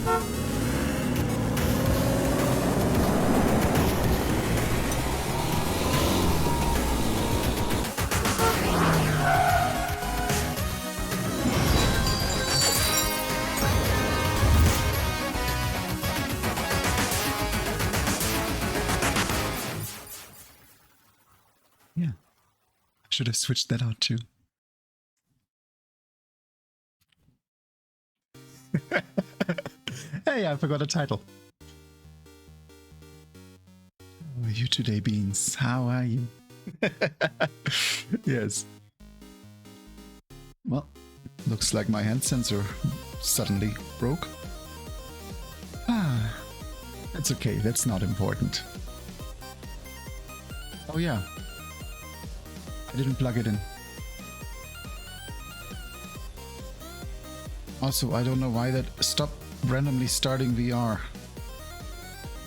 Yeah, I should have switched that out too. Hey, I forgot a title. How are you today, Beans? How are you? Yes. Well, looks like my hand sensor suddenly broke. Ah, that's okay. That's not important. Oh yeah. I didn't plug it in. Also, I don't know why that stopped randomly starting VR.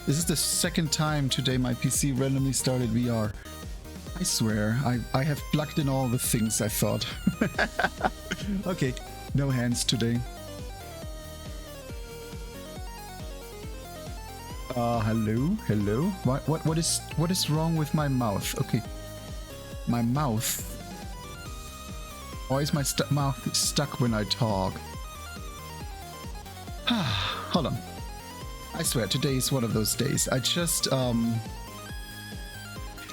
This is the second time today my PC randomly started VR. I swear, I have plugged in all the things I thought. Okay, no hands today. Hello? Hello? What is wrong with my mouth? Okay. My mouth. Why is my mouth stuck when I talk? Hold on. I swear, today is one of those days. I just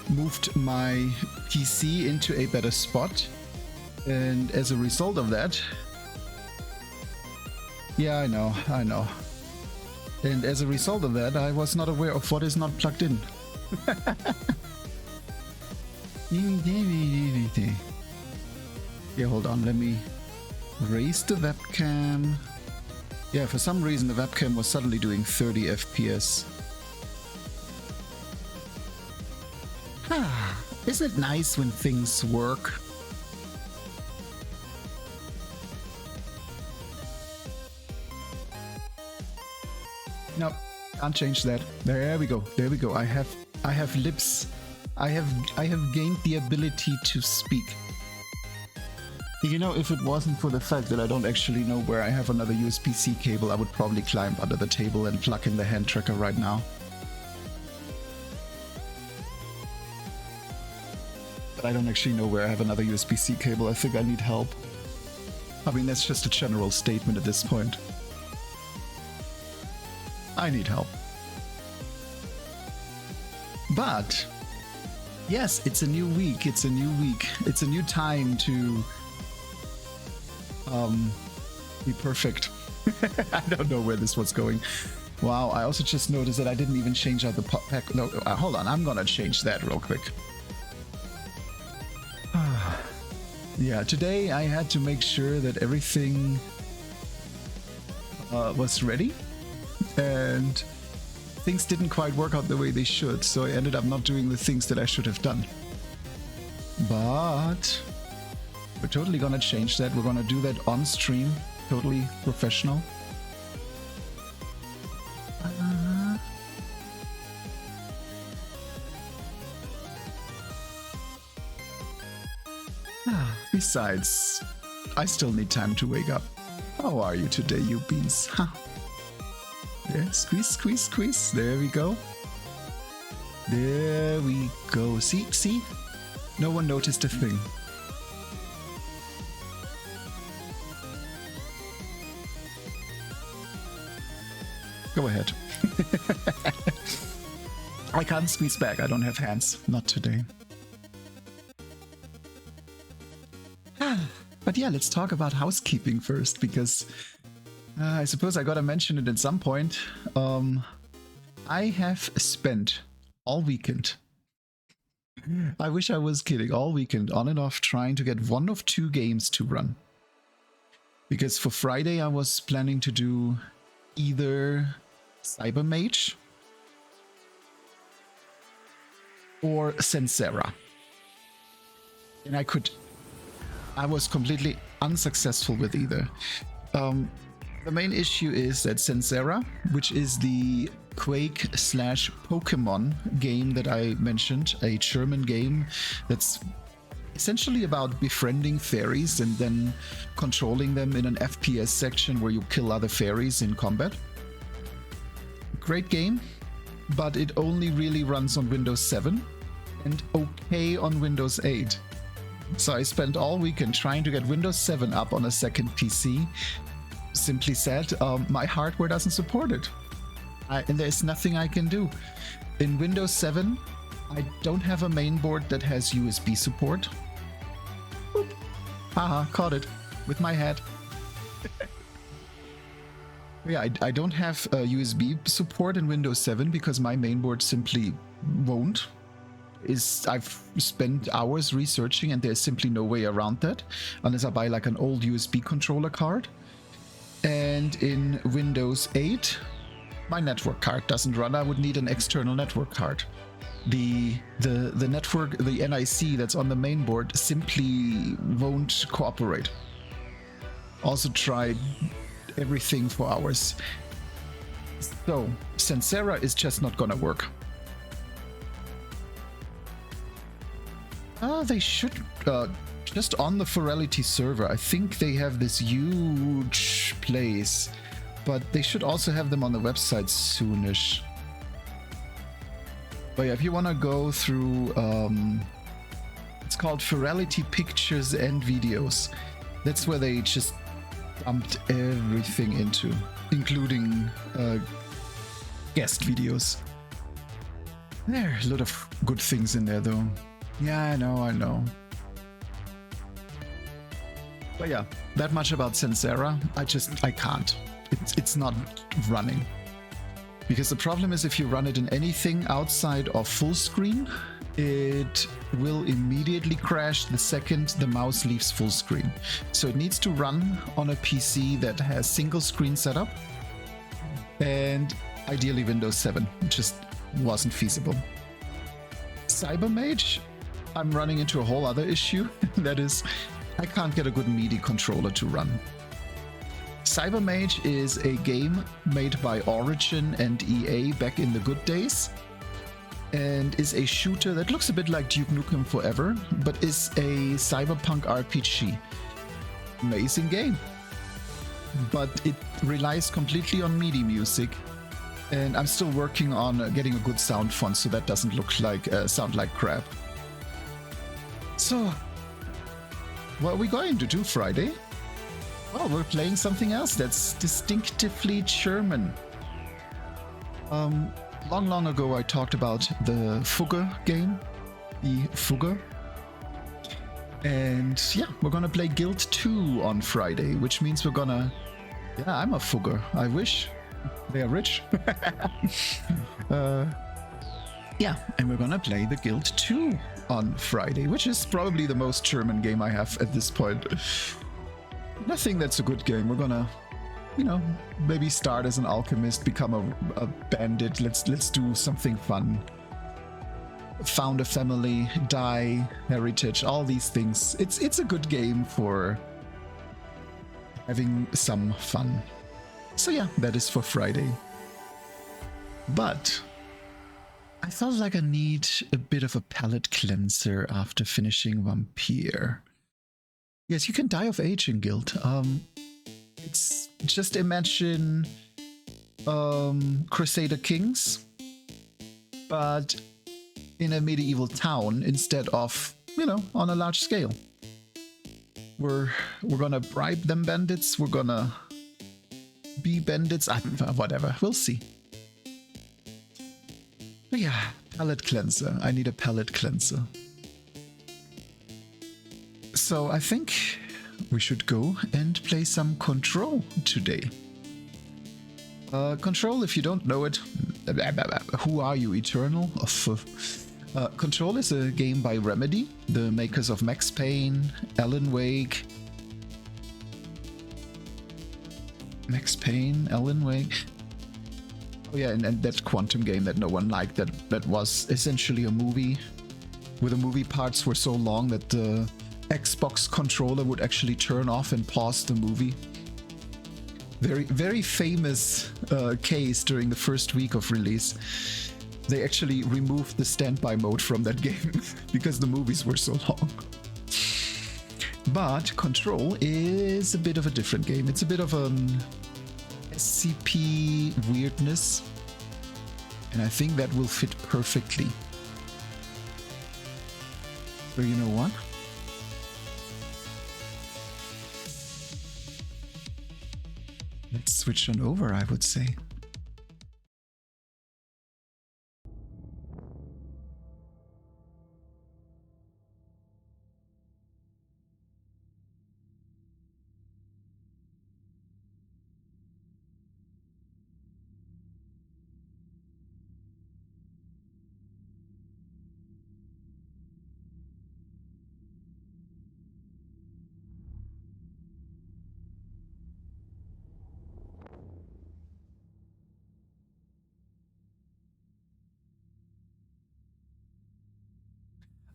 moved my PC into a better spot, and as a result of that, yeah, I know. And as a result of that, I was not aware of what is not plugged in. Yeah, hold on, let me raise the webcam. Yeah, for some reason the webcam was suddenly doing 30 FPS. Isn't it nice when things work? Nope, can't change that. There we go. There we go. I have lips. I have gained the ability to speak. You know, if it wasn't for the fact that I don't actually know where I have another USB-C cable, I would probably climb under the table and plug in the hand tracker right now. But I don't actually know where I have another USB-C cable. I think I need help. I mean, that's just a general statement at this point. I need help. But yes, it's a new week. It's a new week. It's a new time to be perfect. I don't know where this was going. Wow, I also just noticed that I didn't even change out the pack. No, hold on, I'm gonna change that real quick. Yeah, today I had to make sure that everything was ready, and things didn't quite work out the way they should, so I ended up not doing the things that I should have done. But we're totally gonna change that. We're gonna do that on stream, totally professional. Besides, I still need time to wake up. How are you today, you beans? Huh? Yeah, squeeze, squeeze, squeeze. There we go. There we go. See? No one noticed a thing. Go ahead. I can't squeeze back. I don't have hands. Not today. But yeah, let's talk about housekeeping first, because I suppose I gotta mention it at some point. I have spent all weekend, I wish I was kidding, all weekend on and off trying to get one of two games to run. Because for Friday I was planning to do either Cyber Mage or Sensera. And I was completely unsuccessful with either. The main issue is that Sensera, which is the Quake/Pokemon game that I mentioned, a German game that's essentially about befriending fairies and then controlling them in an FPS section where you kill other fairies in combat. great game, but it only really runs on Windows 7 and okay on Windows 8. So I spent all weekend trying to get Windows 7 up on a second PC. Simply said, my hardware doesn't support it. And there's nothing I can do. In Windows 7, I don't have a mainboard that has USB support. Boop. Haha, caught it with my head. Yeah, I don't have USB support in Windows 7 because my mainboard simply won't. I've spent hours researching and there's simply no way around that unless I buy like an old USB controller card. And in Windows 8, my network card doesn't run. I would need an external network card. The network, the NIC that's on the mainboard simply won't cooperate. Also tried everything for hours. So Sensera is just not gonna work. They should just on the Fidelity server. I think they have this huge place, but they should also have them on the website soonish. But yeah, if you want to go through, it's called Fidelity Pictures and Videos. That's where they just dumped everything into, including guest videos. There are a lot of good things in there, though. Yeah, I know. But yeah, that much about Sensera. I can't. It's not running. Because the problem is if you run it in anything outside of full screen, it will immediately crash the second the mouse leaves full screen. So it needs to run on a PC that has single screen setup and ideally Windows 7. It just wasn't feasible. Cybermage, I'm running into a whole other issue. That is, I can't get a good MIDI controller to run. Cybermage is a game made by Origin and EA back in the good days, and is a shooter that looks a bit like Duke Nukem Forever, but is a cyberpunk RPG. Amazing game. But it relies completely on MIDI music, and I'm still working on getting a good sound font so that doesn't look like sound like crap. So, what are we going to do Friday? Well, we're playing something else that's distinctively German. Long ago I talked about the Fugger game, the Fugger. And yeah, we're gonna play Guild 2 on Friday, which means we're gonna... Yeah, I'm a Fugger. I wish. They are rich. Yeah, and we're gonna play the Guild 2 on Friday, which is probably the most German game I have at this point. Nothing that's a good game. We're gonna, you know, maybe start as an alchemist, become a bandit. Let's do something fun. Found a family, die, heritage, all these things. It's a good game for having some fun. So yeah, that is for Friday. But I felt like I need a bit of a palate cleanser after finishing Vampire. Yes, you can die of age in Guild. It's just imagine Crusader Kings, but in a medieval town instead of, you know, on a large scale. We're gonna bribe them bandits. We're gonna be bandits. Whatever. We'll see. But yeah, palate cleanser. I need a palate cleanser. So I think we should go and play some Control today. Control, if you don't know it, who are you, Eternal? Control is a game by Remedy, the makers of Max Payne, Alan Wake. Oh yeah, and that Quantum game that no one liked, that was essentially a movie, where the movie parts were so long that the Xbox controller would actually turn off and pause the movie. Very famous case during the first week of release. They actually removed the standby mode from that game because the movies were so long. But Control is a bit of a different game. It's a bit of an SCP weirdness. And I think that will fit perfectly. So you know what? Let's switch on over, I would say.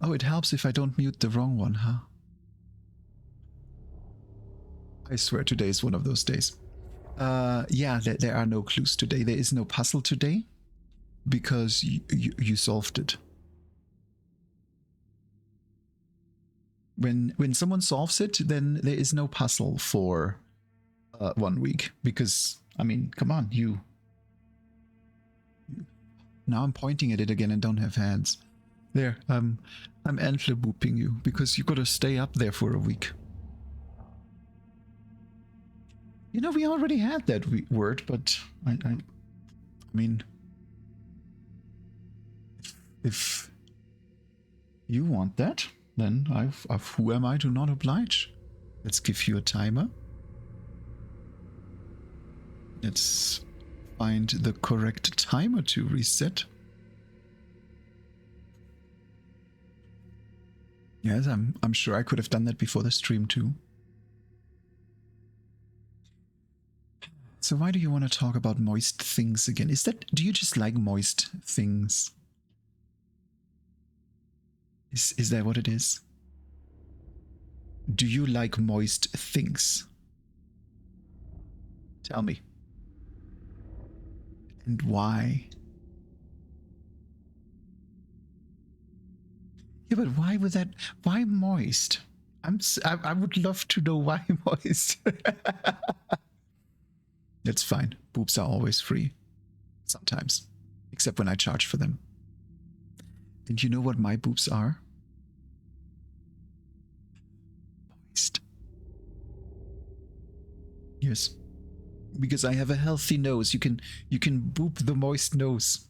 Oh, it helps if I don't mute the wrong one, huh? I swear today is one of those days. Yeah, there are no clues today. There is no puzzle today because you solved it. When someone solves it, then there is no puzzle for 1 week because, I mean, come on, you. Now I'm pointing at it again and don't have hands. There, I'm antler booping you because you gotta stay up there for a week. You know, we already had that word, but I mean, if you want that, then who am I to not oblige? Let's give you a timer. Let's find the correct timer to reset. Yes, I'm sure I could have done that before the stream too. So why do you want to talk about moist things again? Do you just like moist things? Is that what it is? Do you like moist things? Tell me. And why? Yeah, but why would that? Why moist? I would love to know why moist. That's fine. Boobs are always free. Sometimes. Except when I charge for them. And you know what my boobs are? Moist. Yes. Because I have a healthy nose. You can boop the moist nose.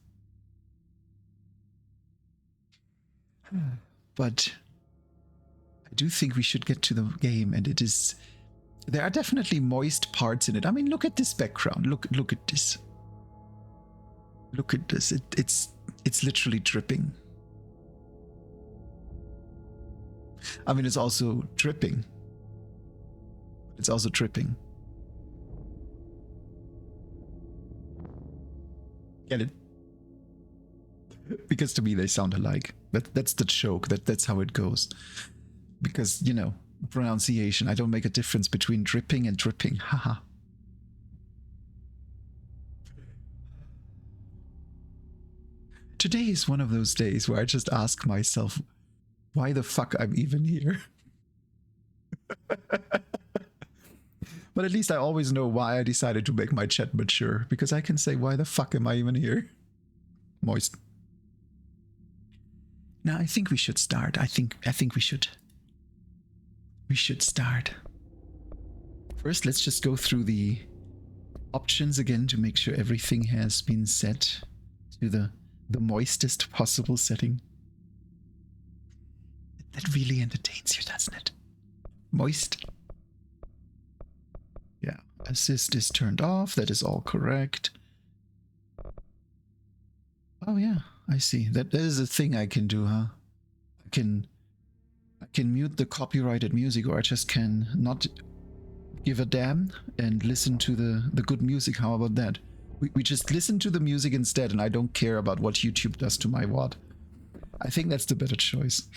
But I do think we should get to the game, and it is... There are definitely moist parts in it. I mean, look at this background. Look at this. Look at this. It's literally dripping. I mean, it's also dripping. It's also dripping. Get it? Because to me they sound alike. That's the joke. That's how it goes. Because, you know, pronunciation. I don't make a difference between dripping and dripping. Haha. Today is one of those days where I just ask myself, why the fuck I'm even here? But at least I always know why I decided to make my chat mature. Because I can say, why the fuck am I even here? Moist. Now I think we should start. I think we should. We should start. First, let's just go through the options again to make sure everything has been set to the moistest possible setting. That really entertains you, doesn't it? Moist. Yeah. Assist is turned off. That is all correct. Oh yeah, I see. That is a thing I can do, huh? I can mute the copyrighted music, or I just can not give a damn and listen to the good music. How about that? We just listen to the music instead, and I don't care about what YouTube does to my WOD. I think that's the better choice.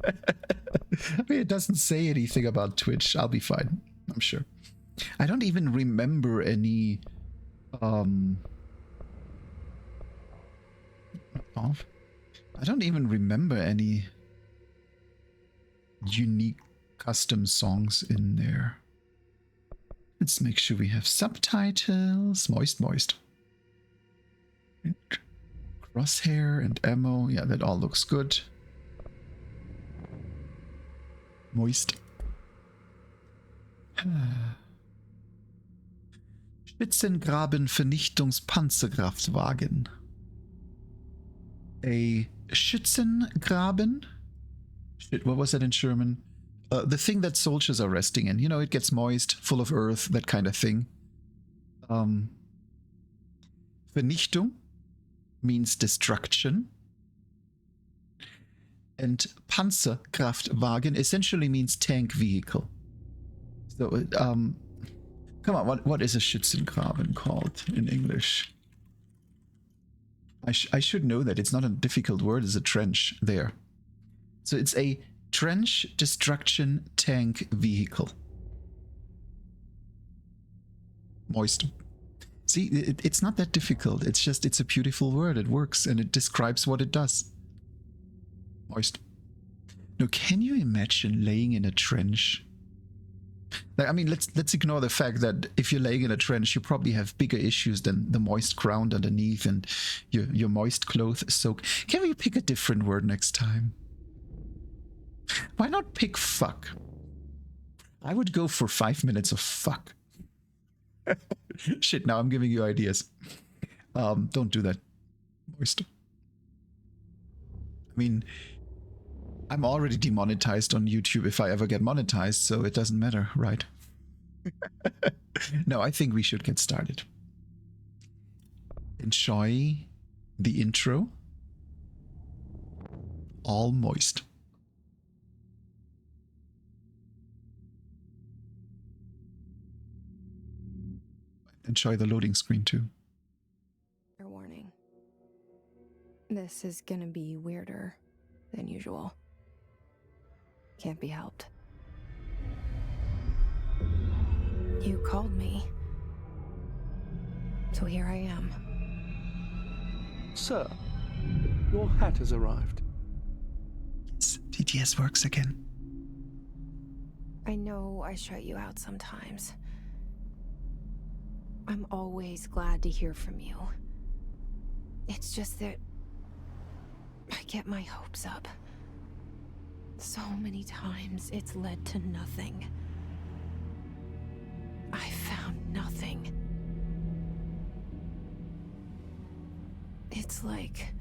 I mean, it doesn't say anything about Twitch. I'll be fine, I'm sure. I don't even remember any... I don't even remember any unique custom songs in there. Let's make sure we have subtitles. Moist. Crosshair and ammo. Yeah, that all looks good. Moist. Schützengraben-Vernichtungspanzerkraftwagen. A Schützengraben? Shit, what was that in German? The thing that soldiers are resting in. You know, it gets moist, full of earth, that kind of thing. Vernichtung means destruction. And Panzerkraftwagen essentially means tank vehicle. So, come on, what is a Schützengraben called in English? I should know that. It's not a difficult word. It's a trench there. So it's a trench destruction tank vehicle. Moist. See, it's not that difficult. It's just, it's a beautiful word. It works and it describes what it does. Moist. Now, can you imagine laying in a trench? Like, I mean, let's ignore the fact that if you're laying in a trench, you probably have bigger issues than the moist ground underneath and your moist clothes soak. Can we pick a different word next time? Why not pick fuck? I would go for 5 minutes of fuck. Shit, now I'm giving you ideas. Don't do that. Moist. I mean, I'm already demonetized on YouTube if I ever get monetized, so it doesn't matter, right? No, I think we should get started. Enjoy the intro. All moist. Enjoy the loading screen too. Fair warning. This is gonna be weirder than usual. Can't be helped. You called me. So here I am. Sir, your hat has arrived. Yes, TTS works again. I know I shut you out sometimes. I'm always glad to hear from you. It's just that I get my hopes up. So many times it's led to nothing. I found nothing. It's like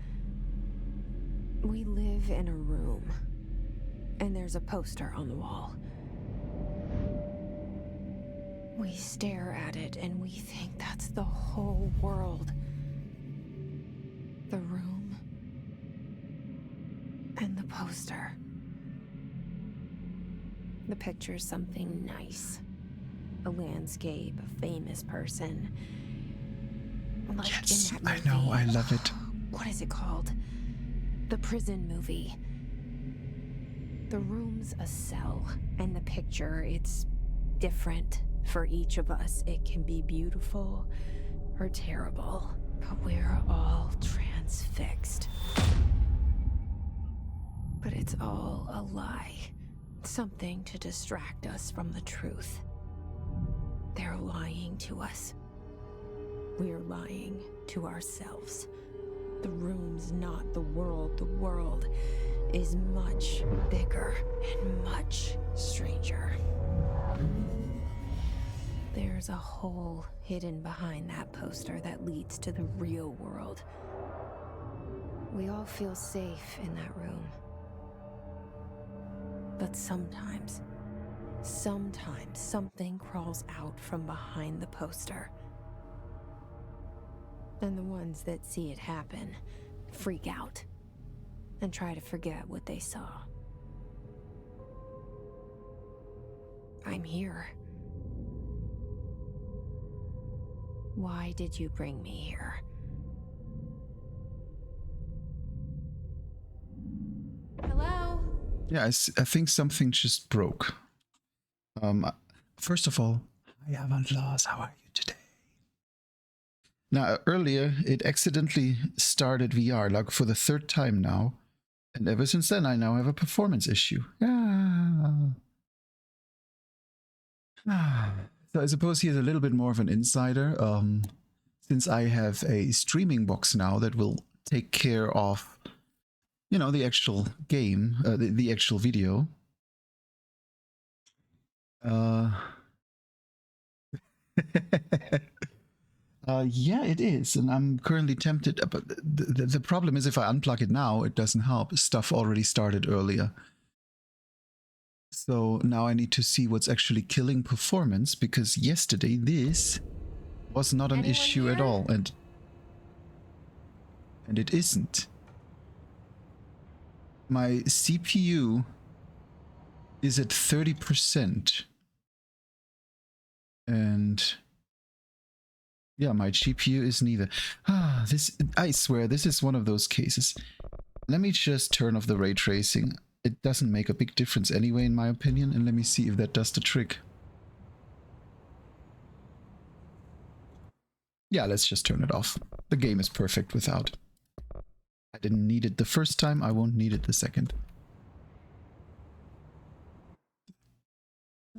we live in a room and there's a poster on the wall. We stare at it and we think that's the whole world. The room and the poster. The picture's something nice. A landscape, a famous person. Like yes, in that movie. I know, I love it. What is it called? The prison movie. The room's a cell, and the picture, it's different for each of us. It can be beautiful or terrible, but we're all transfixed. But it's all a lie. Something to distract us from the truth. They're lying to us. We're lying to ourselves. The room's not the world. The world is much bigger and much stranger. There's a hole hidden behind that poster that leads to the real world. We all feel safe in that room. But sometimes something crawls out from behind the poster. And the ones that see it happen freak out and try to forget what they saw. I'm here. Why did you bring me here? Hello? Yeah, I think something just broke. First of all, hi Avantlaws, how are you today? Now, earlier it accidentally started VR, like for the 3rd time now. And ever since then, I now have a performance issue. So I suppose he's a little bit more of an insider. Since I have a streaming box now that will take care of, you know, the actual game, the actual video. Yeah, it is, and I'm currently tempted. But the problem is, if I unplug it now, it doesn't help. Stuff already started earlier. So now I need to see what's actually killing performance, because yesterday this was not an issue at all, and it isn't. My CPU is at 30%, and yeah, my GPU is neither. I swear, this is one of those cases. Let me just turn off the ray tracing. It doesn't make a big difference anyway, in my opinion, and let me see if that does the trick. Yeah, let's just turn it off. The game is perfect without. I didn't need it the first time, I won't need it the second.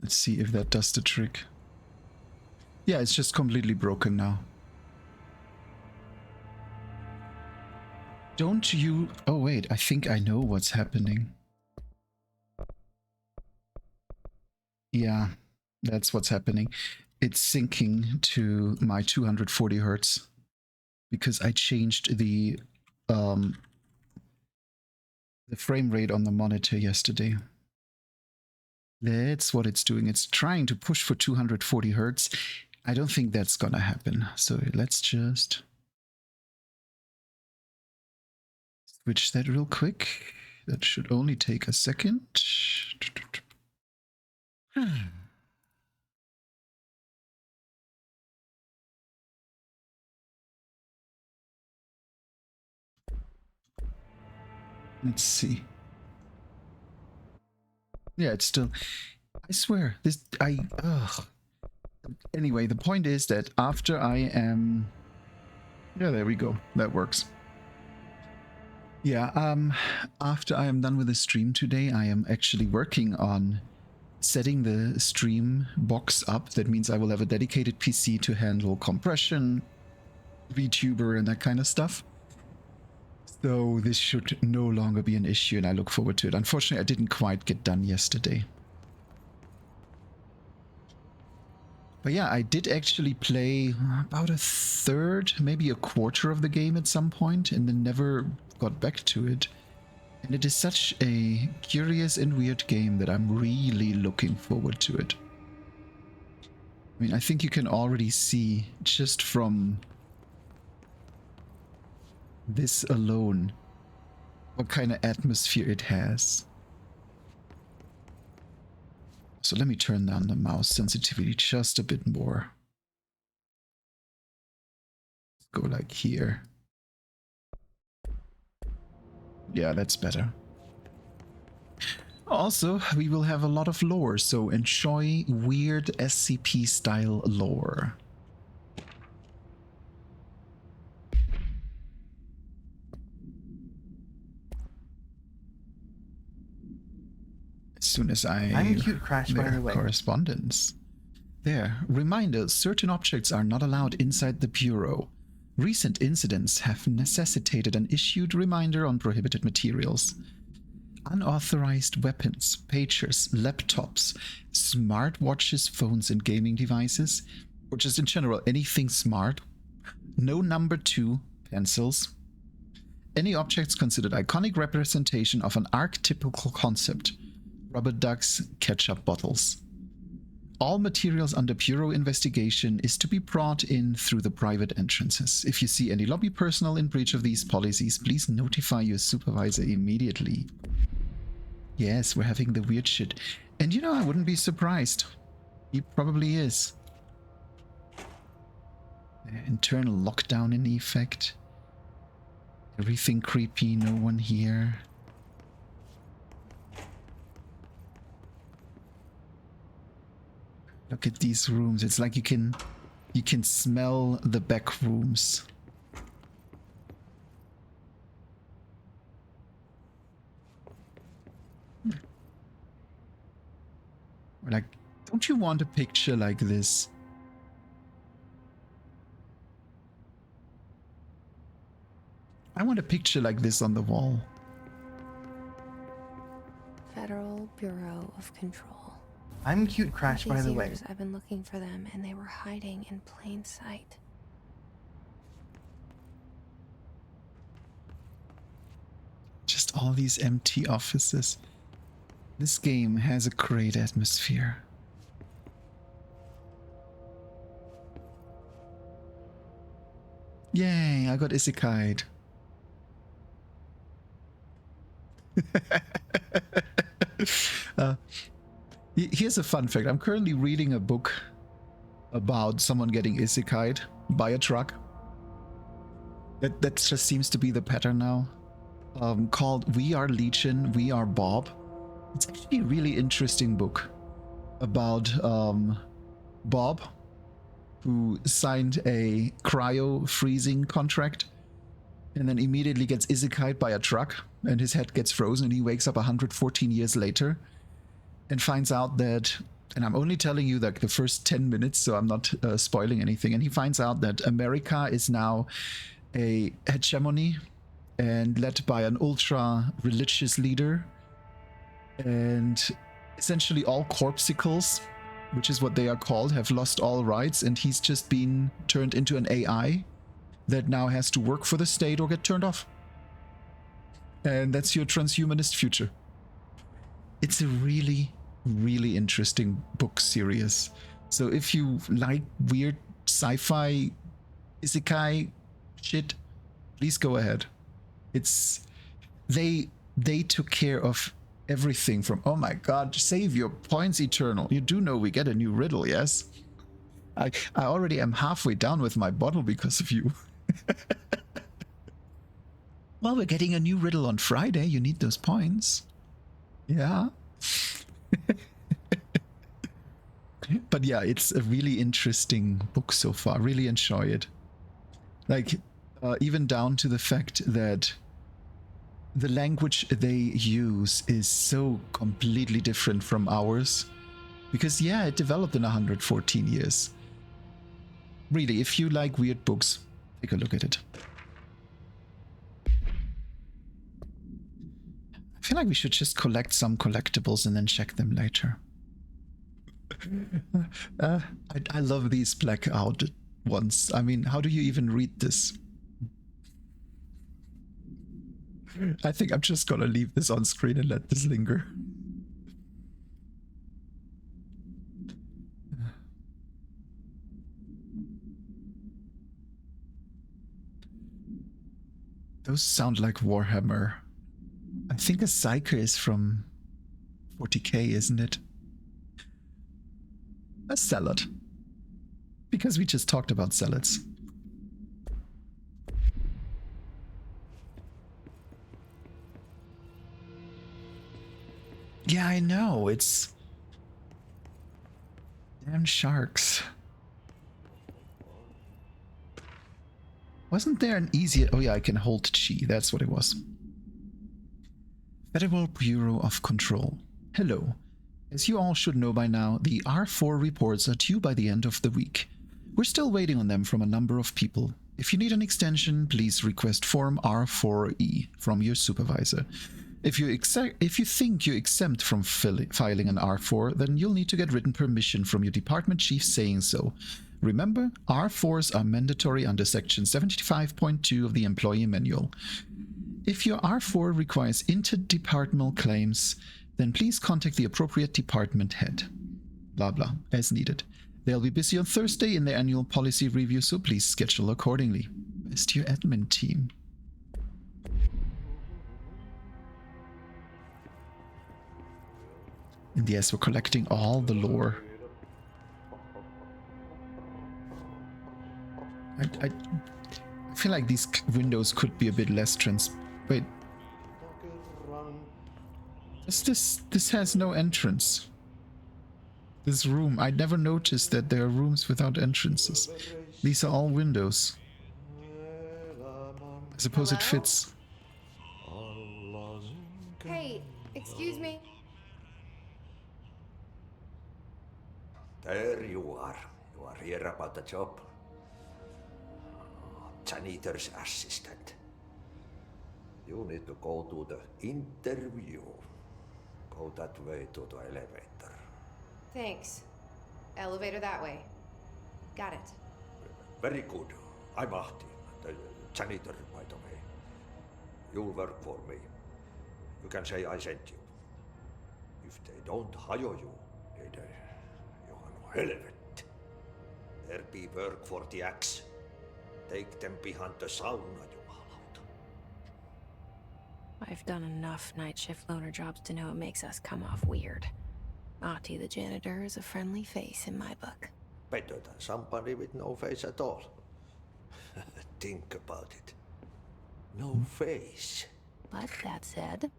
Let's see if that does the trick. Yeah, it's just completely broken now. Don't you... Oh wait, I think I know what's happening. Yeah, that's what's happening. It's syncing to my 240 hertz because I changed the frame rate on the monitor yesterday. That's what it's doing. It's trying to push for 240 hertz. I don't think that's gonna happen. So let's just switch that real quick. That should only take a second. Let's see. Yeah, it's still... I swear, this... Ugh. Anyway, the point is that after I am... Yeah, there we go. That works. Yeah, after I am done with the stream today, I am actually working on setting the stream box up. That means I will have a dedicated PC to handle compression, VTuber, and that kind of stuff. So this should no longer be an issue, and I look forward to it. Unfortunately, I didn't quite get done yesterday. But yeah, I did actually play about a third, maybe a quarter of the game at some point, and then never got back to it. And it is such a curious and weird game that I'm really looking forward to it. I mean, I think you can already see, just from this alone, what kind of atmosphere it has. So let me turn down the mouse sensitivity just a bit more. Let's go like here. Yeah, that's better. Also, we will have a lot of lore, so enjoy weird SCP style lore. As soon as I'm cute, Crash, by the way. Correspondence. There. Reminder, certain objects are not allowed inside the Bureau. Recent incidents have necessitated an issued reminder on prohibited materials. Unauthorized weapons, pagers, laptops, smartwatches, phones and gaming devices, or just in general anything smart. No number 2 pencils. Any objects considered iconic representation of an archetypical concept. Rubber ducks, ketchup bottles. All materials under Bureau investigation is to be brought in through the private entrances. If you see any lobby personnel in breach of these policies, please notify your supervisor immediately. Yes, we're having the weird shit. And you know, I wouldn't be surprised. He probably is. Internal lockdown in effect. Everything creepy, no one here. Look at these rooms. It's like you can smell the back rooms. Like, don't you want a picture like this? I want a picture like this on the wall. Federal Bureau of Control. I'm Cute Crash, All by these the way. years I've been looking for them, and they were hiding in plain sight. Just all these empty offices. This game has a great atmosphere. Yay, I got isekai'd. Here's a fun fact. I'm currently reading a book about someone getting isekai'd by a truck. That just seems to be the pattern now. Called We Are Legion, We Are Bob. It's actually a really interesting book about Bob, who signed a cryo-freezing contract and then immediately gets isekai'd by a truck, and his head gets frozen, and he wakes up 114 years later and finds out that, and I'm only telling you like the first 10 minutes, so I'm not spoiling anything, and he finds out that America is now a hegemony and led by an ultra-religious leader, and essentially all corpsicles, which is what they are called, have lost all rights, and he's just been turned into an AI that now has to work for the state or get turned off. And that's your transhumanist future. It's a really, really interesting book series. So if you like weird sci-fi isekai shit, please go ahead. It's they took care of everything from, oh my god, save your points eternal. You do know we get a new riddle, yes? I already am halfway down with my bottle because of you. Well, we're getting a new riddle on Friday. You need those points. Yeah. But yeah, it's a really interesting book so far. Really enjoy it. Like, even down to the fact that the language they use is so completely different from ours. Because yeah, it developed in 114 years. Really, if you like weird books, take a look at it. I feel like we should just collect some collectibles and then check them later. I love these blackout ones. I mean, how do you even read this? I think I'm just gonna leave this on screen and let this linger. Those sound like Warhammer. I think a Psyker is from 40k, isn't it? A salad. Because we just talked about salads. Yeah, I know, it's... damn sharks. Wasn't there an easier... oh yeah, I can hold chi, that's what it was. Federal Bureau of Control. Hello. As you all should know by now, the R4 reports are due by the end of the week. We're still waiting on them from a number of people. If you need an extension, please request Form R4E from your supervisor. If you think you're exempt from filing an R4, then you'll need to get written permission from your department chief saying so. Remember, R4s are mandatory under Section 75.2 of the Employee Manual. If your R4 requires interdepartmental claims, then please contact the appropriate department head. Blah blah, as needed. They'll be busy on Thursday in their annual policy review, so please schedule accordingly. Best to your admin team. And yes, we're collecting all the lore. I feel like these windows could be a bit less wait. This has no entrance. This room, I never noticed that there are rooms without entrances. These are all windows. I suppose it fits. Hey, excuse me. There you are. You are here about the job. Janitor's assistant. You need to go to the interview. Go that way to the elevator. Thanks. Elevator that way. Got it. Very good. I'm Ahti, the janitor, by the way. You'll work for me. You can say I sent you. If they don't hire you, niin Johan helvet. There be work for the axe. Take them behind the sauna, jumalauta. I've done enough night shift loner jobs to know it makes us come off weird. Ahti the janitor is a friendly face in my book. Better than somebody with no face at all. Think about it. No face. But that said,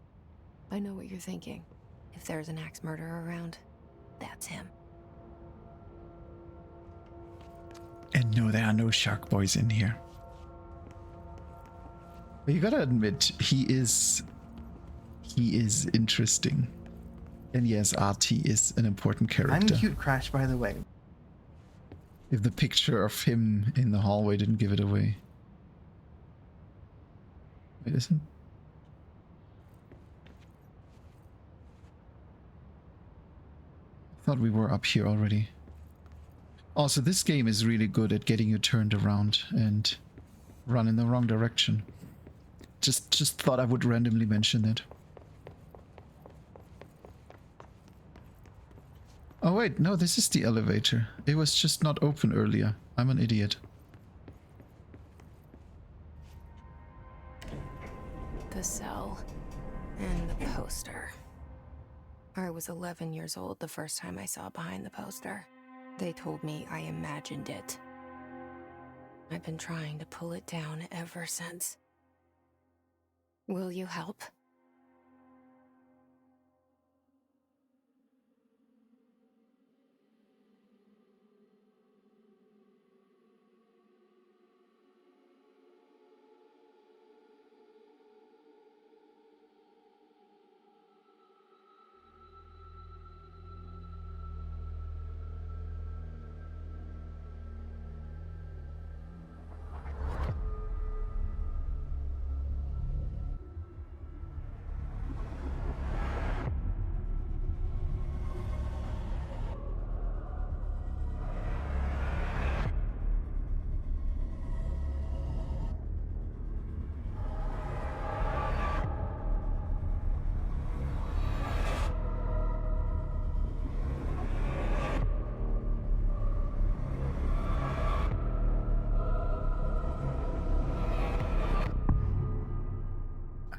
I know what you're thinking. If there's an axe murderer around, that's him. And no, there are no shark boys in here. But you gotta admit, he is interesting. And yes, RT is an important character. I'm cute Crash, by the way. If the picture of him in the hallway didn't give it away. Wait, isn't? I thought we were up here already. Also, this game is really good at getting you turned around and run in the wrong direction. Just thought I would randomly mention that. Oh wait, no, this is the elevator. It was just not open earlier. I'm an idiot. The cell and the poster. I was 11 years old the first time I saw behind the poster. They told me I imagined it. I've been trying to pull it down ever since. Will you help?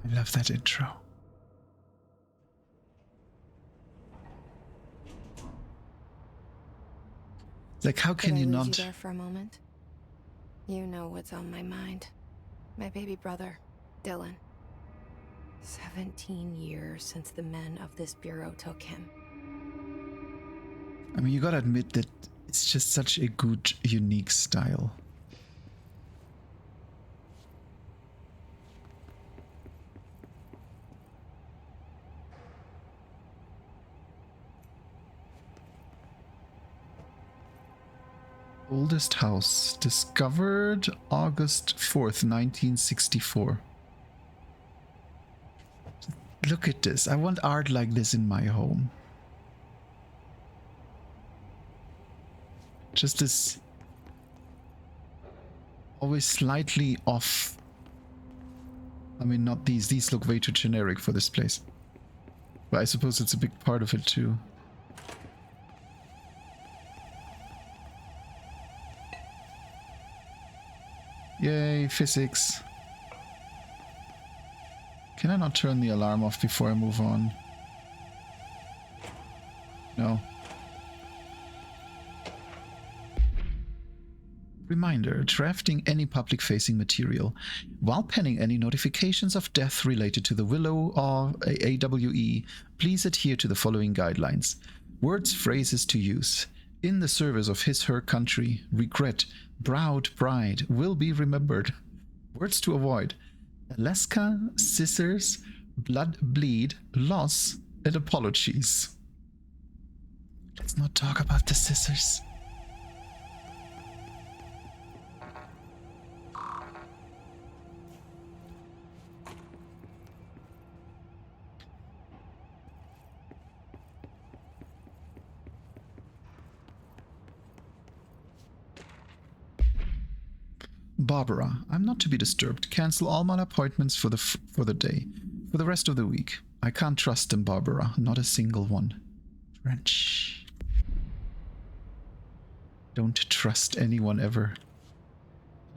I love that intro. Like, how can you Could I not? lose you there for a moment? You know what's on my mind. My baby brother, Dylan. 17 years since the men of this bureau took him. I mean, you gotta admit that it's just such a good, unique style. Oldest house, discovered August 4th, 1964. Look at this. I want art like this in my home. Just this always slightly off. I mean, not these. These look way too generic for this place. But I suppose it's a big part of it too. Yay, physics. Can I not turn the alarm off before I move on? No. Reminder, drafting any public-facing material. While penning any notifications of death related to the Willow or AWE, please adhere to the following guidelines. Words, phrases to use. In the service of his/her country, regret, proud bride, will be remembered. Words to avoid. Alaska, scissors, blood bleed, loss, and apologies. Let's not talk about the scissors. Barbara, I'm not to be disturbed. Cancel all my appointments for the day. For the rest of the week. I can't trust them, Barbara. Not a single one. French. Don't trust anyone ever.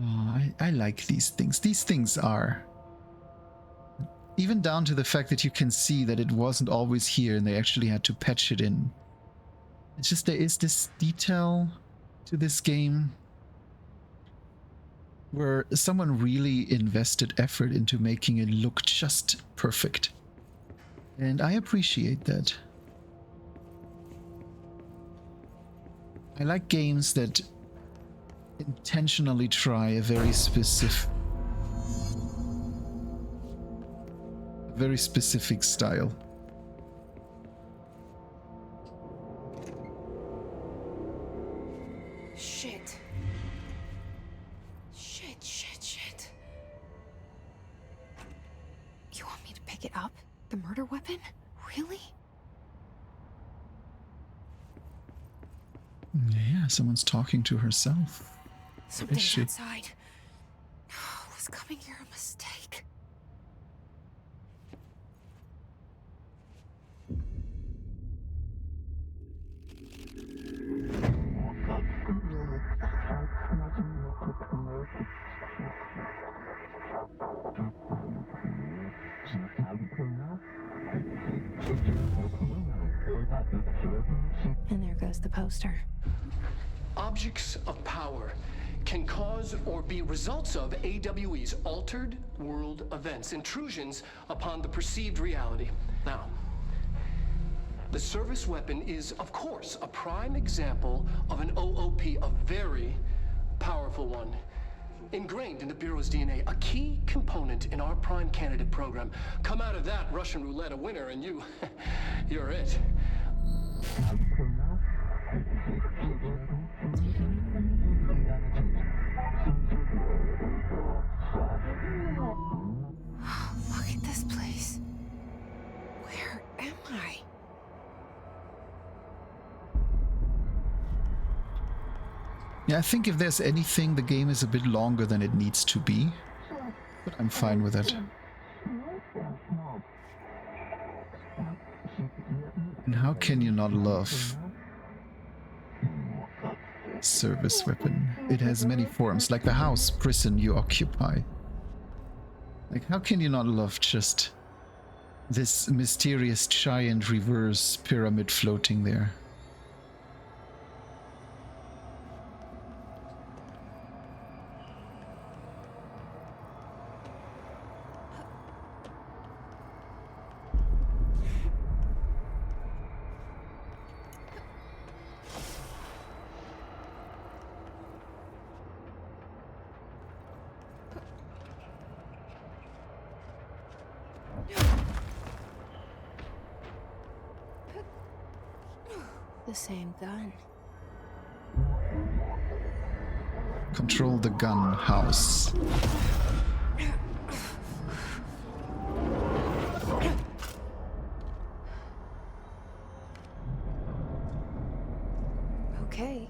Oh, I like these things. These things are... Even down to the fact that you can see that it wasn't always here and they actually had to patch it in. It's just there is this detail to this game where someone really invested effort into making it look just perfect. And I appreciate that. I like games that intentionally try a very specific style. Shit. Shit. You want me to pick it up? The murder weapon? Really? Yeah, someone's talking to herself. Something's outside. Was coming here a mistake? And there goes the poster. Objects of power can cause or be results of AWE's altered world events, intrusions upon the perceived reality. Now, the service weapon is, of course, a prime example of an OOP, a very powerful one. Ingrained in the Bureau's DNA, a key component in our prime candidate program. Come out of that Russian roulette a winner and you're it. Look at this place. Where am I? Yeah, I think if there's anything, the game is a bit longer than it needs to be. But I'm fine with it. And how can you not love service weapon? It has many forms, like the house, prison you occupy. Like, how can you not love just this mysterious giant reverse pyramid floating there? The same gun. Control the gun house. Okay.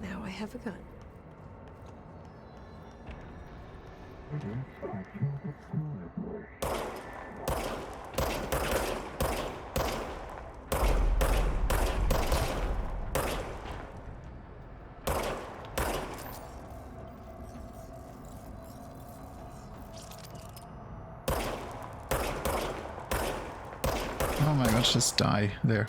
Now I have a gun. Oh my gosh, just die there.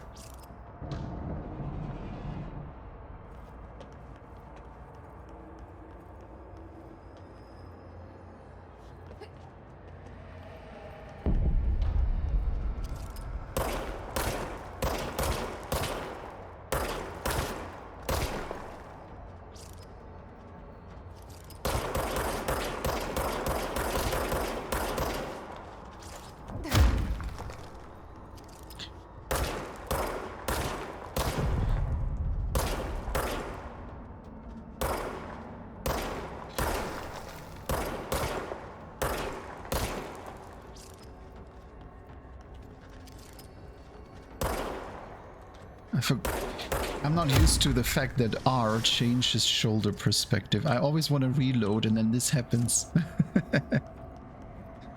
I'm not used to the fact that R changes shoulder perspective. I always want to reload and then this happens.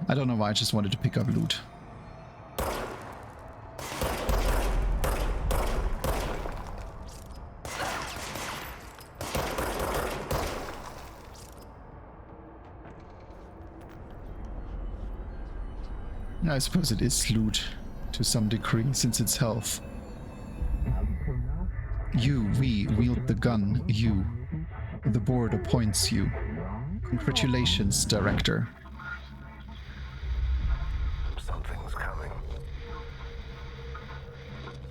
I don't know why, I just wanted to pick up loot. I suppose it is loot to some degree, since it's health. We wield the gun, you. The board appoints you. Congratulations, Director. Something's coming.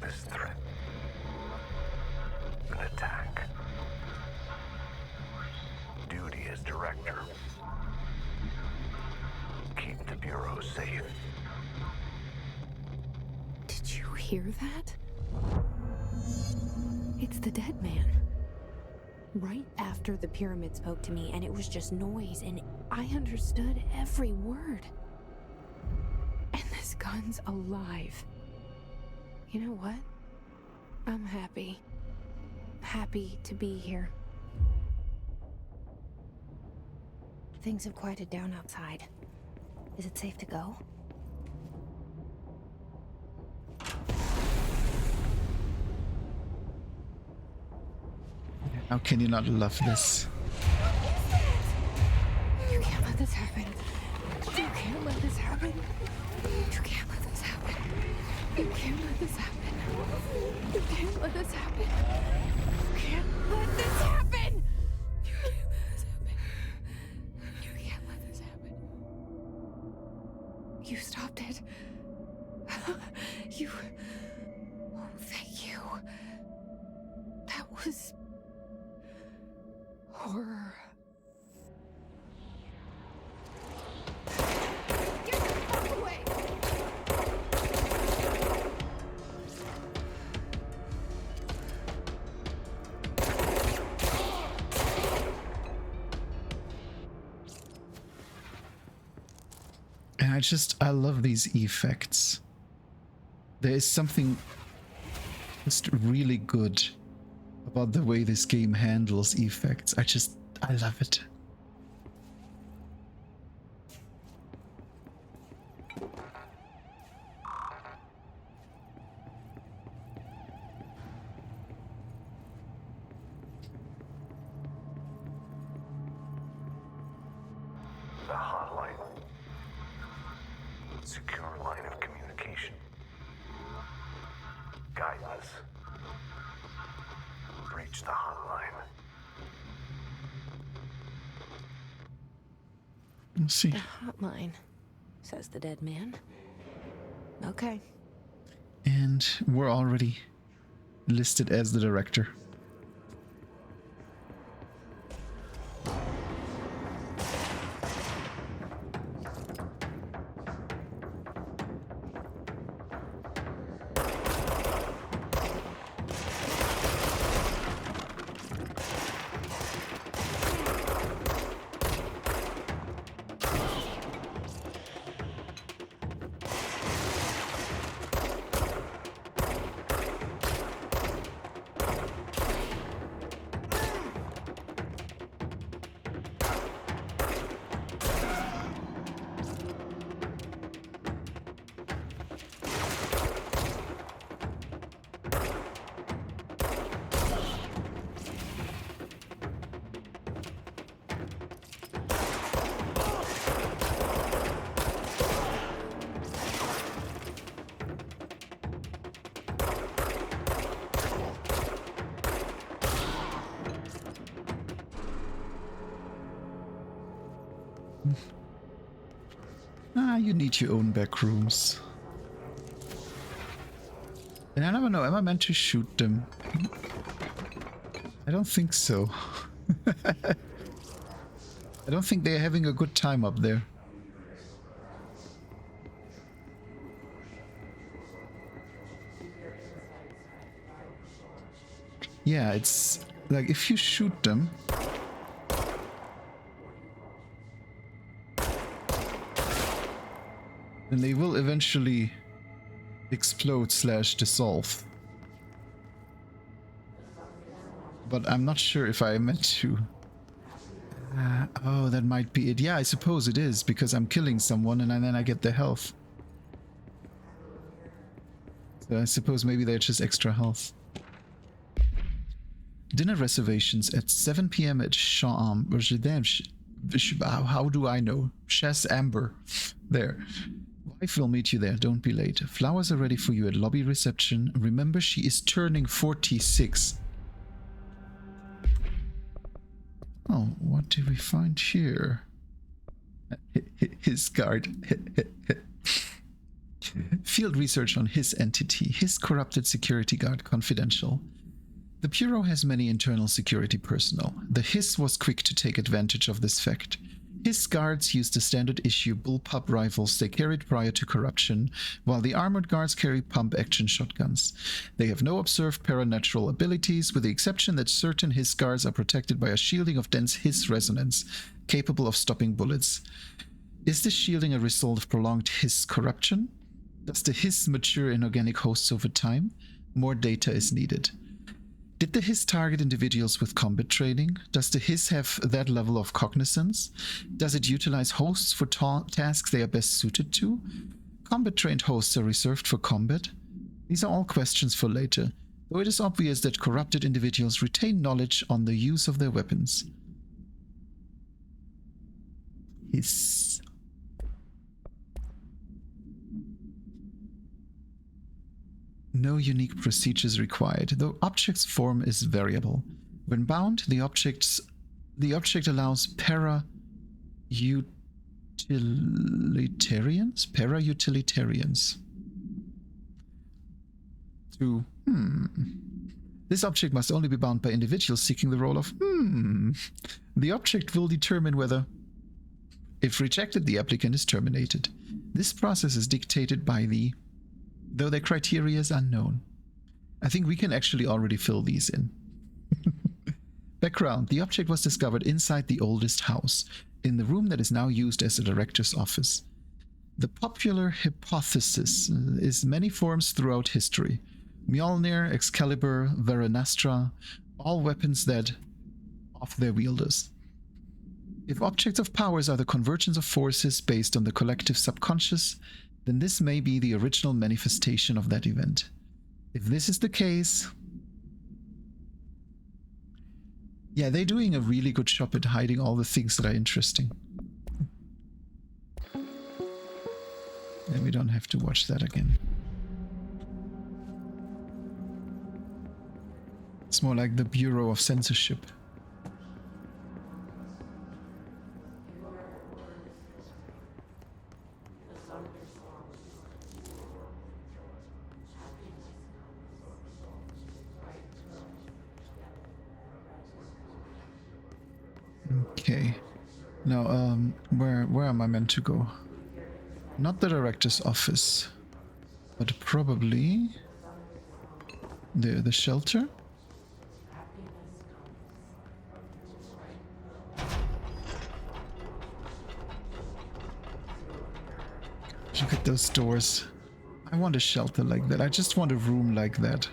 This threat. An attack. Duty as Director. Keep the Bureau safe. Did you hear that? It's the dead man. Right after the pyramid spoke to me, and it was just noise, and I understood every word. And this gun's alive. You know what? I'm happy. Happy to be here. Things have quieted down outside. Is it safe to go? How can you not love this? You can't let this happen. You can't let this happen. You can't let this happen. You can't let this happen. You can't let this happen. You can't let this happen. You can't let this happen. You can't let this happen. You stopped it. You... Oh, thank you. That was... horror. Get the fuck away! And I love these effects. There is something just really good about the way this game handles effects. I love it. The hotline. Secure line of communication. Guidance. Reach the hotline. Let's see. The hotline, says the dead man. Okay. And we're already listed as the director. You need your own back rooms. And I never know, am I meant to shoot them? I don't think so. I don't think they're having a good time up there. Yeah, it's like if you shoot them, then they will eventually explode / dissolve. but I'm not sure if I meant to. Oh, that might be it. Yeah, I suppose it is, because I'm killing someone and then I get their health. So I suppose maybe they're just extra health. Dinner reservations at 7 p.m. at Charm. How do I know? Chess Amber. There. Wife will meet you there. Don't be late. Flowers are ready for you at lobby reception. Remember, she is turning 46. Oh, what do we find here? His guard. Field research on his entity. His corrupted security guard confidential. The Bureau has many internal security personnel. The Hiss was quick to take advantage of this fact. His guards used the standard issue bullpup rifles they carried prior to corruption, while the armored guards carry pump-action shotguns. They have no observed paranatural abilities, with the exception that certain Hiss guards are protected by a shielding of dense Hiss resonance, capable of stopping bullets. Is this shielding a result of prolonged Hiss corruption? Does the Hiss mature in organic hosts over time? More data is needed. Did the Hiss target individuals with combat training? Does the Hiss have that level of cognizance? Does it utilize hosts for tasks they are best suited to? Combat-trained hosts are reserved for combat? These are all questions for later, though it is obvious that corrupted individuals retain knowledge on the use of their weapons. Hiss. No unique procedures required. The object's form is variable. When bound, the object allows para-utilitarians to This object must only be bound by individuals seeking the role of The object will determine whether, if rejected, the applicant is terminated. This process is dictated by though their criteria is unknown. I think we can actually already fill these in. Background. The object was discovered inside the oldest house, in the room that is now used as the director's office. The popular hypothesis is many forms throughout history. Mjolnir, Excalibur, Veranastra, all weapons that of their wielders. If objects of powers are the convergence of forces based on the collective subconscious, then this may be the original manifestation of that event. If this is the case... Yeah, they're doing a really good job at hiding all the things that are interesting. And we don't have to watch that again. It's more like the Bureau of Censorship. Okay. Now, where am I meant to go? Not the director's office, but probably the shelter? Look at those doors. I want a shelter like that. I just want a room like that.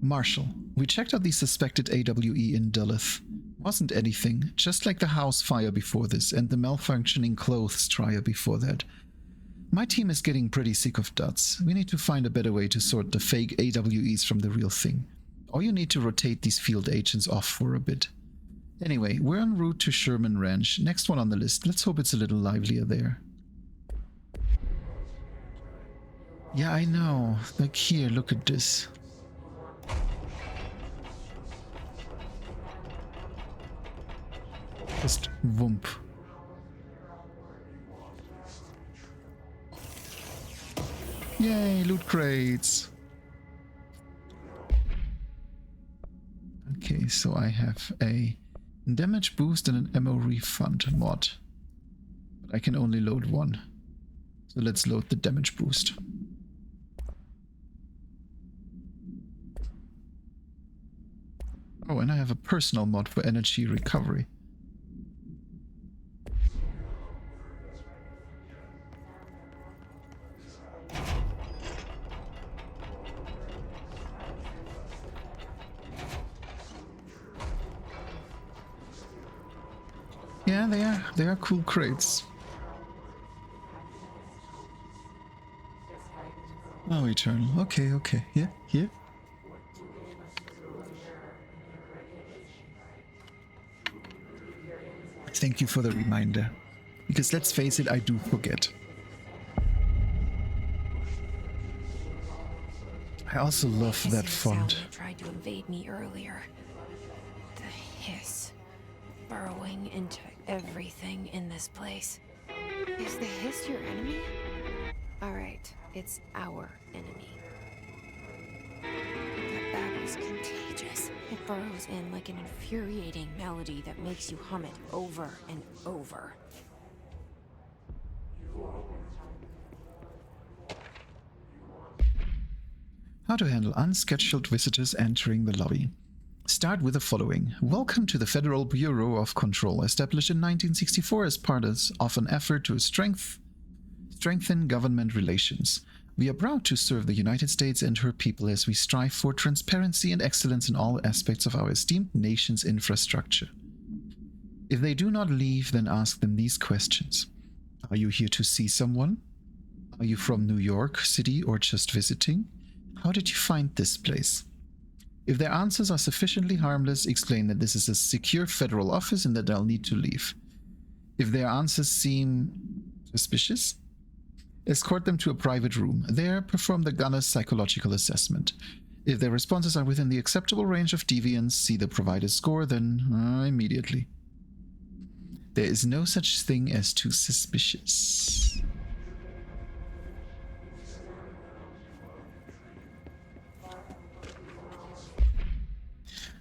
Marshall, we checked out the suspected AWE in Duluth. Wasn't anything, just like the house fire before this and the malfunctioning clothes dryer before that. My team is getting pretty sick of duds. We need to find a better way to sort the fake AWEs from the real thing. Or you need to rotate these field agents off for a bit. Anyway, we're en route to Sherman Ranch. Next one on the list. Let's hope it's a little livelier there. Yeah, I know. Like here, look at this. Just whoomp. Yay, loot crates. Okay, so I have a damage boost and an ammo refund mod. But I can only load one. So let's load the damage boost. Oh, and I have a personal mod for energy recovery. Yeah, they are cool crates. Oh, Eternal. Okay, okay. Yeah, here. Thank you for the reminder. Because let's face it, I do forget. I also love that font. Sound that tried to invade me earlier. The hiss burrowing into everything in this place. Is the hiss your enemy? Alright, it's our enemy. That babble's contagious. It burrows in like an infuriating melody that makes you hum it over and over. How to handle unscheduled visitors entering the lobby. Start with the following. Welcome to the Federal Bureau of Control, established in 1964 as part of an effort to strengthen government relations. We are proud to serve the United States and her people as we strive for transparency and excellence in all aspects of our esteemed nation's infrastructure. If they do not leave, then ask them these questions. Are you here to see someone? Are you from New York City or just visiting? How did you find this place? If their answers are sufficiently harmless, explain that this is a secure federal office and that they'll need to leave. If their answers seem suspicious, escort them to a private room. There, perform the gunner's psychological assessment. If their responses are within the acceptable range of deviance, see the provided score, then immediately. There is no such thing as too suspicious.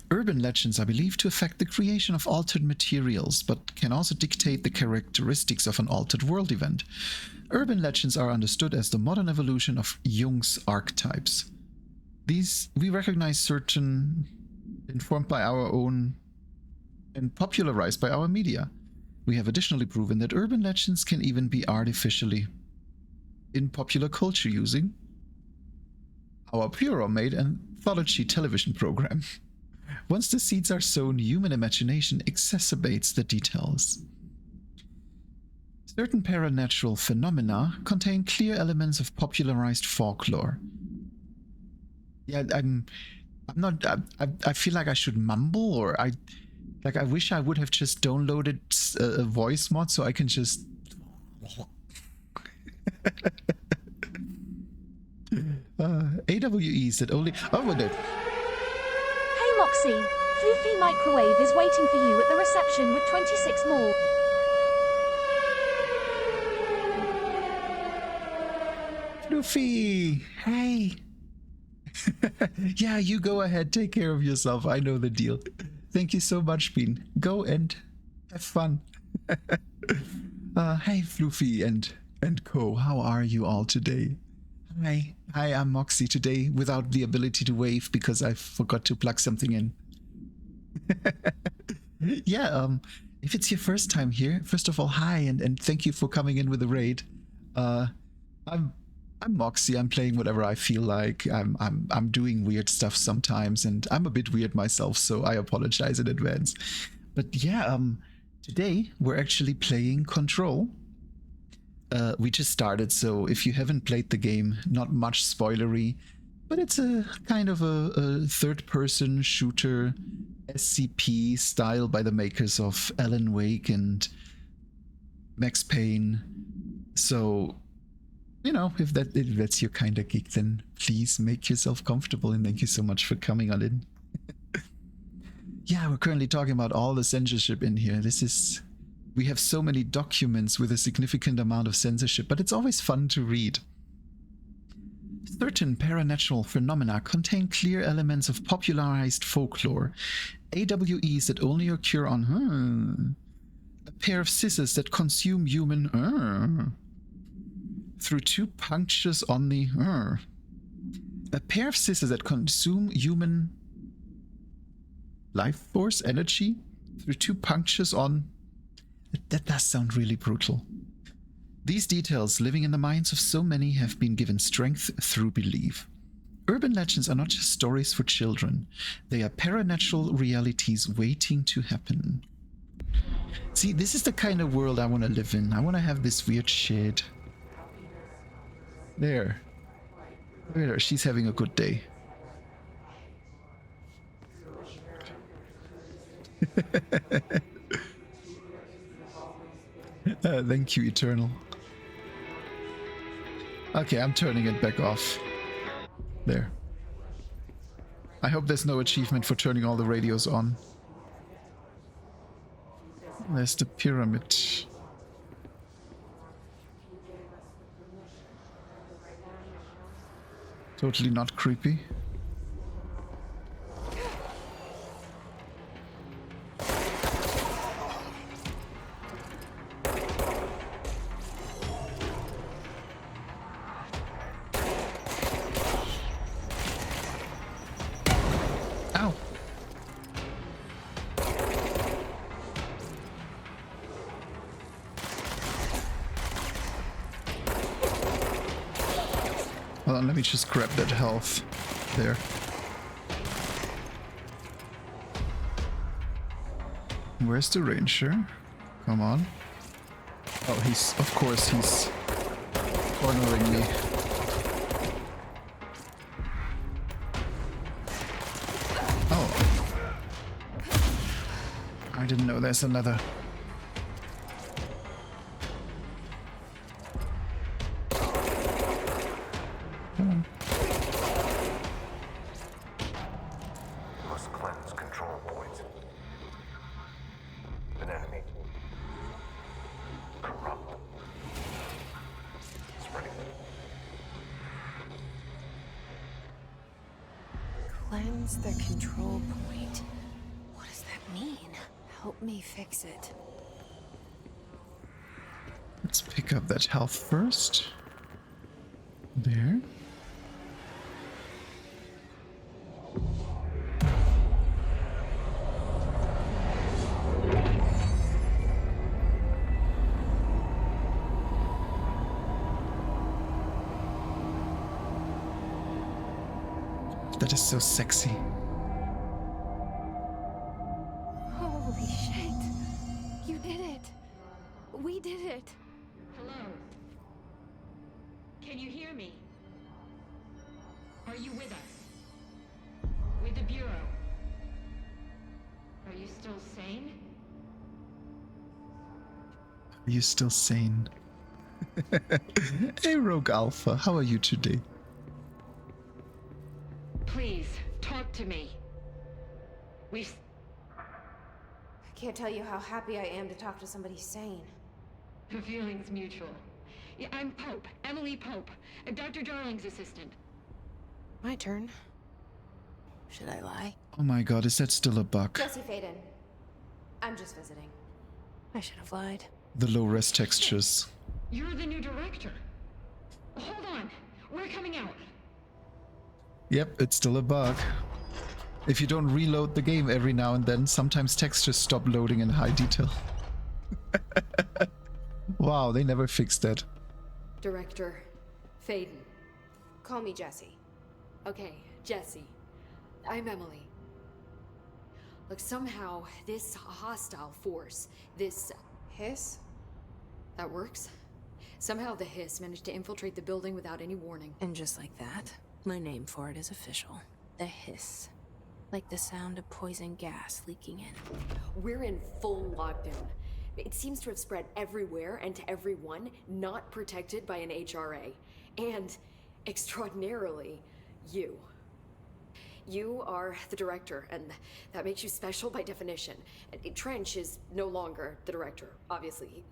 Urban legends are believed to affect the creation of altered materials, but can also dictate the characteristics of an altered world event. Urban legends are understood as the modern evolution of Jung's archetypes. These we recognize certain informed by our own and popularized by our media. We have additionally proven that urban legends can even be artificially in popular culture using our Bureau-made anthology television program. Once the seeds are sown, human imagination exacerbates the details. Certain paranatural phenomena contain clear elements of popularized folklore. Yeah, I feel like I should mumble, or I wish I would have just downloaded a voice mod so I can just. AWEs that only. Oh, well, Hey Moxie, Floofy Microwave is waiting for you at the reception with 26 more. Floofy, hey. Yeah, you go ahead, take care of yourself. I know the deal. Thank you so much, Bean. Go and have fun. Hey, Floofy and co. How are you all today? Hi, I'm Moxie today without the ability to wave because I forgot to plug something in. Yeah, if it's your first time here, first of all, hi, and thank you for coming in with the raid. I'm Moxie. I'm playing whatever I feel like. I'm doing weird stuff sometimes, and I'm a bit weird myself, so I apologize in advance. But yeah, today we're actually playing Control. We just started, so if you haven't played the game, not much spoilery, but it's a kind of a third-person shooter SCP style by the makers of Alan Wake and Max Payne. So, you know, if that's your kind of gig, then please make yourself comfortable, and thank you so much for coming on in. Yeah, we're currently talking about all the censorship in here. We have so many documents with a significant amount of censorship, but it's always fun to read. Certain paranatural phenomena contain clear elements of popularized folklore. AWEs that only occur on a pair of scissors that consume human through two punctures on the a pair of scissors that consume human life force energy through two punctures on. That does sound really brutal. These details, living in the minds of so many, have been given strength through belief. Urban legends are not just stories for children. They are paranatural realities waiting to happen. See, this is the kind of world I want to live in. I want to have this weird shit. There. Look at her. She's having a good day. Thank you, Eternal. Okay, I'm turning it back off. There. I hope there's no achievement for turning all the radios on. There's the pyramid. Totally not creepy. Ow. Hold on, let me just grab that health. There. Where's the ranger? Come on. Oh, of course he's cornering me. Oh. I didn't know there's another. Must cleanse control points. An enemy. Corrupt. Spreading. Cleanse the control point. What does that mean? Help me fix it. Let's pick up that health first. There. That is so sexy. Holy shit. You did it. We did it. Hello? Can you hear me? Are you with us? With the Bureau? Are you still sane? Are you still sane? Hey, Rogue Alpha, how are you today? Please, talk to me. I can't tell you how happy I am to talk to somebody sane. The feeling's mutual. Yeah, I'm Pope, Emily Pope, Dr. Darling's assistant. My turn. Should I lie? Oh my god, is that still a bug? Jesse Faden. I'm just visiting. I should have lied. The low res textures. You're the new director. Hold on, we're coming out. Yep, it's still a bug. If you don't reload the game every now and then, sometimes textures stop loading in high detail. Wow, they never fixed that. Director Faden. Call me Jesse. Okay, Jesse. I'm Emily. Look, somehow this hostile force, this Hiss? that works. Somehow the hiss managed to infiltrate the building without any warning. And just like that, my name for it is official. The hiss. Like the sound of poison gas leaking in. We're in full lockdown. It seems to have spread everywhere and to everyone not protected by an HRA. And, extraordinarily, you. You are the director, and that makes you special by definition. Trench is no longer the director, obviously.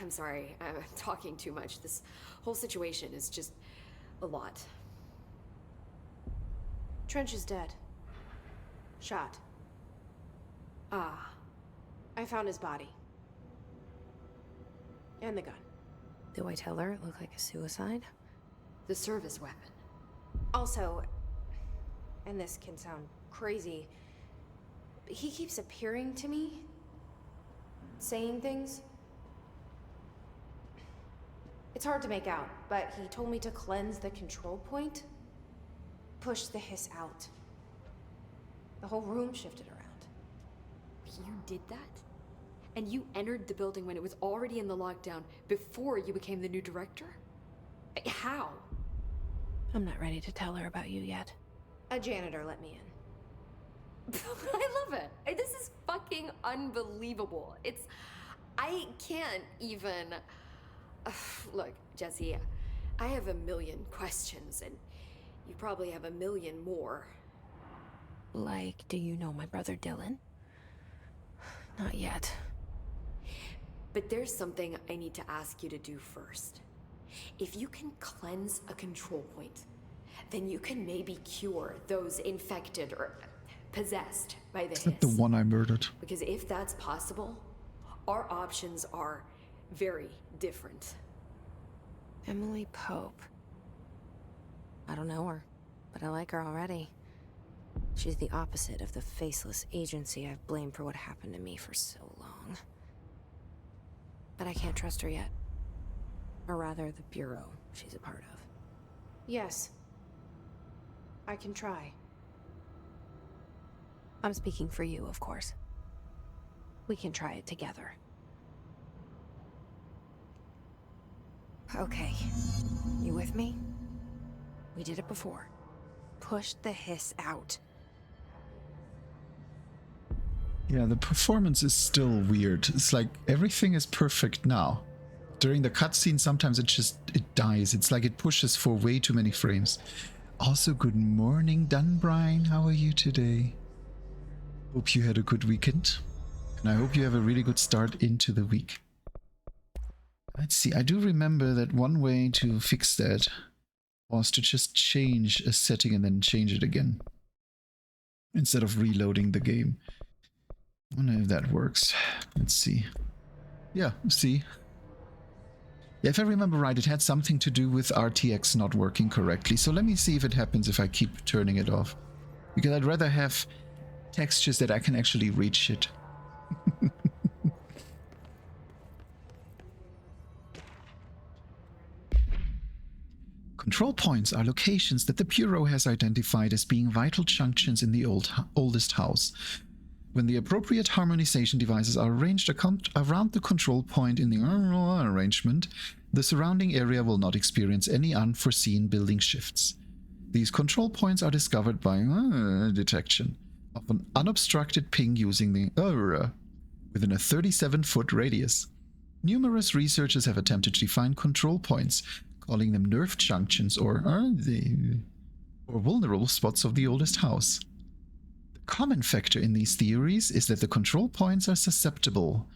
I'm sorry, I'm talking too much. This whole situation is just a lot. Trench is dead. Shot. Ah. I found his body. And the gun. Do I tell her it looked like a suicide? The service weapon. Also, and this can sound crazy, but he keeps appearing to me, saying things. It's hard to make out, but he told me to cleanse the control point, push the hiss out. The whole room shifted around. You did that? And you entered the building when it was already in the lockdown before you became the new director? How? I'm not ready to tell her about you yet. A janitor let me in. I love it. This is fucking unbelievable. I can't even... Look, Jesse, I have a million questions, and you probably have a million more. Like, do you know my brother Dylan? Not yet. But there's something I need to ask you to do first. If you can cleanse a control point, then you can maybe cure those infected or possessed by the Is that hiss. the one I murdered? Because if that's possible, our options are very different. Emily Pope. I don't know her, but I like her already. She's the opposite of the faceless agency I've blamed for what happened to me for so long. But I can't trust her yet. Or rather, the bureau she's a part of. Yes. I can try. I'm speaking for you, of course. We can try it together. Okay. You with me? We did it before. Push the hiss out. Yeah, the performance is still weird. It's like everything is perfect now. During the cutscene, sometimes it dies. It's like it pushes for way too many frames. Also, good morning, Dunbrine. How are you today? Hope you had a good weekend. And I hope you have a really good start into the week. Let's see, I do remember that one way to fix that was to just change a setting and then change it again. Instead of reloading the game. I wonder if that works. Let's see. Yeah, see. Yeah, if I remember right, it had something to do with RTX not working correctly. So let me see if it happens if I keep turning it off. Because I'd rather have textures that I can actually read shit. Control points are locations that the Bureau has identified as being vital junctions in the oldest house. When the appropriate harmonization devices are arranged around the control point in the arrangement, the surrounding area will not experience any unforeseen building shifts. These control points are discovered by detection of an unobstructed ping using the within a 37-foot radius. Numerous researchers have attempted to define control points, calling them nerve junctions or vulnerable spots of the oldest house. The common factor in these theories is that the control points are susceptible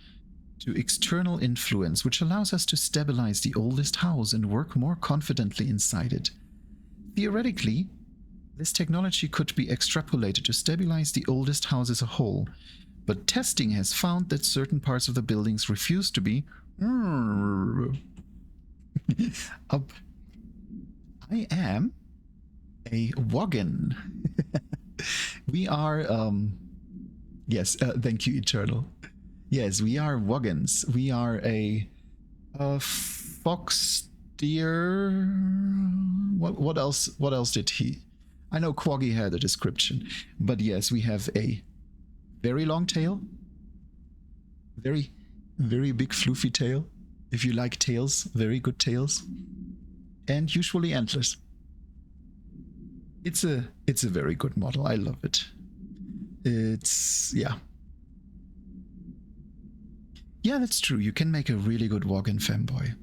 to external influence, which allows us to stabilize the oldest house and work more confidently inside it. Theoretically, this technology could be extrapolated to stabilize the oldest house as a whole, but testing has found that certain parts of the buildings refuse to be up. I am a Woggin. We are, yes, thank you, Eternal. Yes, we are Woggins. We are a fox deer. What else? What else did he? I know Quaggy had a description, but yes, we have a very long tail, very big floofy tail. If you like tails, very good tails, and usually antlers. It's a very good model. I love it. Yeah, that's true. You can make a really good Woggin femboy.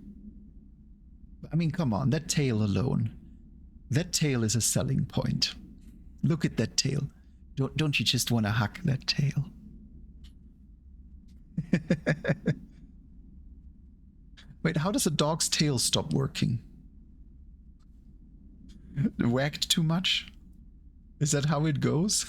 I mean, come on, that tail alone. That tail is a selling point. Look at that tail. Don't you just want to hug that tail? Wait, how does a dog's tail stop working? Wagged too much? Is that how it goes?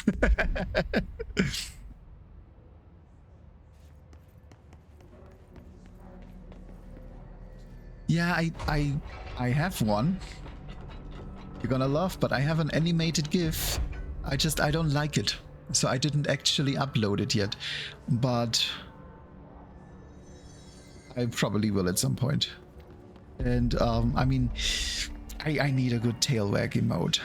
Yeah, I have one. You're gonna laugh, but I have an animated GIF. I don't like it. So I didn't actually upload it yet. But I probably will at some point. And I mean, I need a good tail wag emote.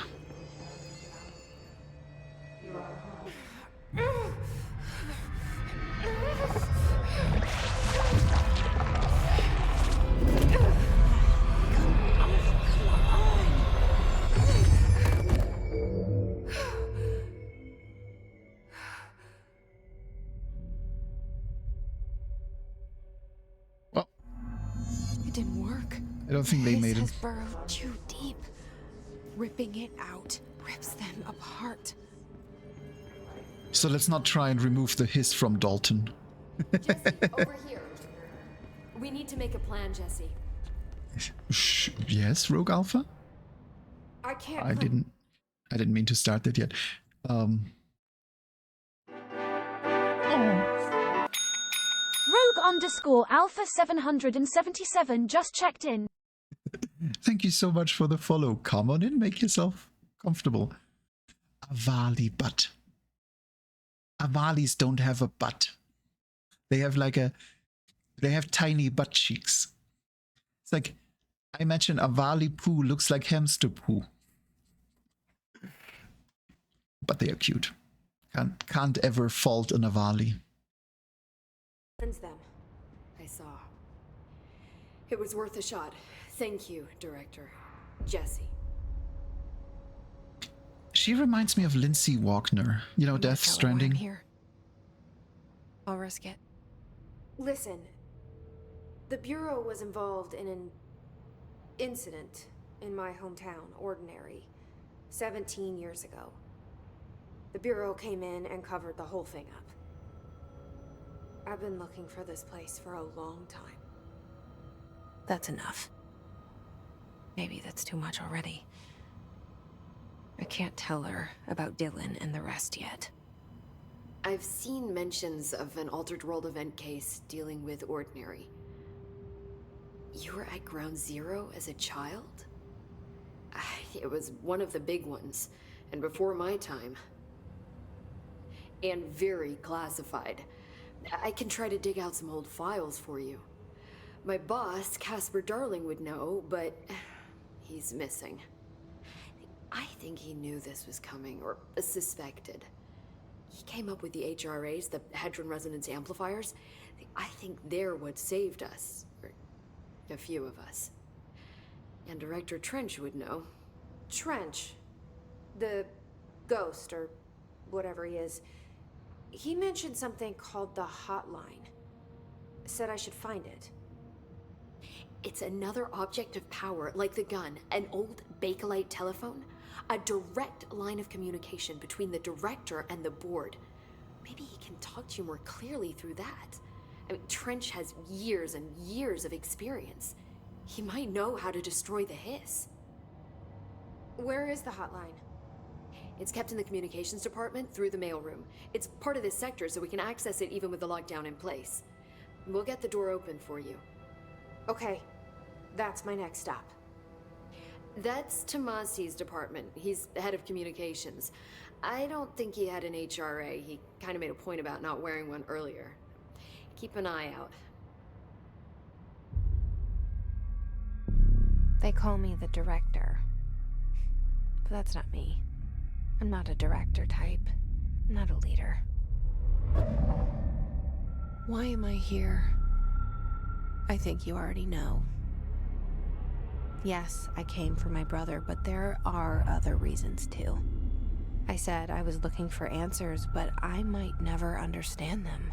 I don't think they His made has it. burrowed too deep. Ripping it out rips them apart. So let's not try and remove the hiss from Dalton. Jesse, over here. We need to make a plan, Jesse. Yes, Rogue Alpha? I can't. I didn't mean to start that yet. Oh. Rogue_Alpha 777 just checked in. Thank you so much for the follow. Come on in, make yourself comfortable. Avali butt. Avalis don't have a butt. They have they have tiny butt cheeks. It's like, I imagine Avali poo looks like hamster poo. But they are cute. Can't ever fault an Avali. Them. I saw. It was worth a shot. Thank you, Director. Jesse. She reminds me of Lindsay Wagner. You know, Death Stranding. Here. I'll risk it. Listen, the Bureau was involved in an incident in my hometown, Ordinary, 17 years ago. The Bureau came in and covered the whole thing up. I've been looking for this place for a long time. That's enough. Maybe that's too much already. I can't tell her about Dylan and the rest yet. I've seen mentions of an Altered World event case dealing with Ordinary. You were at Ground Zero as a child? It was one of the big ones, and before my time. And very classified. I can try to dig out some old files for you. My boss, Casper Darling, would know, but he's missing. I think he knew this was coming, or suspected. He came up with the HRAs, the Hadron Resonance Amplifiers. I think they're what saved us. Or a few of us. And Director Trench would know. Trench, the ghost, or whatever he is, he mentioned something called the Hotline. Said I should find it. It's another object of power, like the gun, an old Bakelite telephone. A direct line of communication between the director and the board. Maybe he can talk to you more clearly through that. I mean, Trench has years and years of experience. He might know how to destroy the hiss. Where is the hotline? It's kept in the communications department through the mailroom. It's part of this sector, so we can access it even with the lockdown in place. We'll get the door open for you. Okay, that's my next stop. That's Tomasi's department. He's the head of communications. I don't think he had an HRA. He kind of made a point about not wearing one earlier. Keep an eye out. They call me the director. But that's not me. I'm not a director type. I'm not a leader. Why am I here? I think you already know. Yes, I came for my brother, but there are other reasons too. I said I was looking for answers, but I might never understand them.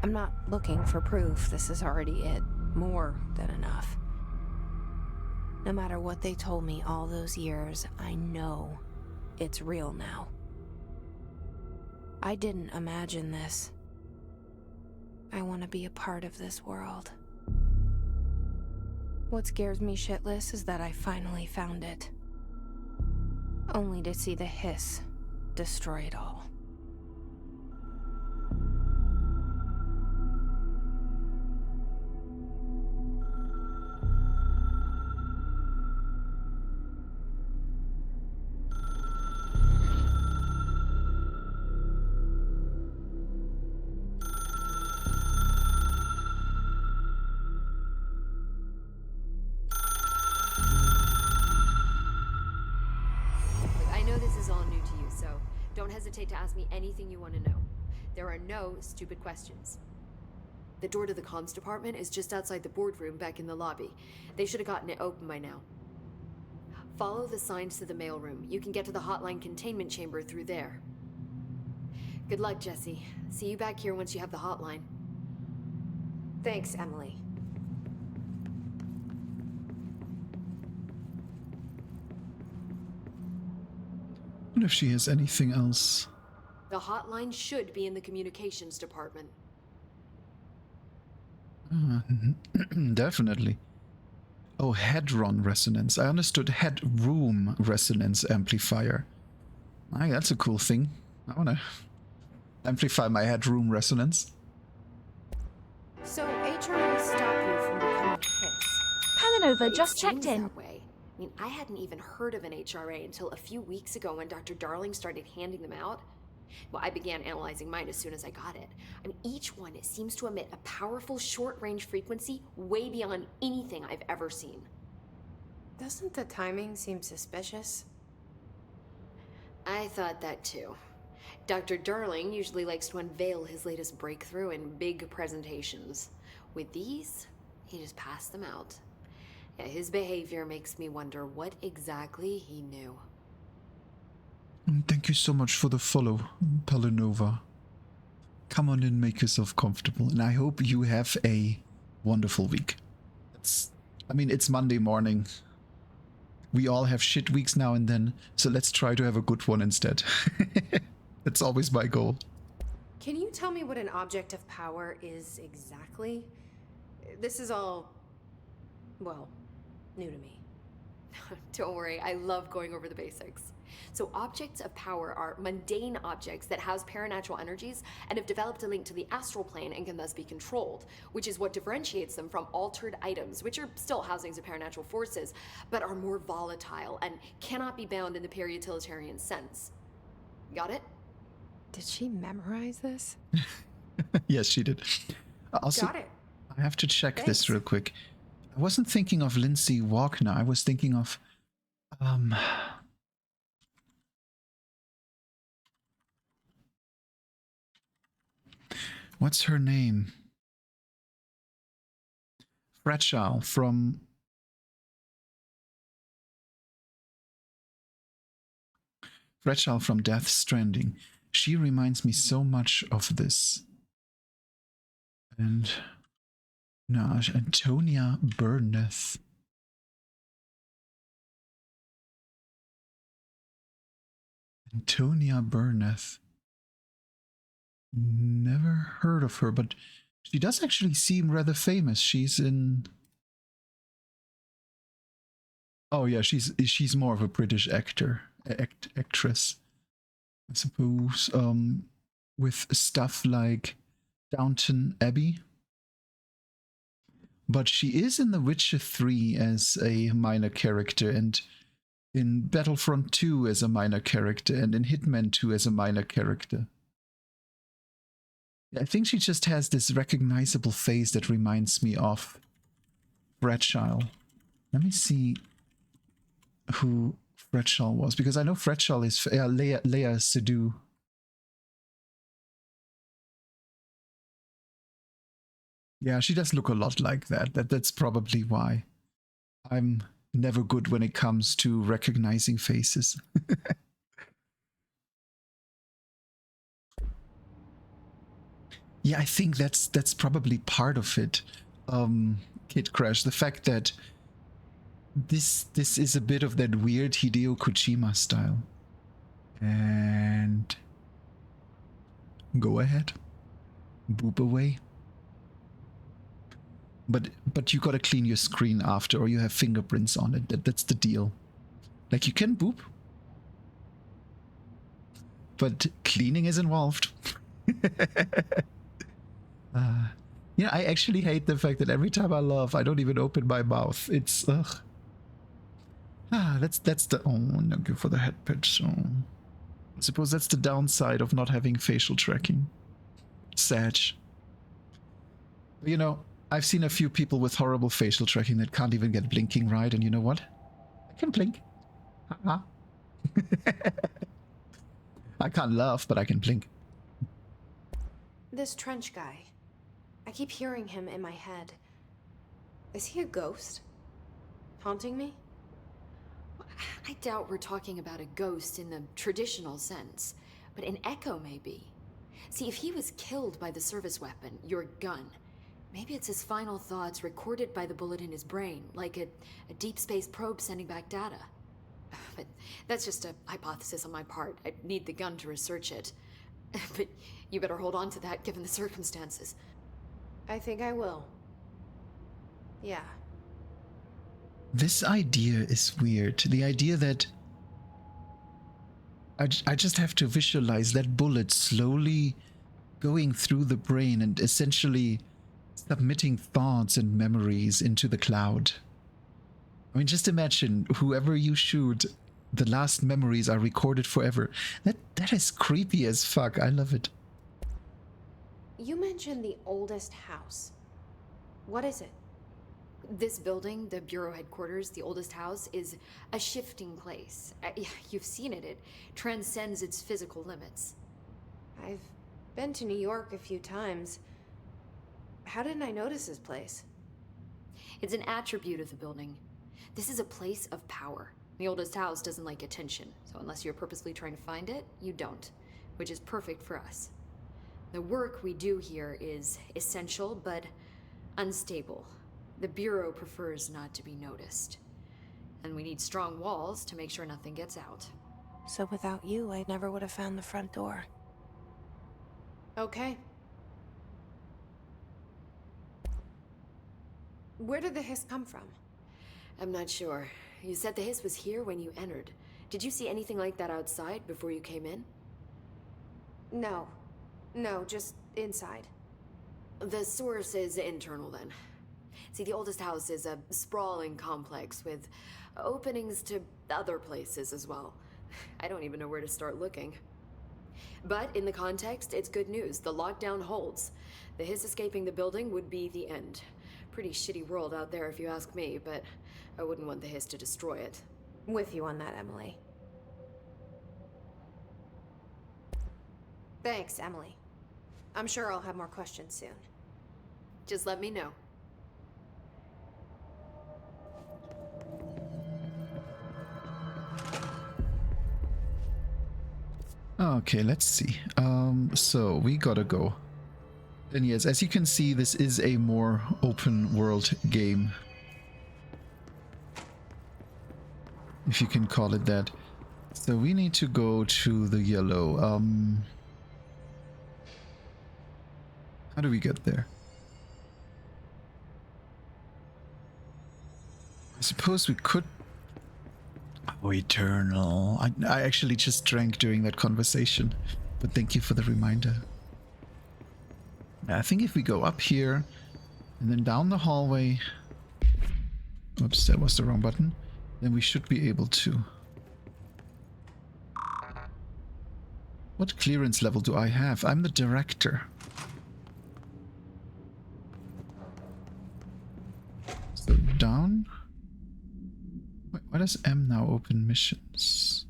I'm not looking for proof. This is already it. More than enough. No matter what they told me all those years, I know it's real now. I didn't imagine this. I want to be a part of this world. What scares me shitless is that I finally found it. Only to see the hiss destroy it all. To ask me anything you want to know. There are no stupid questions. The door to the comms department is just outside the boardroom back in the lobby. They should have gotten it open by now. Follow the signs to the mailroom. You can get to the hotline containment chamber through there. Good luck, Jesse. See you back here once you have the hotline. Thanks, Emily. wonder if she has anything else. The hotline should be in the communications department. Definitely. Oh, hadron resonance. I understood headroom resonance amplifier. That's a cool thing. I want to amplify my headroom resonance. So HRA stopped you from becoming Kiss. Palanova just checked in. That way. I mean, I hadn't even heard of an HRA until a few weeks ago when Dr. Darling started handing them out. Well, I began analyzing mine as soon as I got it. I mean, each one seems to emit a powerful short-range frequency way beyond anything I've ever seen. Doesn't the timing seem suspicious? I thought that too. Dr. Darling usually likes to unveil his latest breakthrough in big presentations. With these, he just passed them out. Yeah, his behavior makes me wonder what exactly he knew. Thank you so much for the follow, Palanova. Come on in, make yourself comfortable, and I hope you have a wonderful week. It's Monday morning. We all have shit weeks now and then, so let's try to have a good one instead. That's always my goal. Can you tell me what an object of power is exactly? This is all, well, new to me. Don't worry, I love going over the basics. So objects of power are mundane objects that house paranatural energies and have developed a link to the astral plane and can thus be controlled, which is what differentiates them from altered items, which are still housings of paranatural forces, but are more volatile and cannot be bound in the pure utilitarian sense. Got it? Did she memorize this? Yes, she did. Also, Got it. I have to check Thanks. this real quick. I wasn't thinking of Lindsay Wagner. I was thinking of... what's her name? Fragile from... Fragile from Death Stranding. She reminds me so much of this. And... no, Antonia Burneth. Antonia Burneth. Never heard of her, but she does actually seem rather famous. She's in... oh yeah, she's more of a British actress, I suppose. With stuff like Downton Abbey. But she is in The Witcher 3 as a minor character, and in Battlefront 2 as a minor character, and in Hitman 2 as a minor character. I think she just has this recognizable face that reminds me of Fragile. Let me see who Fragile was, because I know Fragile is Leia Seydoux. Yeah, she does look a lot like that. That's probably why. I'm never good when it comes to recognizing faces. Yeah, I think that's probably part of it, Kid Crash. The fact that this is a bit of that weird Hideo Kojima style. And go ahead, boop away. But you gotta clean your screen after, or you have fingerprints on it. That's the deal. Like, you can boop, but cleaning is involved. Yeah, I actually hate the fact that every time I laugh, I don't even open my mouth. It's ugh. That's the thank you for the head patch. Oh. I suppose that's the downside of not having facial tracking. Sad. You know, I've seen a few people with horrible facial tracking that can't even get blinking right, and you know what? I can blink. I can't laugh, but I can blink. This trench guy. I keep hearing him in my head. Is he a ghost? Haunting me? I doubt we're talking about a ghost in the traditional sense, but an echo maybe. See, if he was killed by the service weapon, your gun, maybe it's his final thoughts recorded by the bullet in his brain, like a deep space probe sending back data. But that's just a hypothesis on my part. I'd need the gun to research it. But you better hold on to that given the circumstances. I think I will. Yeah. This idea is weird. The idea that I just have to visualize that bullet slowly going through the brain and essentially submitting thoughts and memories into the cloud. I mean, just imagine whoever you shoot, the last memories are recorded forever. That is creepy as fuck. I love it. You mentioned the oldest house. What is it? This building, the Bureau headquarters, the oldest house, is a shifting place. You've seen it. It transcends its physical limits. I've been to New York a few times. How didn't I notice this place? It's an attribute of the building. This is a place of power. The oldest house doesn't like attention, so unless you're purposely trying to find it, you don't, which is perfect for us. The work we do here is essential, but unstable. The Bureau prefers not to be noticed. And we need strong walls to make sure nothing gets out. So without you, I never would have found the front door. Okay. Where did the hiss come from? I'm not sure. You said the hiss was here when you entered. Did you see anything like that outside before you came in? No. No, just inside. The source is internal then. See, the oldest house is a sprawling complex with openings to other places as well. I don't even know where to start looking. But in the context, it's good news. The lockdown holds. The hiss escaping the building would be the end. Pretty shitty world out there if you ask me, but I wouldn't want the hiss to destroy it. With you on that, Emily. Thanks, Emily. I'm sure I'll have more questions soon. Just let me know. Okay, let's see. So we gotta go. And yes, as you can see, this is a more open world game. If you can call it that. So we need to go to the yellow. How do we get there? I suppose we could... Oh, Eternal. I actually just drank during that conversation, but thank you for the reminder. I think if we go up here and then down the hallway... Oops, that was the wrong button. Then we should be able to... What clearance level do I have? I'm the director. So down... Why does M now open missions?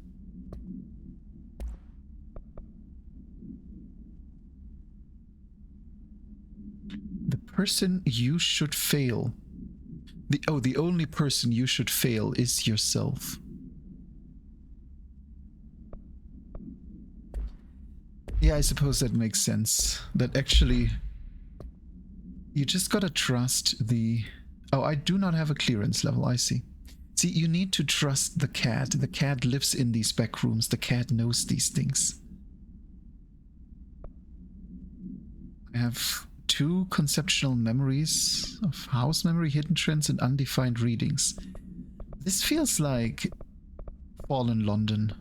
The person you should fail. The only person you should fail is yourself. Yeah, I suppose that makes sense. That actually... You just gotta trust the... Oh, I do not have a clearance level, I see. See, you need to trust the cat. The cat lives in these back rooms. The cat knows these things. I have 2 conceptual memories of house memory, hidden trends, and undefined readings. This feels like Fallen London.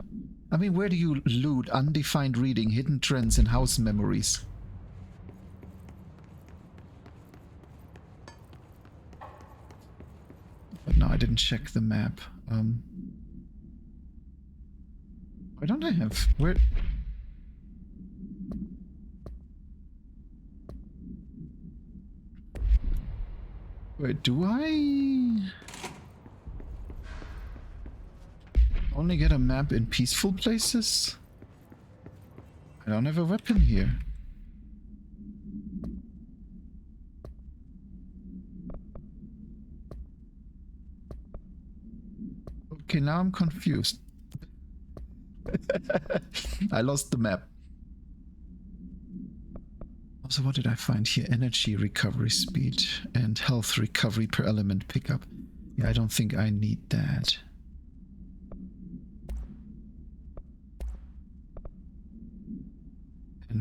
I mean, where do you loot undefined reading, hidden trends, and house memories? But no, I didn't check the map. Why don't I have... Where... Wait, do I... only get a map in peaceful places? I don't have a weapon here. Okay, now I'm confused. I lost the map. Also, what did I find here? Energy recovery speed and health recovery per element pickup. Yeah, I don't think I need that.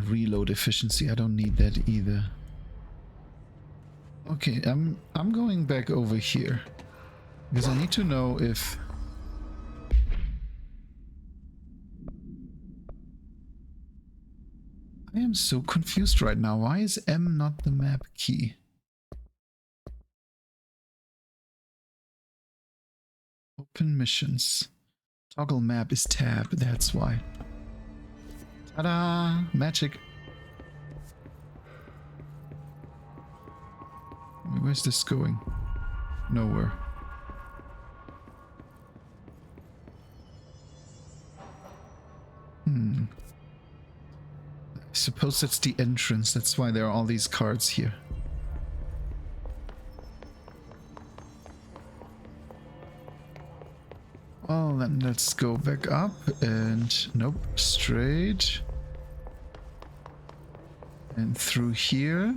And reload efficiency, I don't need that either. Okay, I'm going back over here because I need to know if I am so confused right now. Why is M not the map key? Open missions. Toggle map is tab, that's why. Ta-da! Magic. Where's this going? Nowhere. I suppose that's the entrance. That's why there are all these cards here. Well, then let's go back up and... Nope, straight. And through here.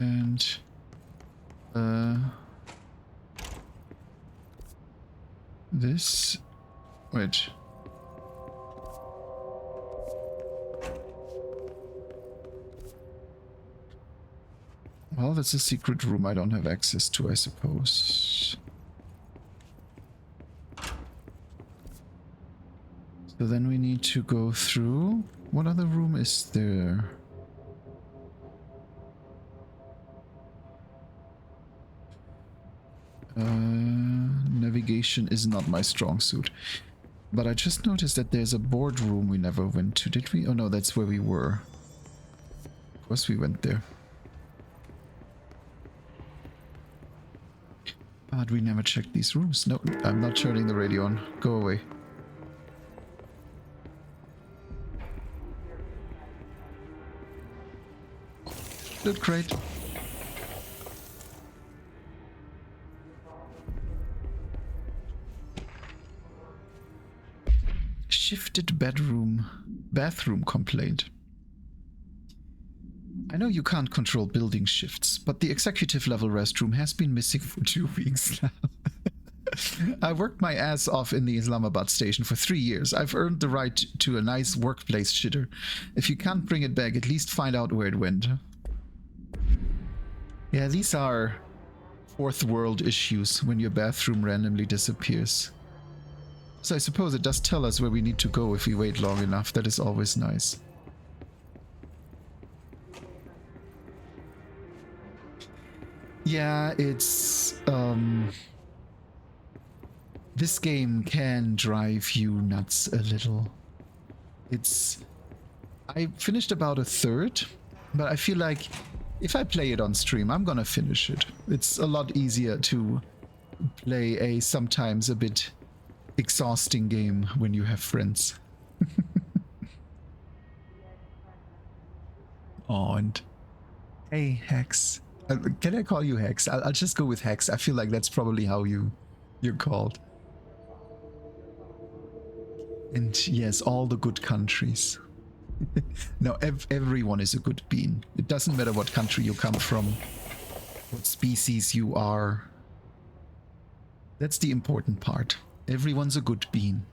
And... This... Wait. Well, that's a secret room I don't have access to, I suppose. So then we need to go through... What other room is there? Navigation is not my strong suit. But I just noticed that there's a boardroom we never went to, did we? Oh no, that's where we were. Of course we went there. But we never checked these rooms. No, I'm not turning the radio on. Go away. Loot crate. Shifted bathroom complaint. I know you can't control building shifts, but the executive level restroom has been missing for 2 weeks now. I worked my ass off in the Islamabad station for 3 years. I've earned the right to a nice workplace shitter. If you can't bring it back, at least find out where it went. Yeah, these are fourth world issues when your bathroom randomly disappears. So I suppose it does tell us where we need to go if we wait long enough. That is always nice. Yeah, it's... This game can drive you nuts a little. I finished about a third, but I feel like if I play it on stream, I'm gonna finish it. It's a lot easier to play a sometimes a bit exhausting game when you have friends. Oh, and hey, Hex. Can I call you Hex? I'll just go with Hex. I feel like that's probably how you're called. And yes, all the good countries. No, everyone is a good bean. It doesn't matter what country you come from, what species you are. That's the important part. Everyone's a good bean.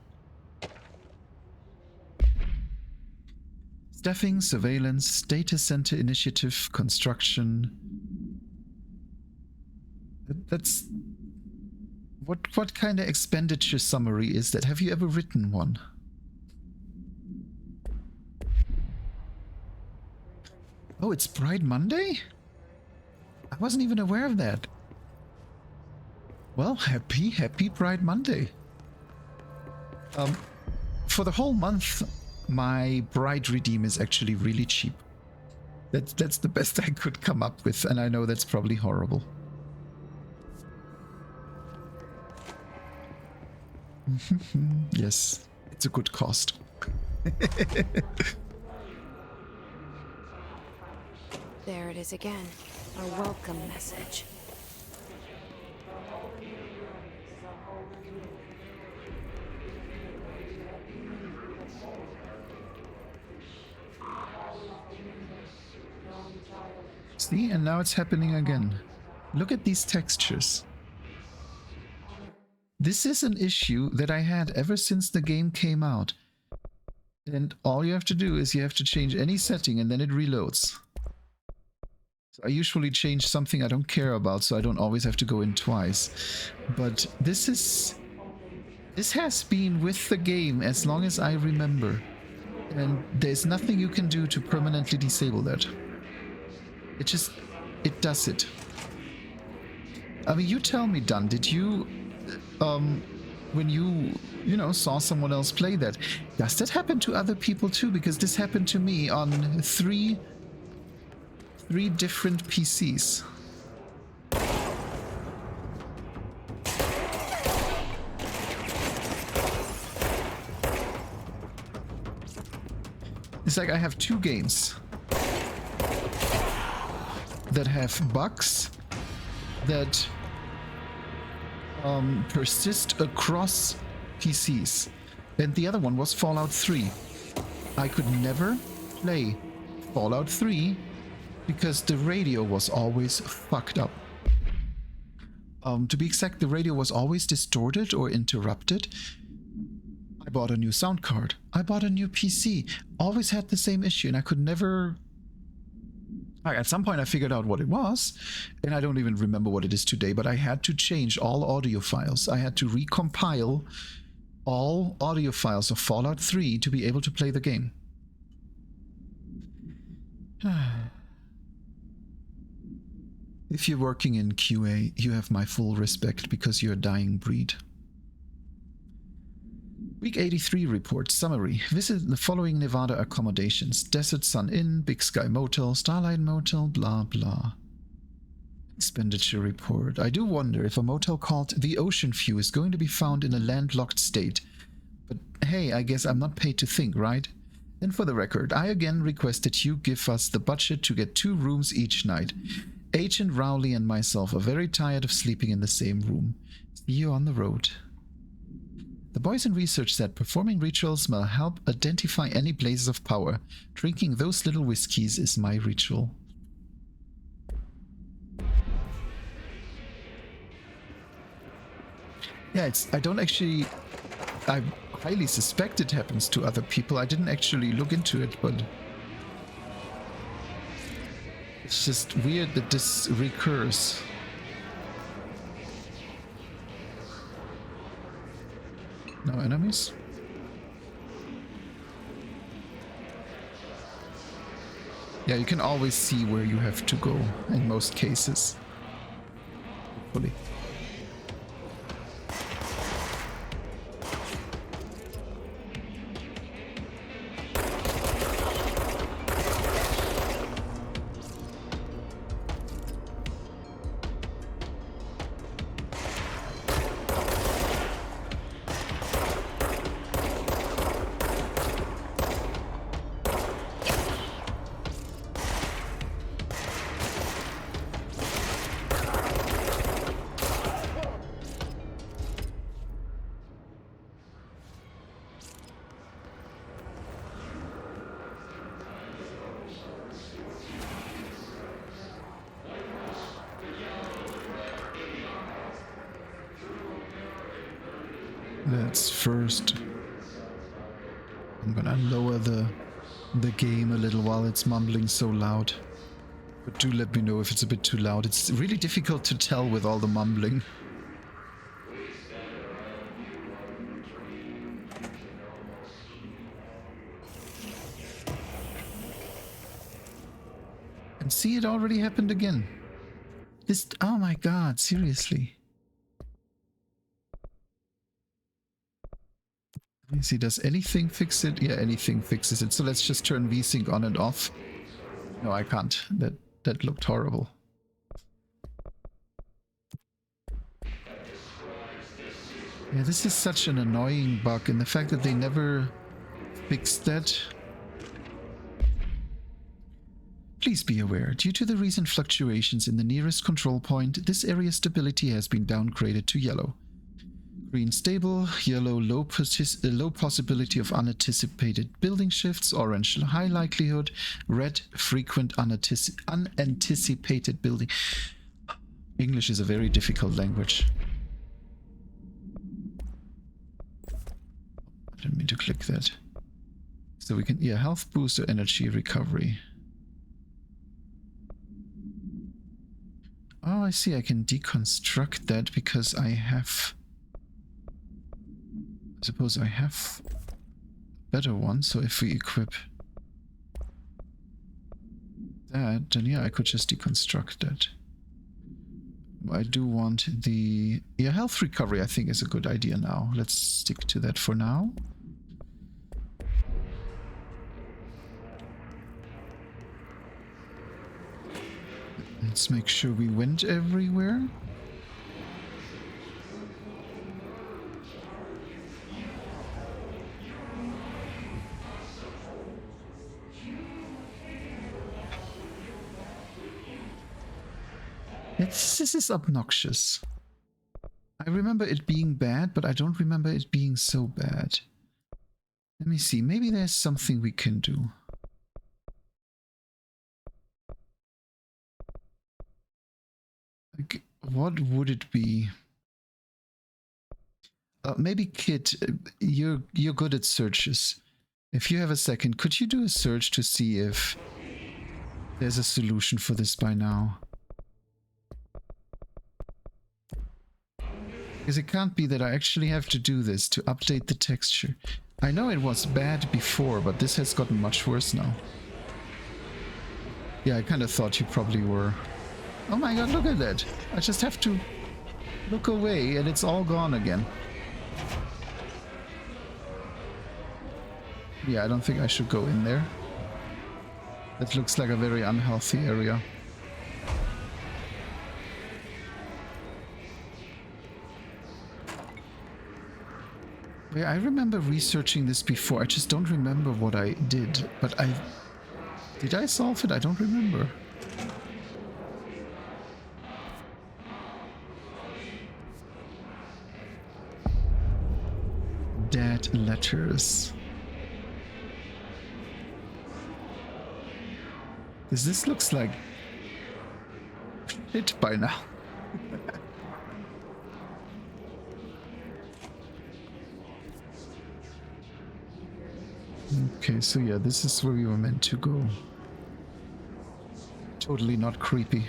Staffing, surveillance, data center initiative, construction. That's... What kind of expenditure summary is that? Have you ever written one? Oh, it's Pride Monday? I wasn't even aware of that. Well, happy Pride Monday. For the whole month, my Bride Redeem is actually really cheap. That's the best I could come up with, and I know that's probably horrible. Yes, it's a good cost. There it is again. A welcome message. See, and now it's happening again. Look at these textures. This is an issue that I had ever since the game came out. And all you have to do is you have to change any setting and then it reloads. So I usually change something I don't care about, so I don't always have to go in twice. But this has been with the game as long as I remember. And there's nothing you can do to permanently disable that. It does it. I mean, you tell me, Dunn, did you, when you know, saw someone else play that, does that happen to other people too? Because this happened to me on three different PCs. It's like I have two games that have bugs that persist across PCs. And the other one was Fallout 3. I could never play Fallout 3 because the radio was always fucked up. To be exact, the radio was always distorted or interrupted. I bought a new sound card. I bought a new PC. Always had the same issue, and I could never... At some point I figured out what it was, and I don't even remember what it is today, but I had to change all audio files. I had to recompile all audio files of Fallout 3 to be able to play the game. If you're working in QA, you have my full respect because you're a dying breed. Week 83 report summary. Visit the following Nevada accommodations: Desert Sun Inn, Big Sky Motel, Starlight Motel, blah blah. Expenditure report. I do wonder if a motel called The Ocean View is going to be found in a landlocked state. But hey, I guess I'm not paid to think, right? And for the record, I again request that you give us the budget to get 2 rooms each night. Agent Rowley and myself are very tired of sleeping in the same room. See you on the road. The boys in research said performing rituals will help identify any blazes of power. Drinking those little whiskeys is my ritual. Yeah, I highly suspect it happens to other people. I didn't actually look into it, but it's just weird that this recurs. No enemies? Yeah, you can always see where you have to go in most cases. Hopefully. Let's first... I'm gonna lower the game a little while it's mumbling so loud. But do let me know if it's a bit too loud. It's really difficult to tell with all the mumbling. And see, it already happened again. This... oh my god, seriously. Let me see, does anything fix it? Yeah, anything fixes it. So let's just turn VSync on and off. No, I can't. That looked horrible. Yeah, this is such an annoying bug, and the fact that they never fixed that. Please be aware, due to the recent fluctuations in the nearest control point, this area's stability has been downgraded to yellow. Green stable, yellow low possibility of unanticipated building shifts, orange high likelihood, red frequent unanticipated building. English is a very difficult language. I didn't mean to click that. So we can, yeah, health boost or energy recovery. Oh, I see. I can deconstruct that because I have... I suppose I have a better one. So if we equip that, then yeah, I could just deconstruct that. I do want the... yeah, health recovery I think is a good idea now. Let's stick to that for now. Let's make sure we went everywhere. This is obnoxious. I remember it being bad, but I don't remember it being so bad. Let me see. Maybe there's something we can do. Like, what would it be? Maybe Kit, you're good at searches. If you have a second, could you do a search to see if there's a solution for this by now? Because it can't be that I actually have to do this to update the texture. I know it was bad before, but this has gotten much worse now. Yeah, I kind of thought you probably were. Oh my god, look at that. I just have to look away and it's all gone again. Yeah, I don't think I should go in there. That looks like a very unhealthy area. Yeah, I remember researching this before. I just don't remember what I did. But did I solve it? I don't remember. Dead letters. Because this looks like shit by now. Okay, so yeah, this is where we were meant to go. Totally not creepy.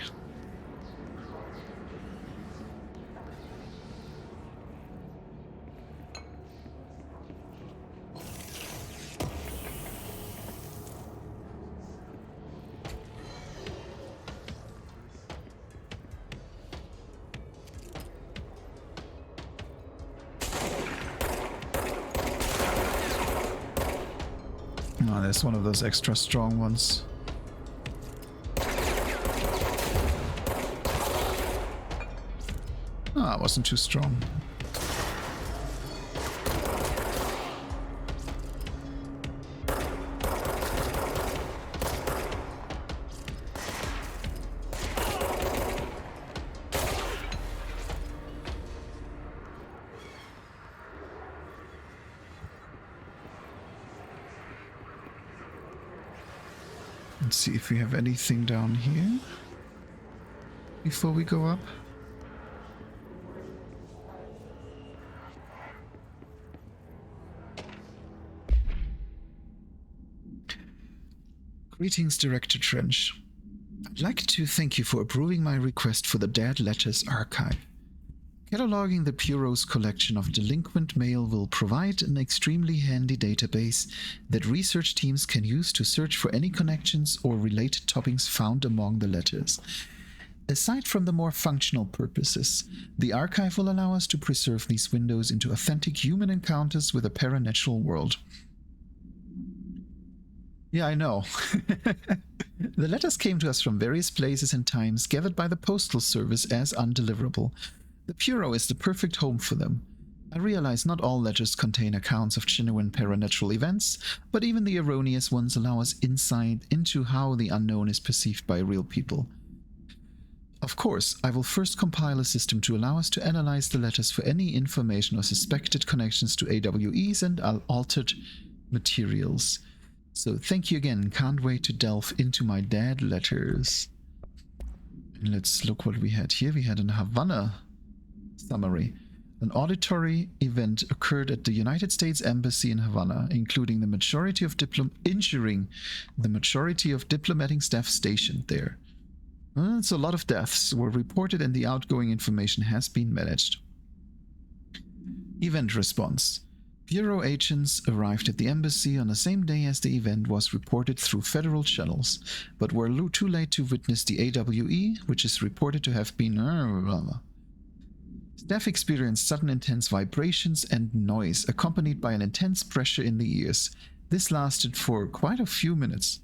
Oh, there's one of those extra strong ones. Ah, it wasn't too strong. Let's see if we have anything down here before we go up. Greetings, Director Trench. I'd like to thank you for approving my request for the Dead Letters Archive. Cataloging the Bureau's collection of delinquent mail will provide an extremely handy database that research teams can use to search for any connections or related topics found among the letters. Aside from the more functional purposes, the archive will allow us to preserve these windows into authentic human encounters with a paranatural world. Yeah, I know. The letters came to us from various places and times, gathered by the Postal Service as undeliverable. The Bureau is the perfect home for them. I realize not all letters contain accounts of genuine paranatural events, but even the erroneous ones allow us insight into how the unknown is perceived by real people. Of course, I will first compile a system to allow us to analyze the letters for any information or suspected connections to AWEs and altered materials. So thank you again, can't wait to delve into my dead letters. And let's look what we had here. We had an Havana summary. An auditory event occurred at the United States Embassy in Havana, including the majority of injuring the majority of diplomatic staff stationed there. So a lot of deaths were reported and the outgoing information has been managed. Event response. Bureau agents arrived at the embassy on the same day as the event was reported through federal channels, but were too late to witness the AWE, which is reported to have been... Staff experienced sudden intense vibrations and noise, accompanied by an intense pressure in the ears. This lasted for quite a few minutes.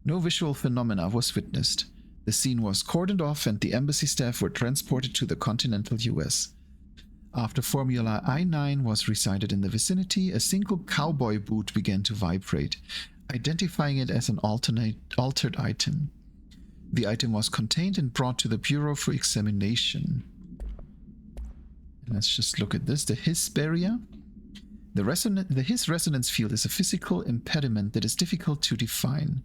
No visual phenomena was witnessed. The scene was cordoned off and the embassy staff were transported to the continental US. After Formula I-9 was recited in the vicinity, a single cowboy boot began to vibrate, identifying it as an altered item. The item was contained and brought to the Bureau for examination. Let's just look at this. The His barrier. The His resonance field is a physical impediment that is difficult to define.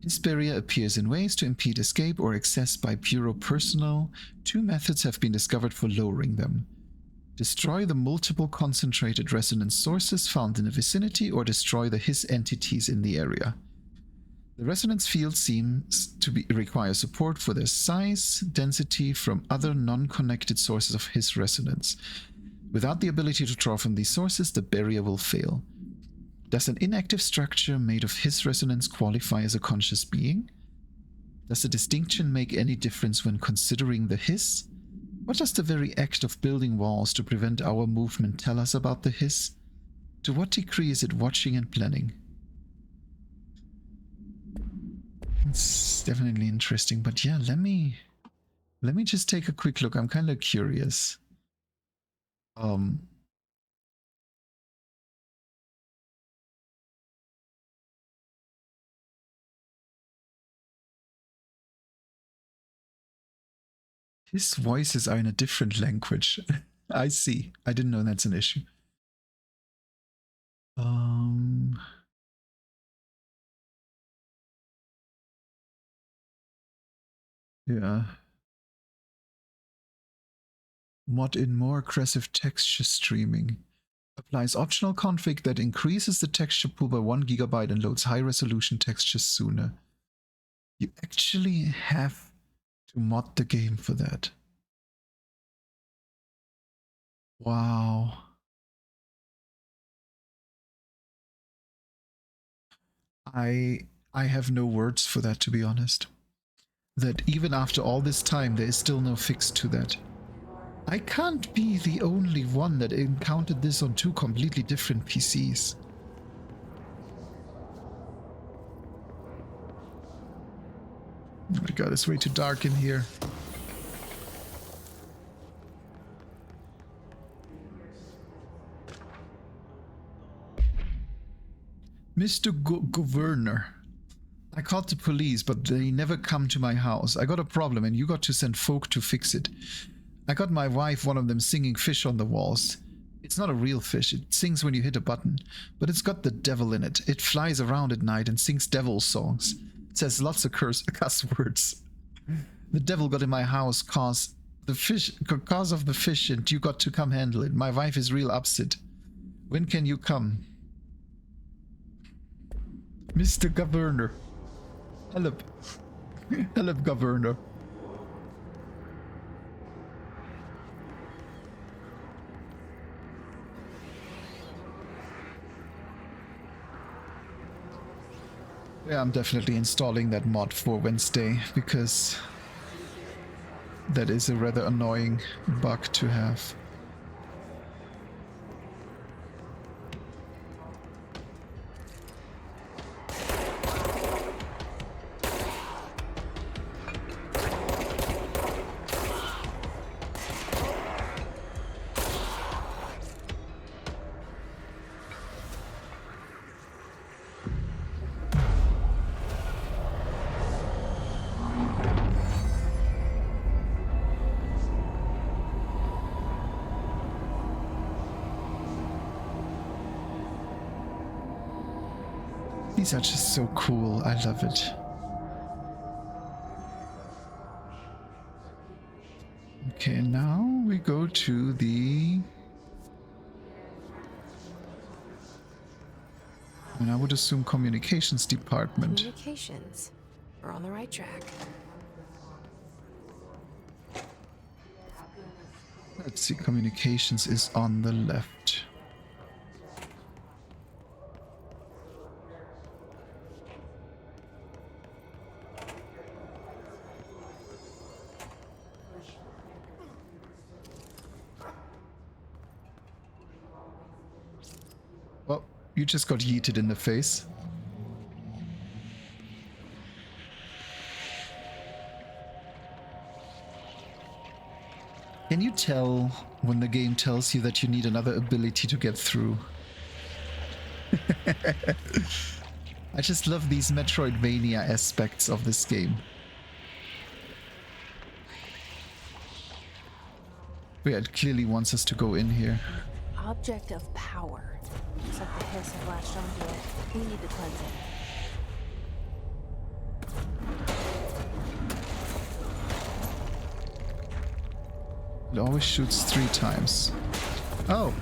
His barrier appears in ways to impede escape or access by Bureau personnel. 2 methods have been discovered for lowering them. Destroy the multiple concentrated resonance sources found in the vicinity or destroy the His entities in the area. The resonance field seems to require support for their size, density from other non-connected sources of His resonance. Without the ability to draw from these sources, the barrier will fail. Does an inactive structure made of His resonance qualify as a conscious being? Does the distinction make any difference when considering the His? What does the very act of building walls to prevent our movement tell us about the His? To what degree is it watching and planning? It's definitely interesting, but yeah, let me just take a quick look. I'm kind of curious. His voices are in a different language. I see. I didn't know that's an issue. Yeah. Mod in more aggressive texture streaming. Applies optional config that increases the texture pool by 1 GB and loads high resolution textures sooner. You actually have to mod the game for that. Wow. I have no words for that, to be honest. That even after all this time, there is still no fix to that. I can't be the only one that encountered this on 2 completely different PCs. Oh my god, it's way too dark in here. Mr. Governor, I called the police, but they never come to my house. I got a problem and you got to send folk to fix it. I got my wife one of them singing fish on the walls. It's not a real fish, it sings when you hit a button, but it's got the devil in it. It flies around at night and sings devil songs. It says lots of cuss words. The devil got in my house cause of the fish and you got to come handle it. My wife is real upset. When can you come? Mr. Governor. Help. Help, Governor. Yeah, I'm definitely installing that mod for Wednesday, because that is a rather annoying bug to have. These are just so cool. I love it. Okay, now we go to the... And I would assume communications department. Communications. We're on the right track. Let's see, communications is on the left. Well, you just got yeeted in the face. Can you tell when the game tells you that you need another ability to get through? I just love these Metroidvania aspects of this game. Yeah, it clearly wants us to go in here. Object of power. Looks like the hiss have latched onto it. We need to cleanse it. It always shoots 3 times. Oh!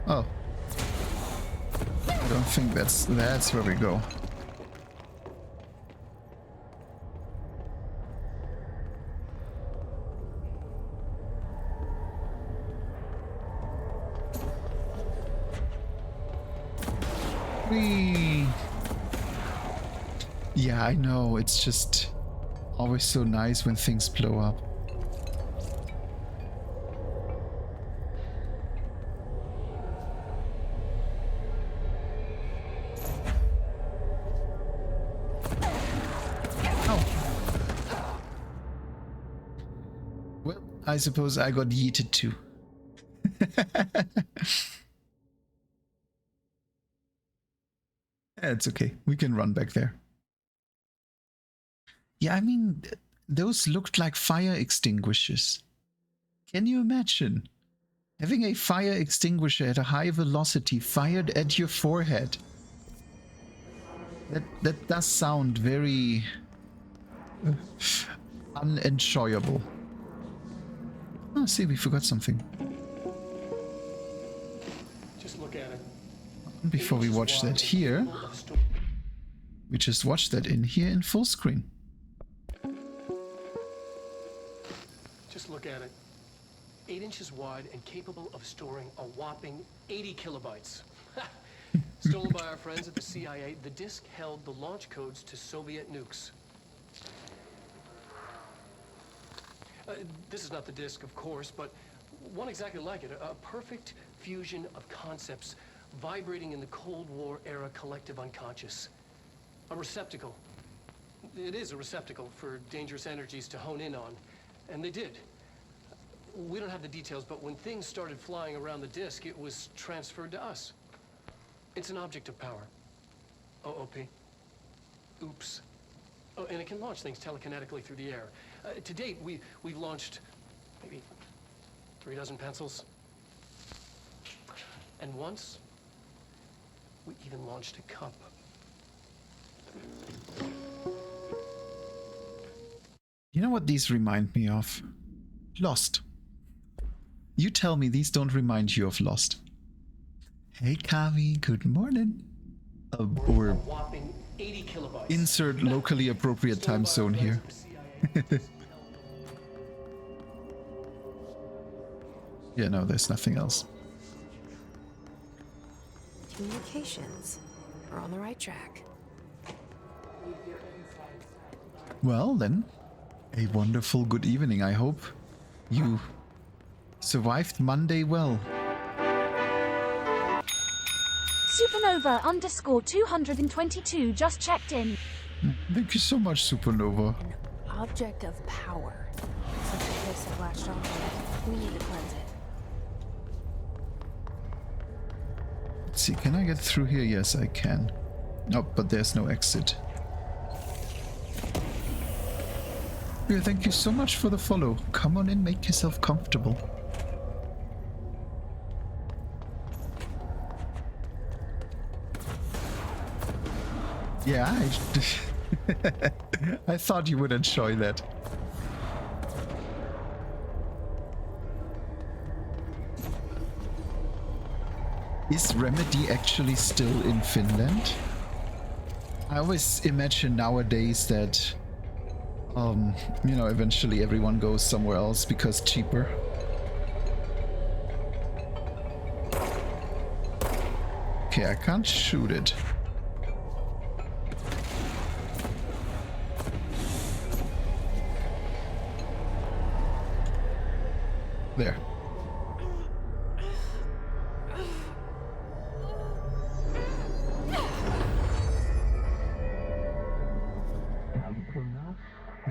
Oh. I don't think that's where we go. Yeah, I know, it's just always so nice when things blow up. Oh. Well, I suppose I got yeeted too. It's okay, we can run back there. Yeah, I mean, those looked like fire extinguishers. Can you imagine having a fire extinguisher at a high velocity fired at your forehead? That does sound very unenjoyable. Oh, see, we forgot something. Just look at it. Before we watch that here, we just watched that in here in full screen. Just look at it. 8 inches wide and capable of storing a whopping 80 kilobytes. Stolen by our friends at the CIA, the disk held the launch codes to Soviet nukes. This is not the disk, of course, but one exactly like it. A perfect fusion of concepts vibrating in the Cold War era collective unconscious. A receptacle. It is a receptacle for dangerous energies to hone in on. And they did. We don't have the details, but when things started flying around the disk, it was transferred to us. It's an object of power. OOP. Oops. Oh, and it can launch things telekinetically through the air. To date, we've launched maybe 3 dozen pencils. And once, we even launched a cup. You know what these remind me of? Lost. You tell me these don't remind you of Lost. Hey Kavi, good morning. Or insert locally appropriate time zone here. Yeah, no, there's nothing else. Communications. We're on the right track. Well then, a wonderful good evening. I hope you survived Monday well. Supernova _222 just checked in. Thank you so much, Supernova. An object of power. Looks like the hiss have latched onto it. We need to cleanse it. Let's see, can I get through here? Yes, I can. Oh, but there's no exit. Yeah, thank you so much for the follow. Come on in, make yourself comfortable. Yeah, I thought you would enjoy that. Is Remedy actually still in Finland? I always imagine nowadays that, you know, eventually everyone goes somewhere else because cheaper. Okay, I can't shoot it. There.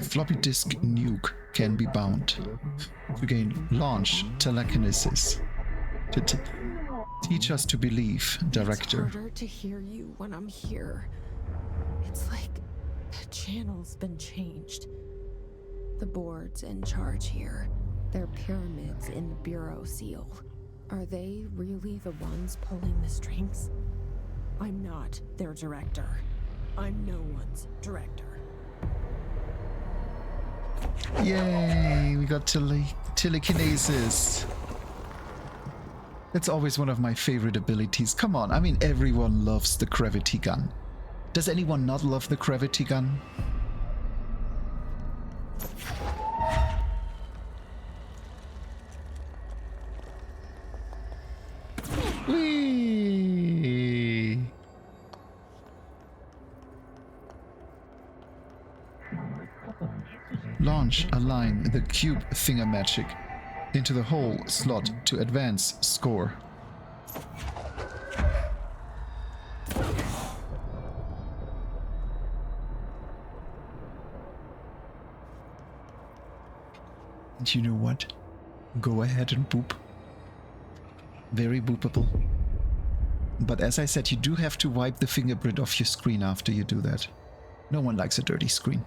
Floppy disk nuke can be bound to gain launch telekinesis. Teach us to believe, Director. It's harder to hear you when I'm here. It's like the channel's been changed. The board's in charge here. They're pyramids in the Bureau seal. Are they really the ones pulling the strings? I'm not their director. I'm no one's director. Yay, we got telekinesis. That's always one of my favorite abilities. Come on, I mean, everyone loves the gravity gun. Does anyone not love the gravity gun? Whee! Launch a line the cube thingamagic into the hole slot to advance score. And you know what? Go ahead and boop. Very boopable. But as I said, you do have to wipe the fingerprint off your screen after you do that. No one likes a dirty screen.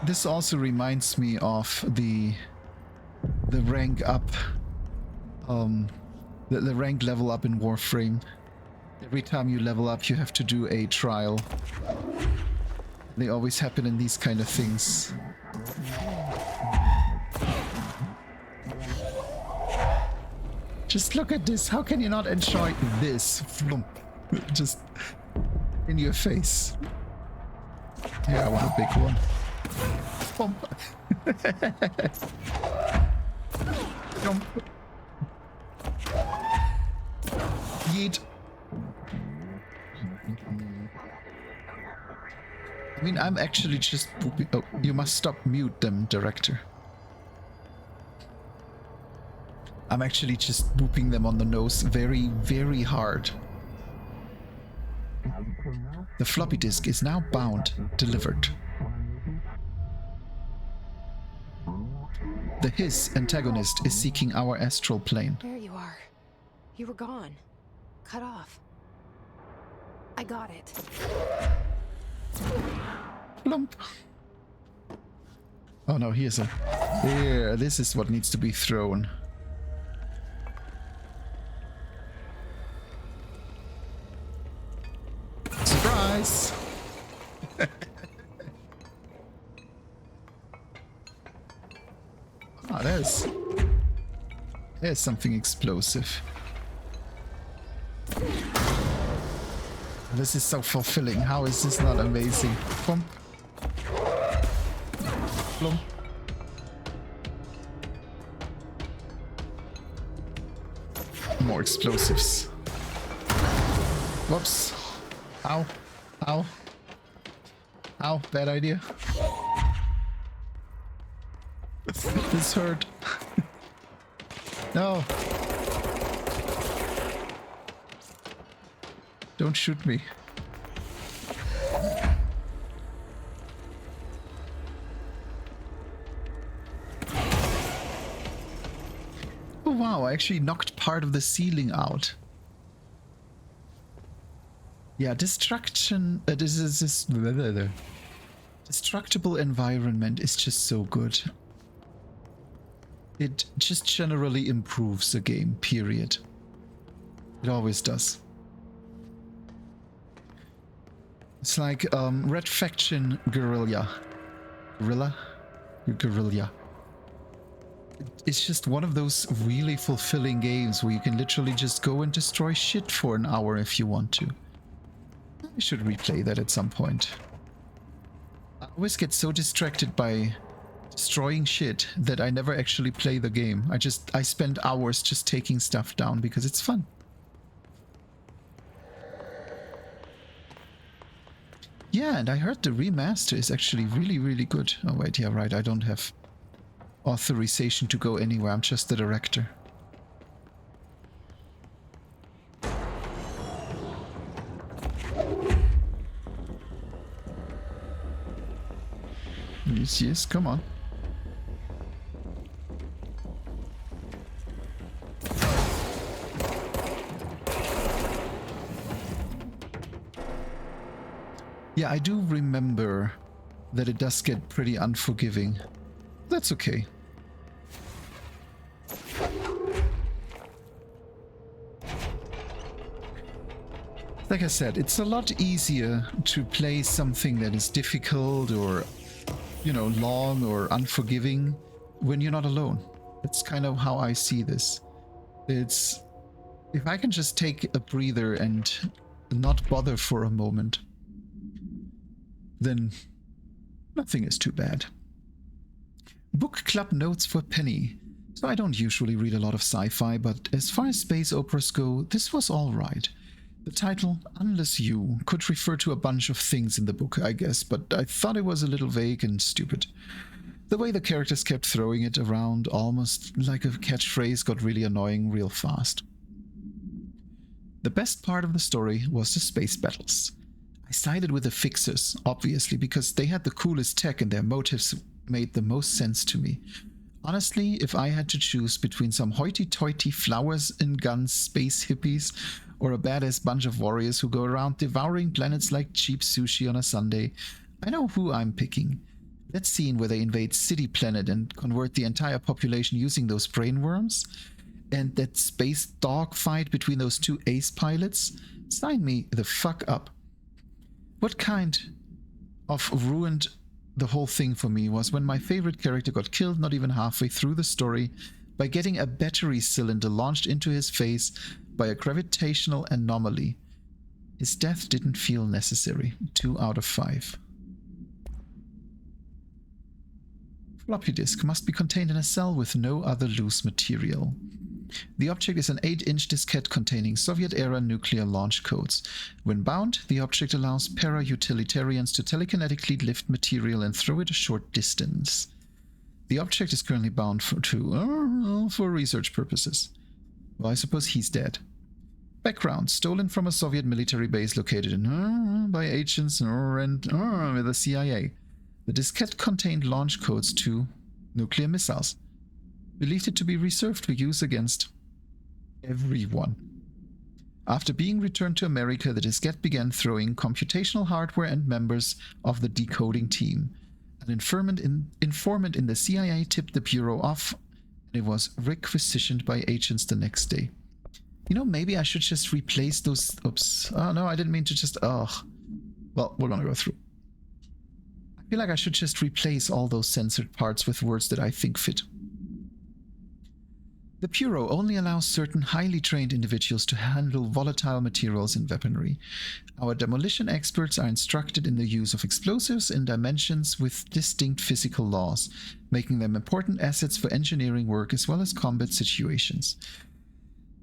This also reminds me of the rank up, the rank level up in Warframe. Every time you level up, you have to do a trial. They always happen in these kind of things. Just look at this. How can you not enjoy this? Just in your face. Yeah, I want a big one. Jump. Yeet. I mean, I'm actually just pooping. Oh, you must stop mute them, Director. I'm actually just booping them on the nose very, very hard. The floppy disk is now bound, delivered. The His antagonist is seeking our astral plane. There you are. You were gone. Cut off. I got it. Lump. Oh no, here's a... Here, this is what needs to be thrown. Surprise! Ah, there's something explosive. This is so fulfilling. How is this not amazing? Plump. Plump. More explosives. Whoops. Ow. Ow. Ow. Bad idea. This hurt. No. Don't shoot me. Wow, I actually knocked part of the ceiling out. Yeah, destruction... destructible environment is just so good. It just generally improves the game, period. It always does. It's like Red Faction Guerrilla. Guerrilla. It's just one of those really fulfilling games where you can literally just go and destroy shit for an hour if you want to. I should replay that at some point. I always get so distracted by destroying shit that I never actually play the game. I spend hours just taking stuff down because it's fun. Yeah, and I heard the remaster is actually really, really good. Oh wait, yeah, right, I don't have authorization to go anywhere, I'm just the director. Yes, yes, come on. Yeah, I do remember that it does get pretty unforgiving. That's okay. Like I said, it's a lot easier to play something that is difficult or, you know, long or unforgiving when you're not alone. That's kind of how I see this. It's... if I can just take a breather and not bother for a moment, then nothing is too bad. Book club notes for Penny. So I don't usually read a lot of sci-fi, but as far as space operas go, this was alright. The title, Unless You, could refer to a bunch of things in the book, I guess, but I thought it was a little vague and stupid. The way the characters kept throwing it around, almost like a catchphrase, got really annoying real fast. The best part of the story was the space battles. I sided with the Fixers, obviously, because they had the coolest tech and their motives made the most sense to me. Honestly, if I had to choose between some hoity-toity flowers and guns space hippies or a badass bunch of warriors who go around devouring planets like cheap sushi on a Sunday, I know who I'm picking. That scene where they invade City Planet and convert the entire population using those brainworms, and that space dogfight between those two ace pilots, sign me the fuck up. What kind of ruined the whole thing for me was when my favorite character got killed not even halfway through the story by getting a battery cylinder launched into his face by a gravitational anomaly. His death didn't feel necessary. 2 out of 5. Floppy disk must be contained in a cell with no other loose material. The object is an 8-inch diskette containing Soviet-era nuclear launch codes. When bound, the object allows para-utilitarians to telekinetically lift material and throw it a short distance. The object is currently bound for research purposes. Well, I suppose he's dead. Background: stolen from a Soviet military base located in by agents and with the CIA. The diskette contained launch codes to nuclear missiles, believed it to be reserved for use against everyone. After being returned to America, the diskette began throwing computational hardware and members of the decoding team. An informant in the CIA tipped the Bureau off, and it was requisitioned by agents the next day. You know, maybe I should just replace those... Oops. Oh, no, I didn't mean to just... Ugh. Well, we're gonna go through. I feel like I should just replace all those censored parts with words that I think fit. The Bureau only allows certain highly trained individuals to handle volatile materials and weaponry. Our demolition experts are instructed in the use of explosives in dimensions with distinct physical laws, making them important assets for engineering work as well as combat situations.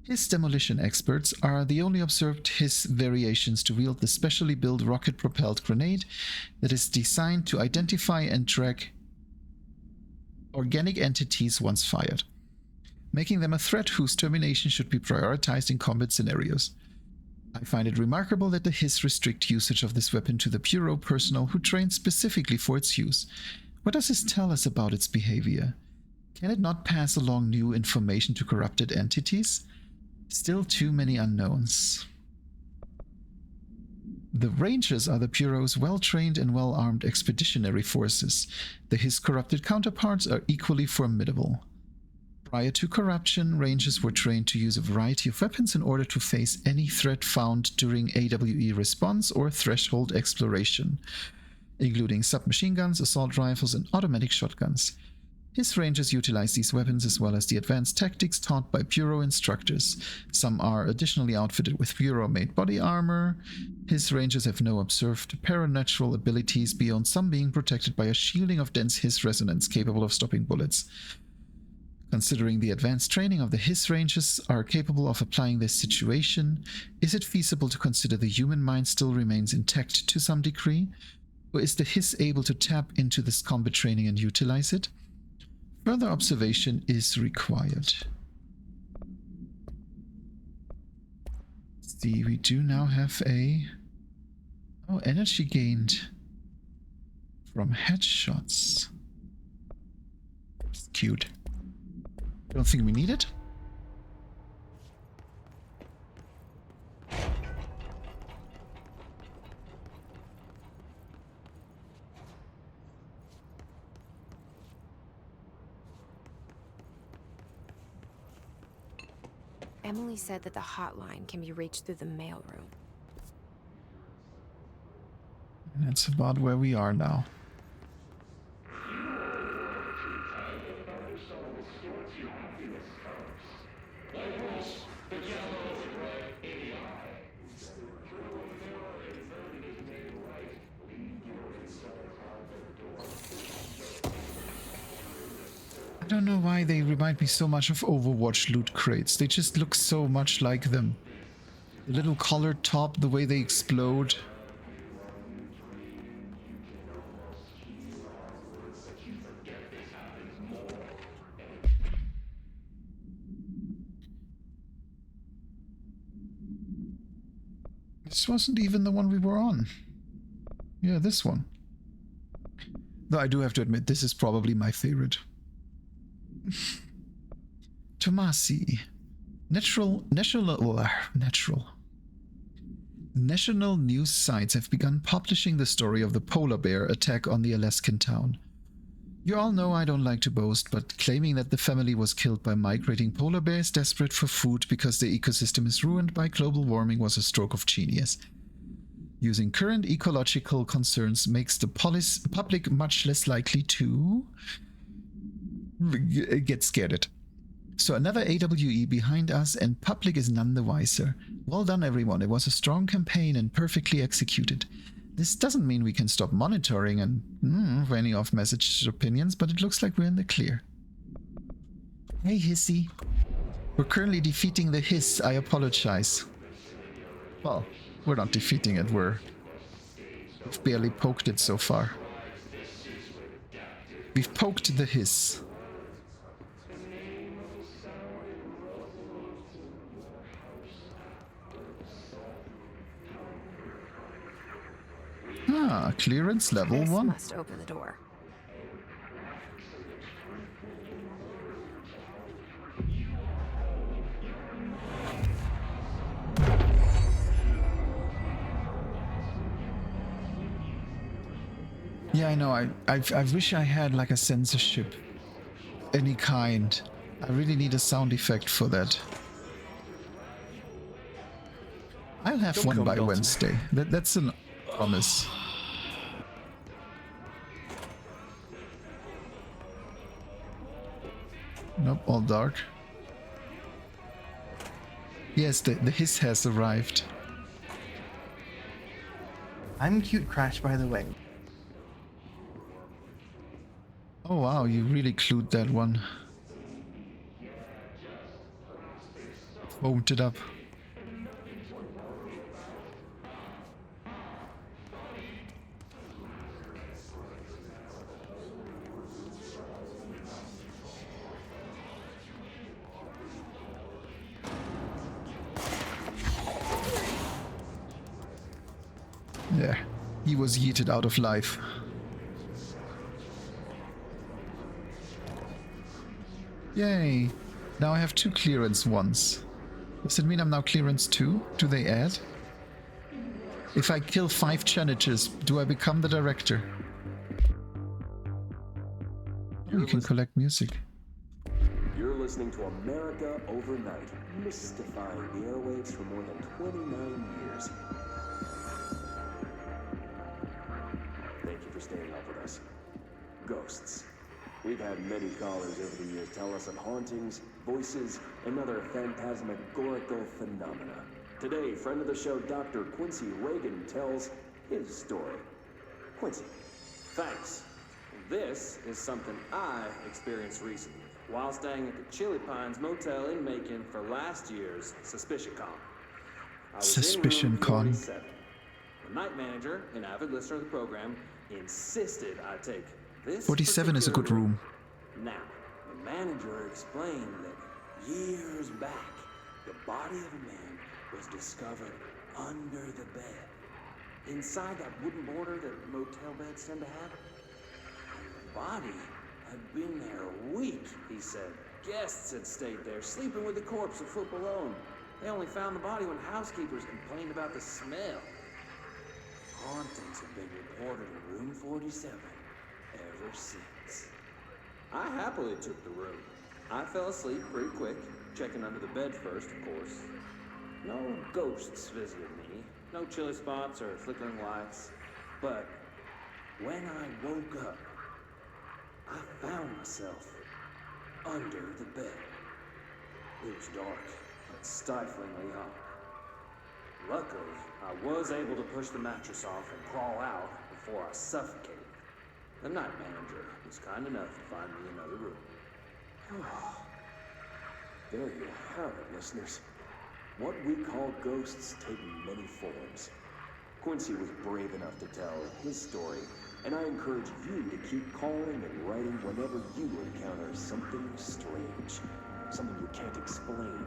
His demolition experts are the only observed his variations to wield the specially built rocket-propelled grenade that is designed to identify and track organic entities once fired, making them a threat whose termination should be prioritized in combat scenarios. I find it remarkable that the Hiss restrict usage of this weapon to the Bureau personnel who train specifically for its use. What does this tell us about its behavior? Can it not pass along new information to corrupted entities? Still too many unknowns. The Rangers are the Bureau's well-trained and well-armed expeditionary forces. His corrupted counterparts are equally formidable. Prior to corruption, Rangers were trained to use a variety of weapons in order to face any threat found during AWE response or threshold exploration, including submachine guns, assault rifles, and automatic shotguns. His Rangers utilize these weapons as well as the advanced tactics taught by Bureau instructors. Some are additionally outfitted with Bureau-made body armor. His Rangers have no observed paranatural abilities beyond some being protected by a shielding of dense His resonance capable of stopping bullets. Considering the advanced training of the His Rangers are capable of applying this situation, is it feasible to consider the human mind still remains intact to some degree? Or is the His able to tap into this combat training and utilize it? Further observation is required. See, we do now have a... Oh, energy gained from headshots. It's cute. Don't think we need it. Emily said that the hotline can be reached through the mailroom. And that's about where we are now. I don't know why they remind me so much of Overwatch loot crates. They just look so much like them. The little colored top, the way they explode. This wasn't even the one we were on. Yeah, this one. Though I do have to admit, this is probably my favorite. Tomasi. National news sites have begun publishing the story of the polar bear attack on the Alaskan town. You all know I don't like to boast, but claiming that the family was killed by migrating polar bears desperate for food because the ecosystem is ruined by global warming was a stroke of genius. Using current ecological concerns makes the public much less likely to get scared. So another AWE behind us, and public is none the wiser. Well done, everyone. It was a strong campaign and perfectly executed. This doesn't mean we can stop monitoring and any off-message opinions, but it looks like we're in the clear. Hey, Hissy. We're currently defeating the Hiss. I apologize. Well, we're not defeating it. We've barely poked it so far. We've poked the Hiss. Ah, clearance level 1. Must open the door. Yeah, I know. I wish I had like a censorship, any kind. I really need a sound effect for that. I'll have one by Wednesday. That's a promise. Nope, all dark. Yes, the Hiss has arrived. I'm Cute Crash, by the way. Oh wow, you really clued that one. Foamed it up. Yeah, he was yeeted out of life. Yay. Now I have 2 clearance ones. Does it mean I'm now clearance 2? Do they add? If I kill 5 janitors, do I become the director? Oh, you can collect music. You're listening to America Overnight, mystifying the airwaves for more than 29 years. Thank you for staying up with us. Ghosts. We've had many callers over the years tell us of hauntings, voices, and other phantasmagorical phenomena. Today, friend of the show, Dr. Quincy Reagan, tells his story. Quincy. Thanks. This is something I experienced recently while staying at the Chili Pines Motel in Macon for last year's Suspicion Con. I was Suspicion in room Con. 47. The night manager, an avid listener of the program, insisted I take this 47 is a good particular room. Now, the manager explained that years back, the body of a man was discovered under the bed, inside that wooden border that motel beds tend to have. The body had been there a week, he said. Guests had stayed there, sleeping with the corpse a foot below them. They only found the body when housekeepers complained about the smell. Hauntings have been reported in room 47 ever since. I happily took the room. I fell asleep pretty quick, checking under the bed first, of course. No ghosts visited me, no chilly spots or flickering lights. But when I woke up, I found myself under the bed. It was dark and stiflingly hot. Luckily, I was able to push the mattress off and crawl out before I suffocated. The night manager was kind enough to find me another room. There you have it, listeners. What we call ghosts take many forms. Quincy was brave enough to tell his story, and I encourage you to keep calling and writing whenever you encounter something strange, something you can't explain.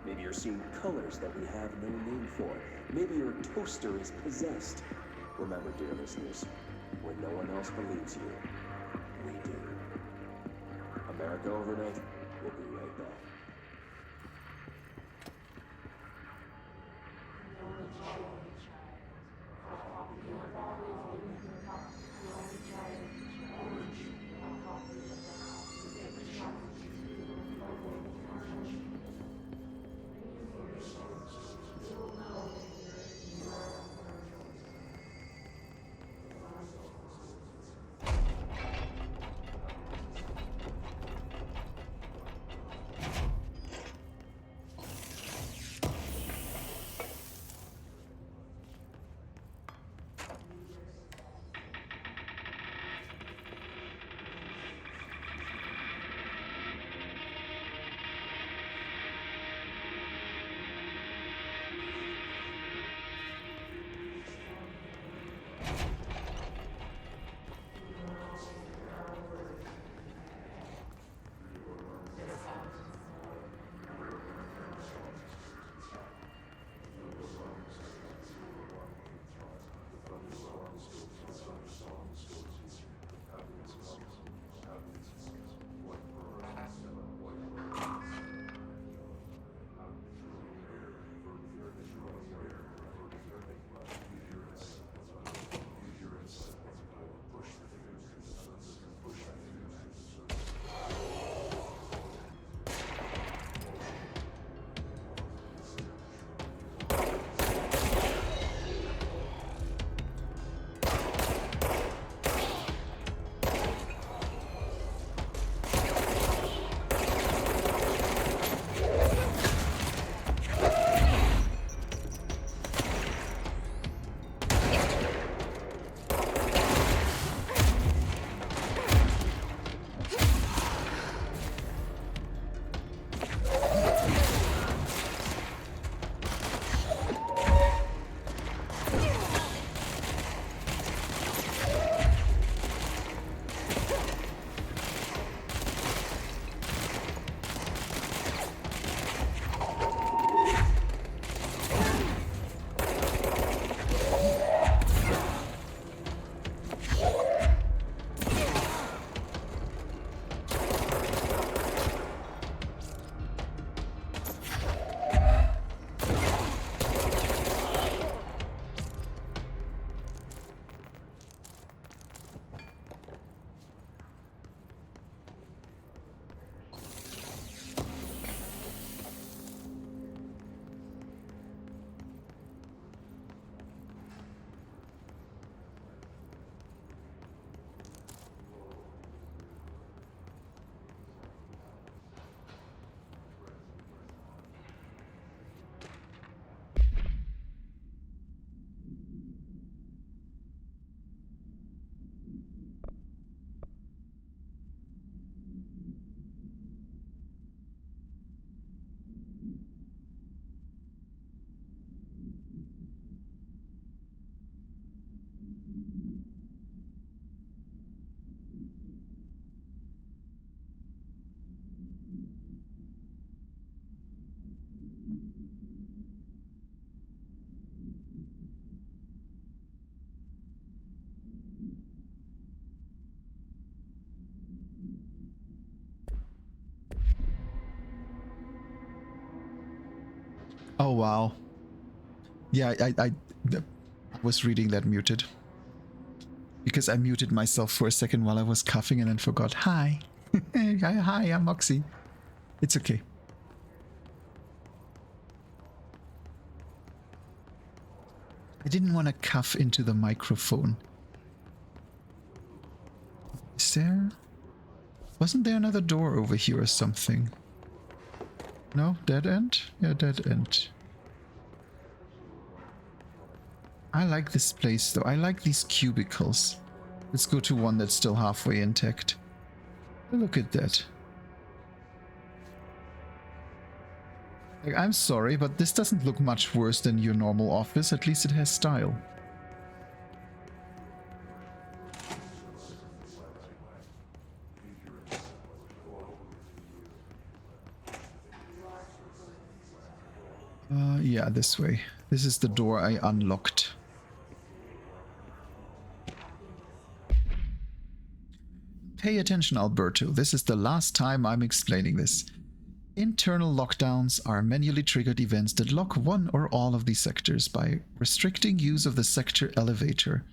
Maybe you're seeing colors that we have no name for. Maybe your toaster is possessed. Remember, dear listeners, when no one else believes you, we do. America Overnight, we'll be right back. Oh, wow. Yeah, I was reading that muted. Because I muted myself for a second while I was coughing and then forgot. Hi. Hi, I'm Moxie. It's okay. I didn't want to cough into the microphone. Is there... Wasn't there another door over here or something? No? Dead end? Yeah, dead end. I like this place though. I like these cubicles. Let's go to one that's still halfway intact. Look at that. Like, I'm sorry, but this doesn't look much worse than your normal office. At least it has style. Yeah, this way. This is the door I unlocked. Pay attention, Alberto. This is the last time I'm explaining this. Internal lockdowns are manually triggered events that lock one or all of these sectors by restricting use of the sector elevator,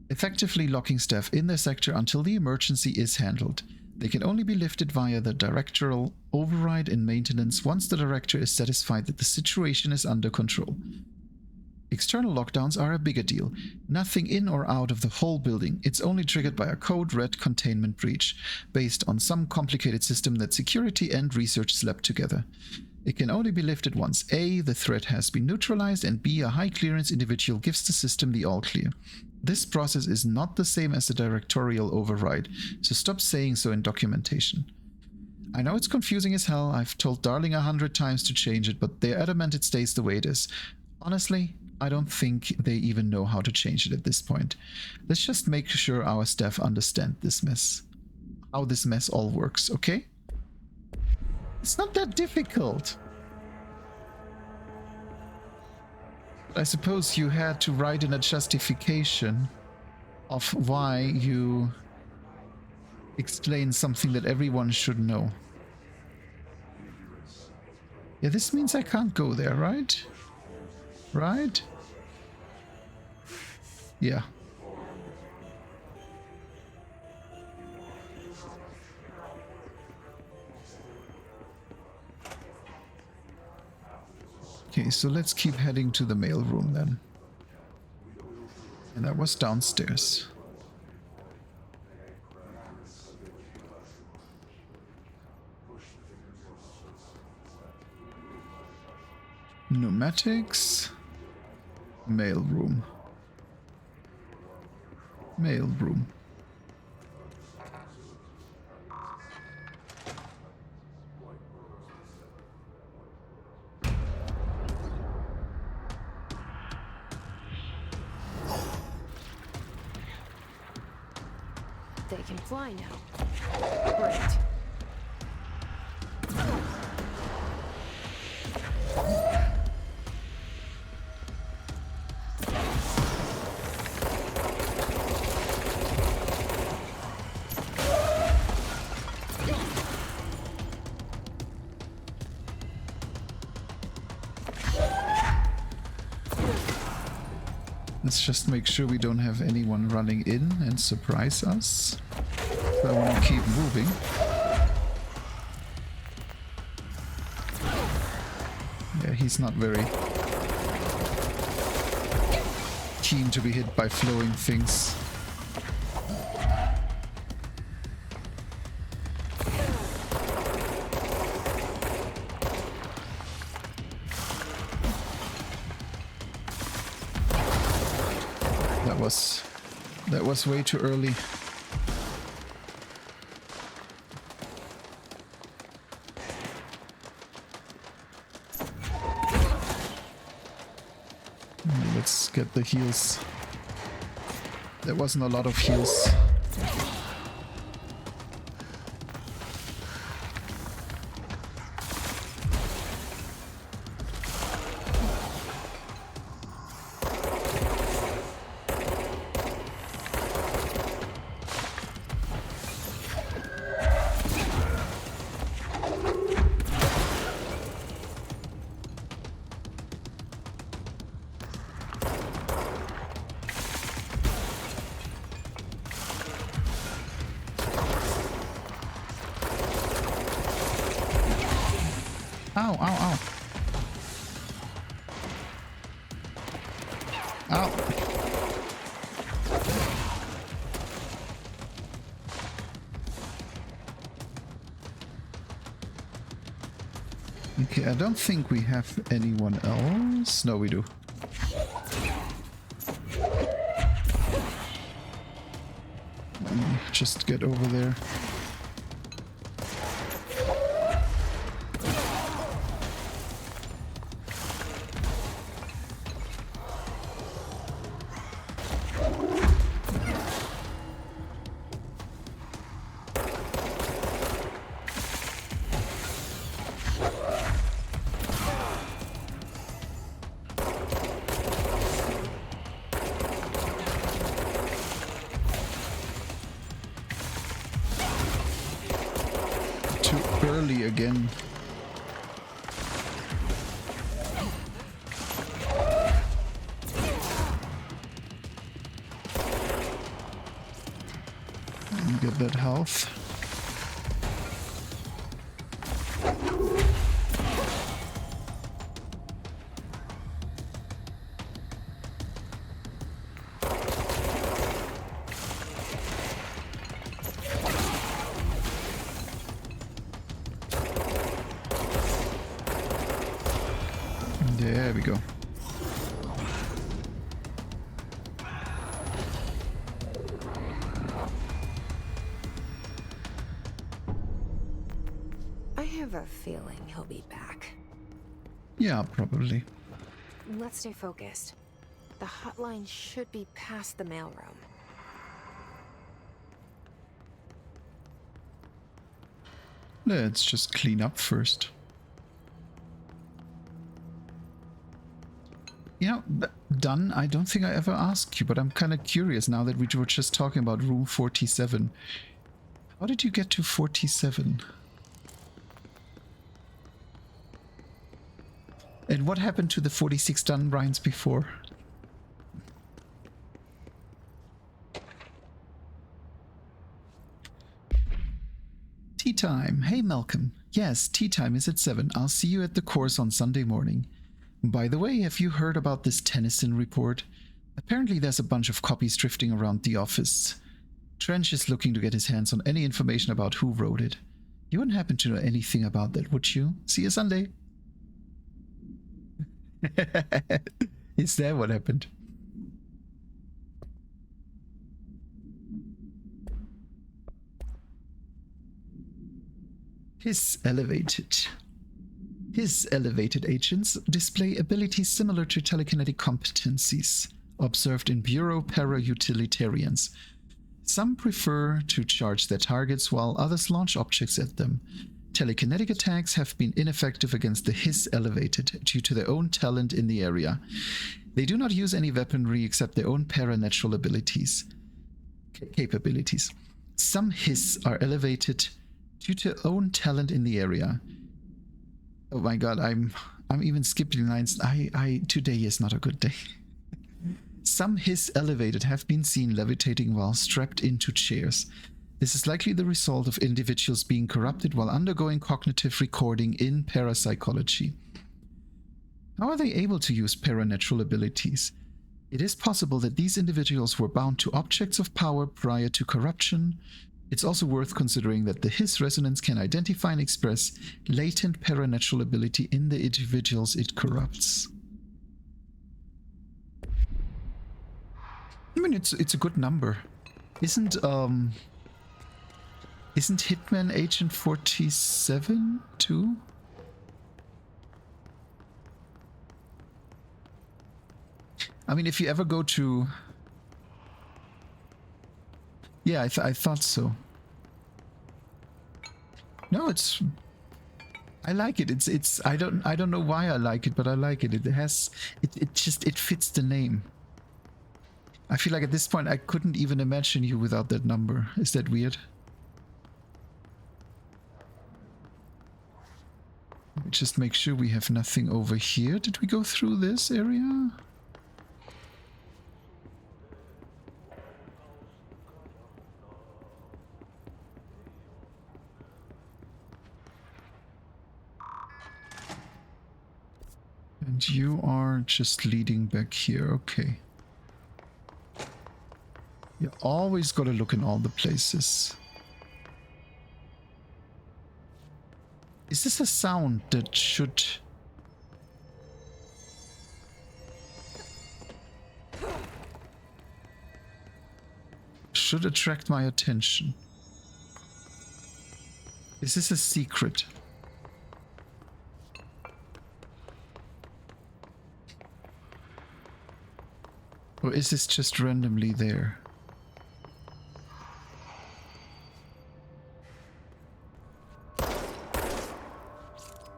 effectively locking staff in the sector until the emergency is handled. They can only be lifted via the directorial override in maintenance once the director is satisfied that the situation is under control. External lockdowns are a bigger deal. Nothing in or out of the whole building. It's only triggered by a code red containment breach, based on some complicated system that security and research slept together. It can only be lifted once A, the threat has been neutralized, and B, a high clearance individual gives the system the all clear. This process is not the same as the directorial override, so stop saying so in documentation. I know it's confusing as hell. I've told Darling 100 times to change it, but they're adamant it stays the way it is. Honestly, I don't think they even know how to change it at this point. Let's just make sure our staff understand this mess. How this mess all works, okay? It's not that difficult. I suppose you had to write in a justification of why you explain something that everyone should know. Yeah, this means I can't go there, right? Right? Yeah. Okay, so let's keep heading to the mailroom then. And that was downstairs. Pneumatics. Mailroom. Mailroom. They can fly now. Great. Let's just make sure we don't have anyone running in and surprise us. So I want to keep moving. Yeah, he's not very keen to be hit by flowing things. That was way too early. Let's get the heals. There wasn't a lot of heals. Ow, ow, ow. Ow. Okay, I don't think we have anyone else. No, we do. Let me just get over there. Again. And get that health. There we go. I have a feeling he'll be back. Yeah, probably. Let's stay focused. The hotline should be past the mailroom. Let's just clean up first. You know, done. I don't think I ever asked you, but I'm kind of curious now that we were just talking about room 47. How did you get to 47? And what happened to the 46 done Ryan's before? Tea time. Hey Malcolm. Yes, tea time is at 7. I'll see you at the course on Sunday morning. By the way, have you heard about this Tennyson report? Apparently there's a bunch of copies drifting around the office. Trench is looking to get his hands on any information about who wrote it. You wouldn't happen to know anything about that, would you? See you Sunday. Is that what happened? His elevated agents display abilities similar to telekinetic competencies observed in Bureau para-utilitarians. Some prefer to charge their targets while others launch objects at them. Telekinetic attacks have been ineffective against the His Elevated due to their own talent in the area. They do not use any weaponry except their own paranatural capabilities. Some His are elevated due to their own talent in the area. Oh my god, I'm even skipping lines. Today is not a good day. Some His Elevated have been seen levitating while strapped into chairs. This is likely the result of individuals being corrupted while undergoing cognitive recording in parapsychology. How are they able to use paranatural abilities? It is possible that these individuals were bound to objects of power prior to corruption. It's also worth considering that the His resonance can identify and express latent paranatural ability in the individuals it corrupts. I mean, it's a good number. Isn't Hitman Agent 47 too? I mean, if you ever go to Yeah, I thought so. No, it's... I like it. It's I don't know why I like it, but I like it. It has... It fits the name. I feel like at this point I couldn't even imagine you without that number. Is that weird? Let me just make sure we have nothing over here. Did we go through this area? And you are just leading back here. Okay. You always gotta look in all the places. Is this a sound that should... should attract my attention? Is this a secret? Or is this just randomly there?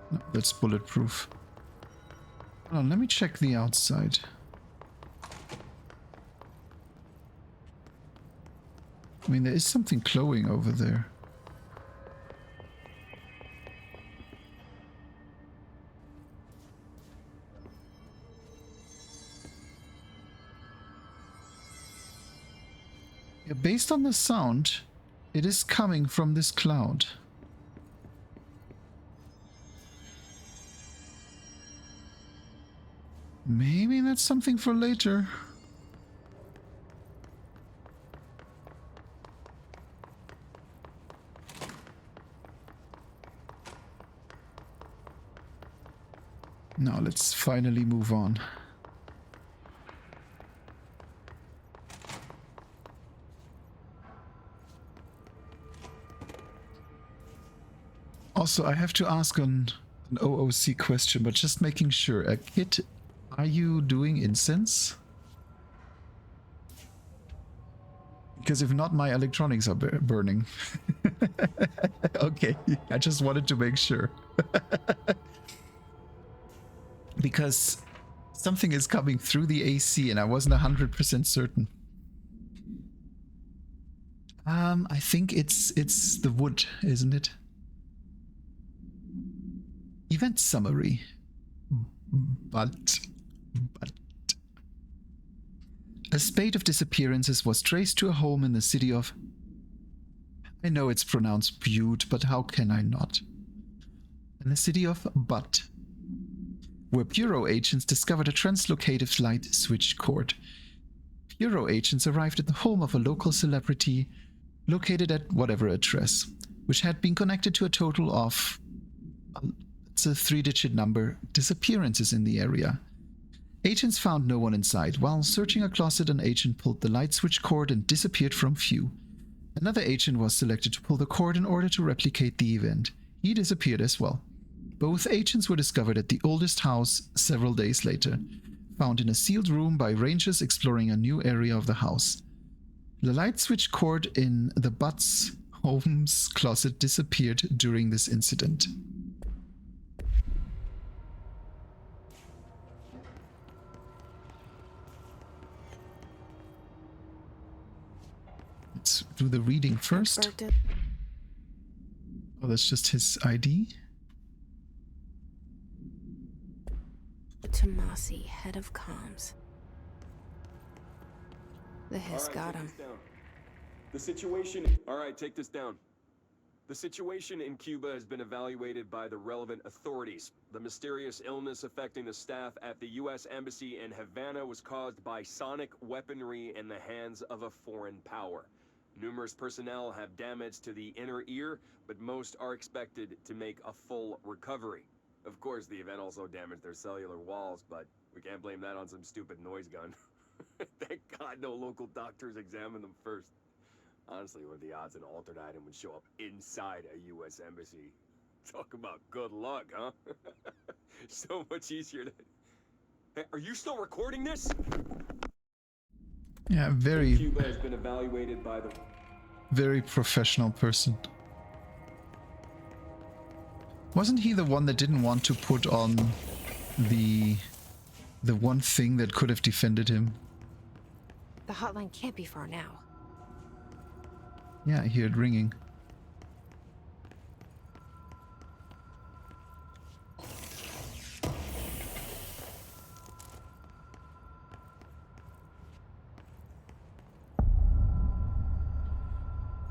No, that's bulletproof. Hold on, let me check the outside. I mean, there is something glowing over there. Yeah, based on the sound, it is coming from this cloud. Maybe that's something for later. Now let's finally move on. Also, I have to ask an OOC question, but just making sure. Kit, are you doing incense? Because if not, my electronics are burning. Okay, I just wanted to make sure. Because something is coming through the AC and I wasn't 100% certain. I think it's the wood, isn't it? Event summary. But a spate of disappearances was traced to a home in the city of... I know it's pronounced Butte, but how can I not? In the city of Butt, where Bureau agents discovered a translocative light switch cord. Bureau agents arrived at the home of a local celebrity located at whatever address, which had been connected to a total of... it's a 3-digit number, disappearances in the area. Agents found no one inside. While searching a closet, an agent pulled the light switch cord and disappeared from view. Another agent was selected to pull the cord in order to replicate the event. He disappeared as well. Both agents were discovered at the oldest house several days later, found in a sealed room by rangers exploring a new area of the house. The light switch cord in the Butts home's closet disappeared during this incident. Let's do the reading first. Oh, that's just his ID. To Moxie, head of comms. The hiss got him. The situation... Alright, take this down. The situation in Cuba has been evaluated by the relevant authorities. The mysterious illness affecting the staff at the U.S. Embassy in Havana was caused by sonic weaponry in the hands of a foreign power. Numerous personnel have damage to the inner ear, but most are expected to make a full recovery. Of course, the event also damaged their cellular walls, but we can't blame that on some stupid noise gun. Thank God no local doctors examined them first. Honestly, what are the odds an altered item would show up inside a U.S. embassy? Talk about good luck, huh? So much easier to... Hey, are you still recording this? Yeah, very... Cuba has been evaluated by the... Very professional person. Wasn't he the one that didn't want to put on the one thing that could have defended him? The hotline can't be far now. Yeah, I hear it ringing.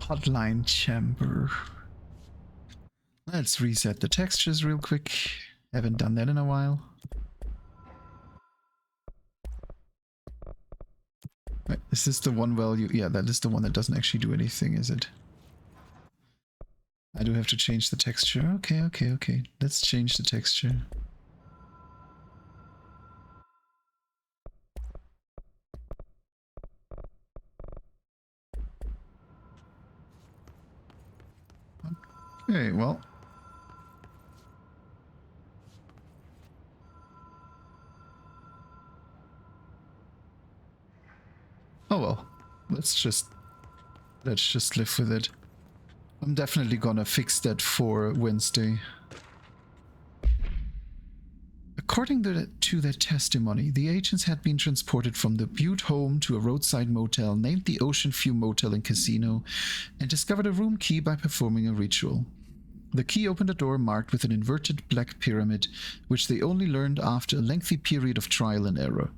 Hotline chamber. Let's reset the textures real quick. Haven't done that in a while. Wait, is this the one value? Yeah, that is the one that doesn't actually do anything, is it? I do have to change the texture. Okay, okay, okay. Let's change the texture. Okay, well. Oh well. Let's just live with it. I'm definitely gonna fix that for Wednesday. According to their testimony, the agents had been transported from the Butte home to a roadside motel named the Ocean View Motel and Casino and discovered a room key by performing a ritual. The key opened a door marked with an inverted black pyramid, which they only learned after a lengthy period of trial and error.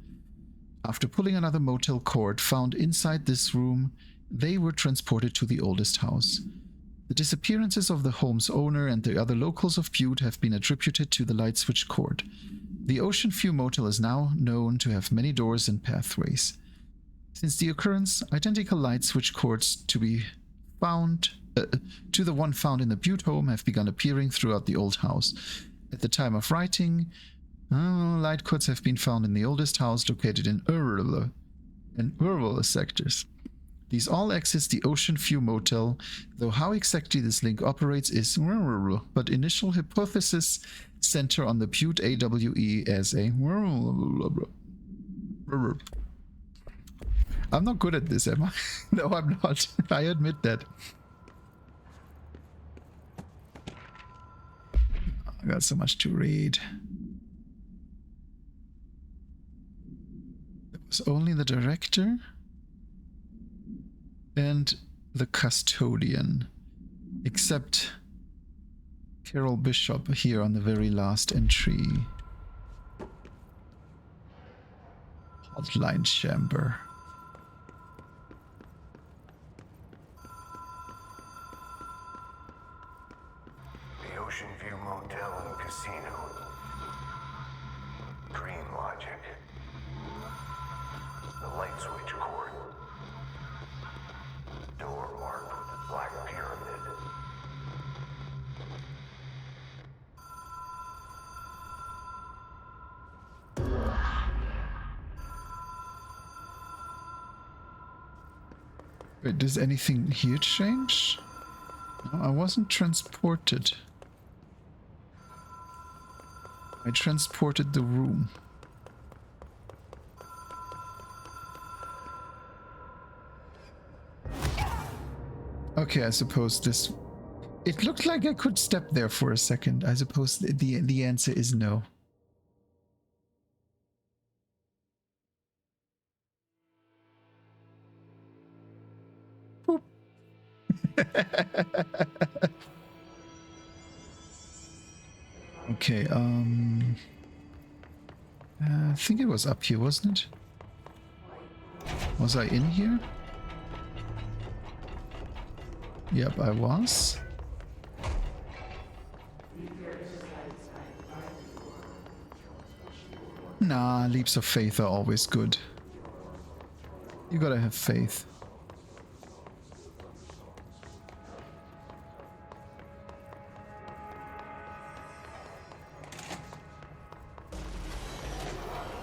After pulling another motel cord found inside this room, they were transported to the oldest house. The disappearances of the home's owner and the other locals of Butte have been attributed to the light switch cord. The Ocean View Motel is now known to have many doors and pathways. Since the occurrence, identical light switch cords to the one found in the Butte home have begun appearing throughout the old house. At the time of writing, light cords have been found in the oldest house located in rural sectors. These all access the Ocean View Motel, though how exactly this link operates is but initial hypothesis center on the Butte AWE as a I'm not good at this, am I? No, I'm not. I admit that. I got so much to read. It was only the director and the custodian, except Carol Bishop here on the very last entry. Hotline chamber. The Ocean View Motel and Casino. Dream logic. The light switch cord. Door marked with a black pyramid. Wait, does anything here change? No, I wasn't transported. I transported the room. Okay, I suppose this... It looked like I could step there for a second. I suppose the answer is no. Boop. Okay, I think it was up here, wasn't it? Was I in here? Yep, I was. Nah, leaps of faith are always good. You gotta have faith.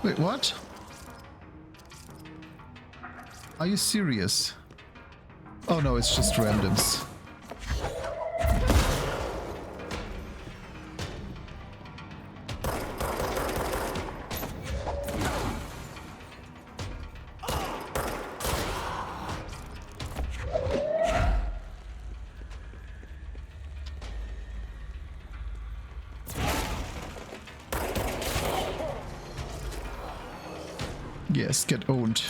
Wait, what? Are you serious? Oh no, it's just randoms. Yes, get owned.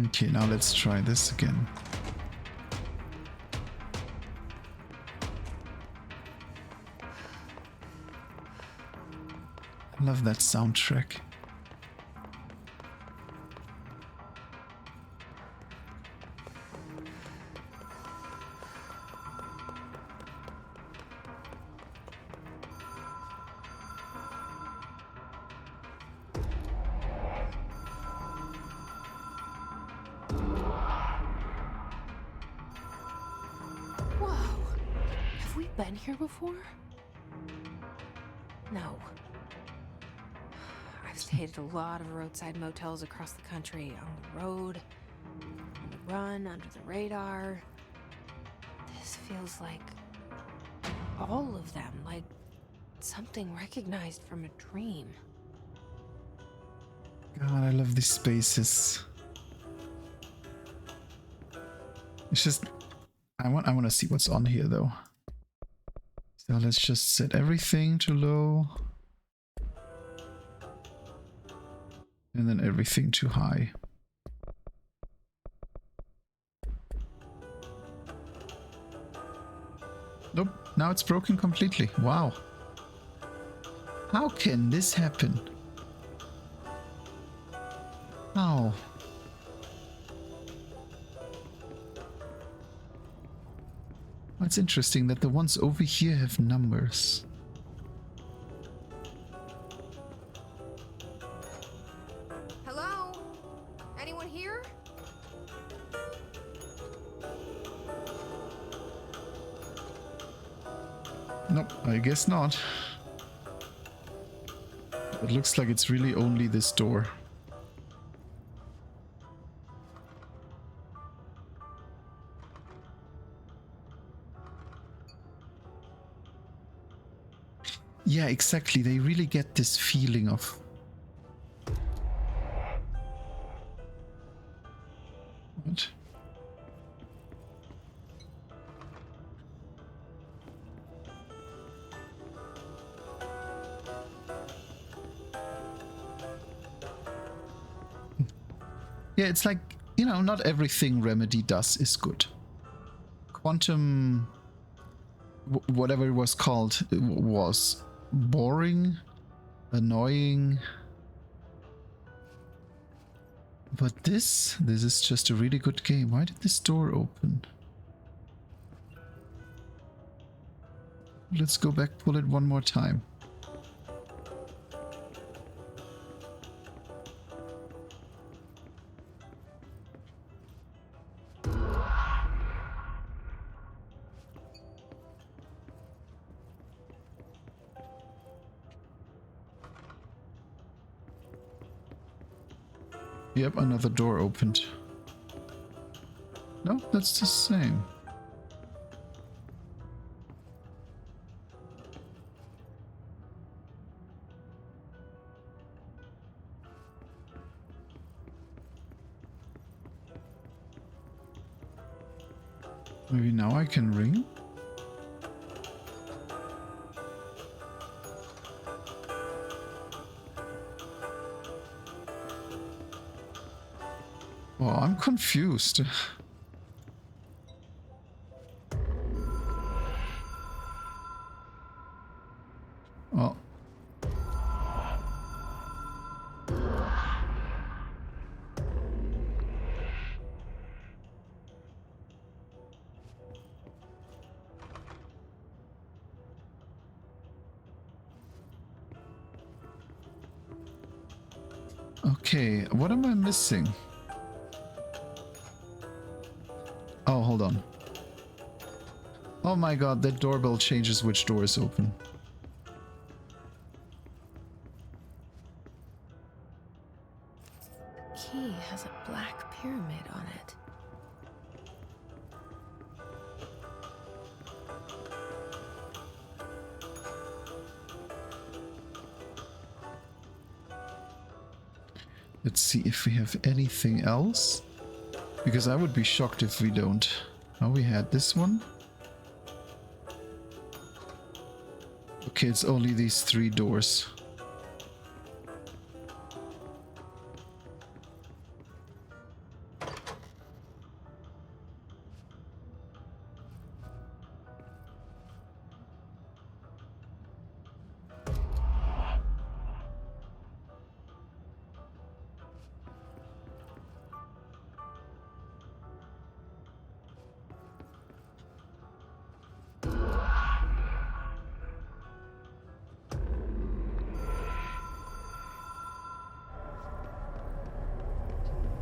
Okay, now let's try this again. I love that soundtrack. Been here before? No. I've stayed at a lot of roadside motels across the country, on the road, on the run, under the radar. This feels like all of them, like something recognized from a dream. God, I love these spaces. It's just I want to see what's on here though. So let's just set everything to low. And then everything to high. Nope, now it's broken completely. Wow. How can this happen? How? It's interesting that the ones over here have numbers. Hello? Anyone here? Nope, I guess not. It looks like it's really only this door. Yeah, exactly. They really get this feeling of... What? Yeah, it's like, you know, not everything Remedy does is good. Quantum... whatever it was called, it was boring, annoying. But this is just a really good game. Why did this door open? Let's go back, pull it one more time. Yep, another door opened. No, that's the same. Maybe now I can ring? Oh, I'm confused. Oh. Okay, what am I missing? Oh, hold on. Oh my god, that doorbell changes which door is open. key has a black pyramid on it. Let's see if we have anything else. Because I would be shocked if we don't. Oh, we had this one. Okay, it's only these 3 doors.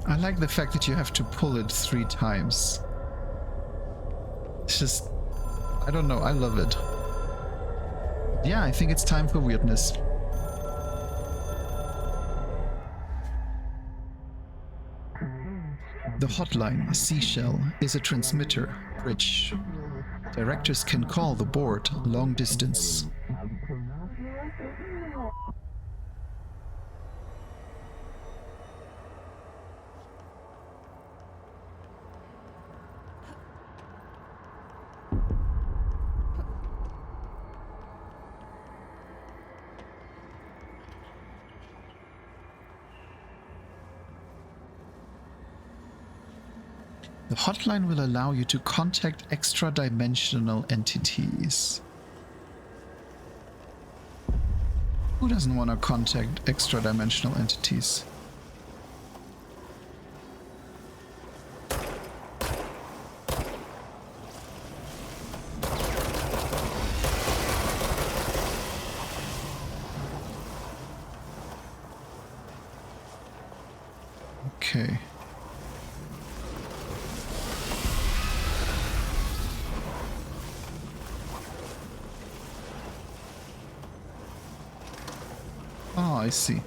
I like the fact that you have to pull it 3 times. It's just... I don't know, I love it. Yeah, I think it's time for weirdness. The hotline, Seashell, is a transmitter, bridge. Directors can call the board long distance. The hotline will allow you to contact extra-dimensional entities. Who doesn't want to contact extra-dimensional entities? Okay. Oh, I see.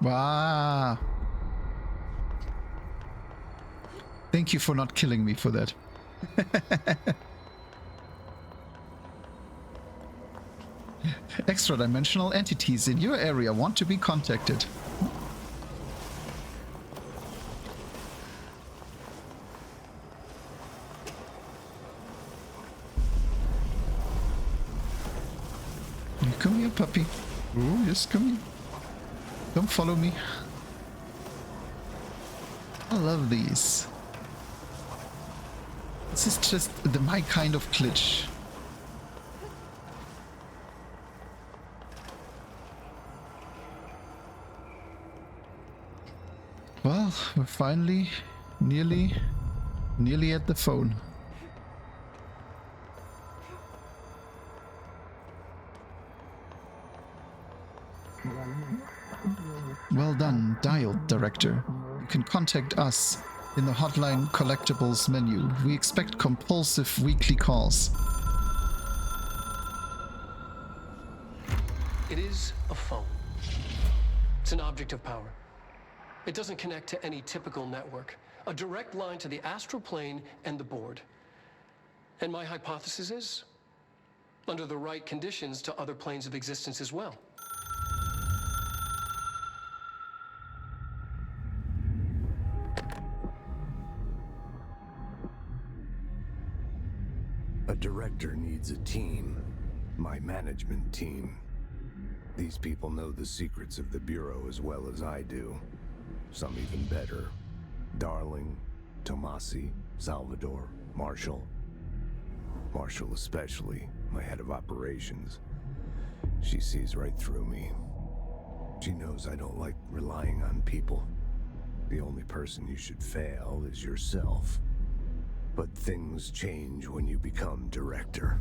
Wow. Thank you for not killing me for that. Extra-dimensional entities in your area want to be contacted. Come here, puppy. Oh, yes, come here. Don't follow me. I love these. This is just my kind of glitch. Well, we're finally nearly at the phone. Well done, dialed director. You can contact us in the hotline collectibles menu. We expect compulsive weekly calls. It is a phone. It's an object of power. It doesn't connect to any typical network. A direct line to the astral plane and the board. And my hypothesis is, under the right conditions, to other planes of existence as well. A director needs a team. My management team. These people know the secrets of the Bureau as well as I do. Some even better. Darling, Tomasi, Salvador, Marshall. Marshall especially, my head of operations. She sees right through me. She knows I don't like relying on people. The only person you should fail is yourself. But things change when you become director.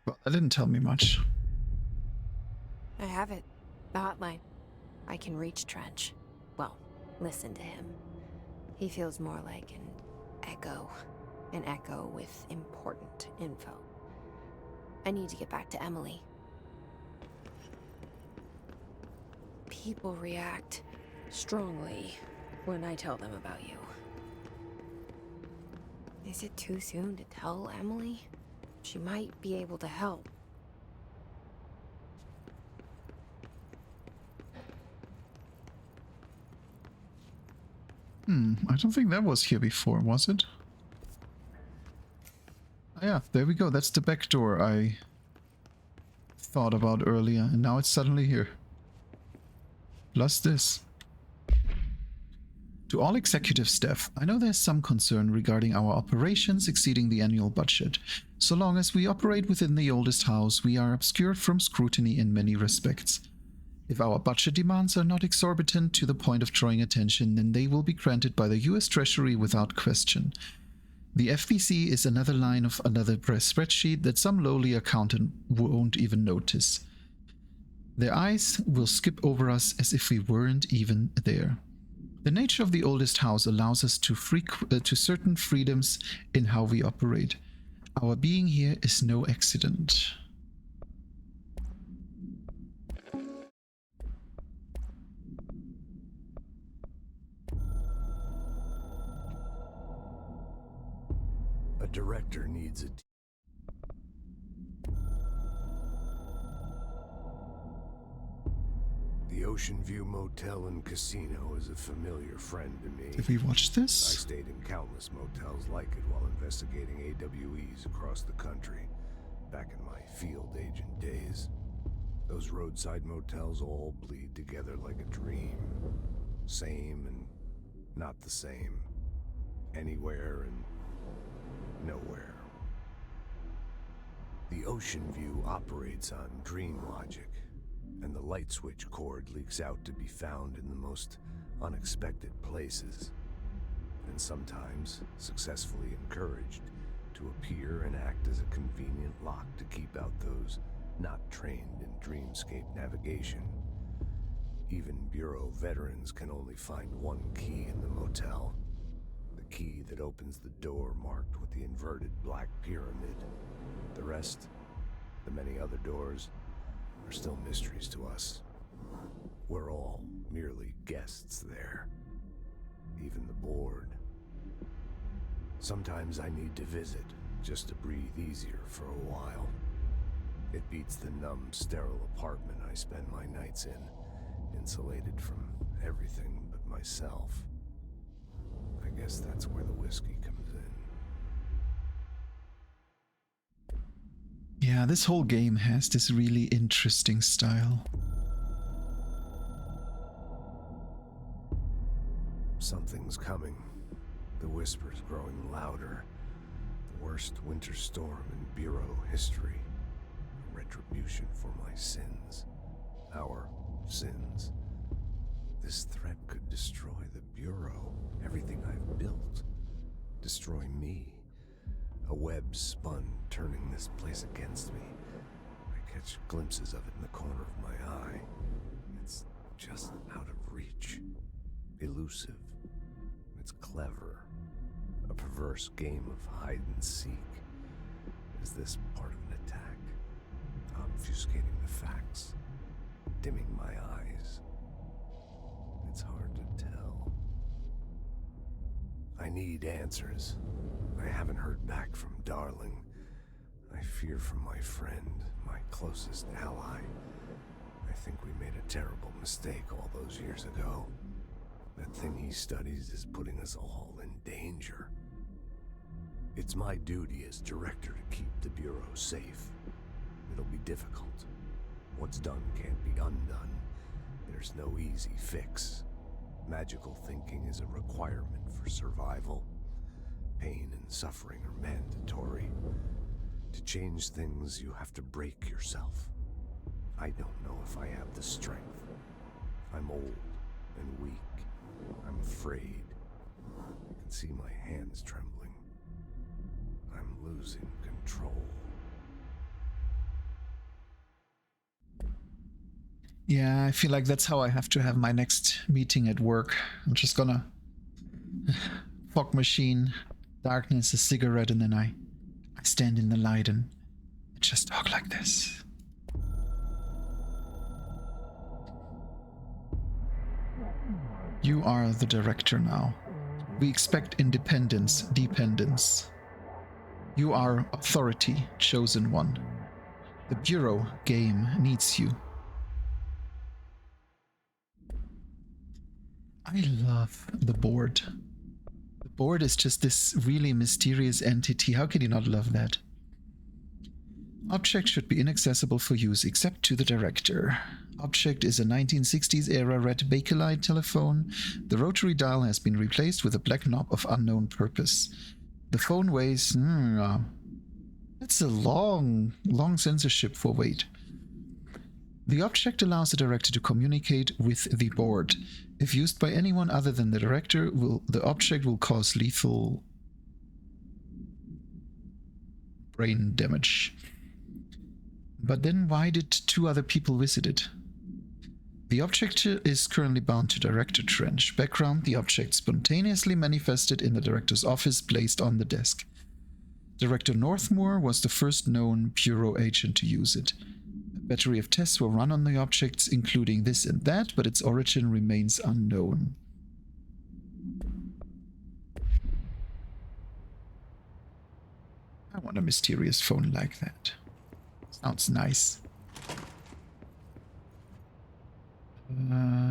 Well, that didn't tell me much. I have it. The hotline. I can reach Trench. Well, listen to him. He feels more like an echo. An echo with important info. I need to get back to Emily. People react strongly when I tell them about you. Is it too soon to tell Emily? She might be able to help. I don't think that was here before, was it? Oh yeah, there we go. That's the back door I thought about earlier, and now it's suddenly here. Plus this. To all executive staff, I know there's some concern regarding our operations exceeding the annual budget. So long as we operate within the oldest house, we are obscured from scrutiny in many respects. If our budget demands are not exorbitant to the point of drawing attention, then they will be granted by the US Treasury without question. The FBC is another line of another press spreadsheet that some lowly accountant won't even notice. Their eyes will skip over us as if we weren't even there. The nature of the oldest house allows us to certain freedoms in how we operate. Our being here is no accident. A director needs a The Ocean View Motel and Casino is a familiar friend to me. Did we watch I this? stayed in countless motels like it while investigating AWEs across the country, back in my field agent days. Those roadside motels all bleed together like a dream. Same and not the same. Anywhere and nowhere. The Ocean View operates on dream logic, and the light switch cord leaks out to be found in the most unexpected places, and sometimes successfully encouraged to appear and act as a convenient lock to keep out those not trained in dreamscape navigation. Even Bureau veterans can only find one key in the motel. The key that opens the door marked with the inverted black pyramid. The rest, the many other doors, are still mysteries to us. We're all merely guests there. Even the board. Sometimes I need to visit, just to breathe easier for a while. It beats the numb, sterile apartment I spend my nights in, insulated from everything but myself. I guess that's where the whiskey comes in. Yeah, this whole game has this really interesting style. Something's coming. The whispers growing louder. The worst winter storm in Bureau history. Retribution for my sins. Our sins. This threat could destroy the Bureau, everything I've built. Destroy me. A web spun, turning this place against me. I catch glimpses of it in the corner of my eye. It's just out of reach. Elusive. It's clever. A perverse game of hide and seek. Is this part of an attack? Obfuscating the facts. Dimming my eyes. It's hard to tell. I need answers. I haven't heard back from Darling. I fear for my friend, my closest ally. I think we made a terrible mistake all those years ago. That thing he studies is putting us all in danger. It's my duty as director to keep the Bureau safe. It'll be difficult. What's done can't be undone. There's no easy fix. Magical thinking is a requirement for survival. Pain and suffering are mandatory. To change things, you have to break yourself. I don't know if I have the strength. I'm old and weak. I'm afraid. I can see my hands trembling. I'm losing control. Yeah, I feel like that's how I have to have my next meeting at work. I'm just gonna fog machine, darkness, a cigarette, and then I stand in the light and just talk like this. You are the director now. We expect independence, dependence. You are authority, chosen one. The Bureau game needs you. I love the board. The board is just this really mysterious entity. How can you not love that? Object should be inaccessible for use except to the director. Object is a 1960s era red Bakelite telephone. The rotary dial has been replaced with a black knob of unknown purpose. The phone weighs... that's a long censorship for weight. The object allows the director to communicate with the board. If used by anyone other than the director, the object will cause lethal brain damage. But then why did 2 other people visit it? The object is currently bound to Director Trench. Background: the object spontaneously manifested in the director's office placed on the desk. Director Northmore was the first known Bureau agent to use it. A battery of tests were run on the objects, including this and that, but its origin remains unknown. I want a mysterious phone like that. Sounds nice.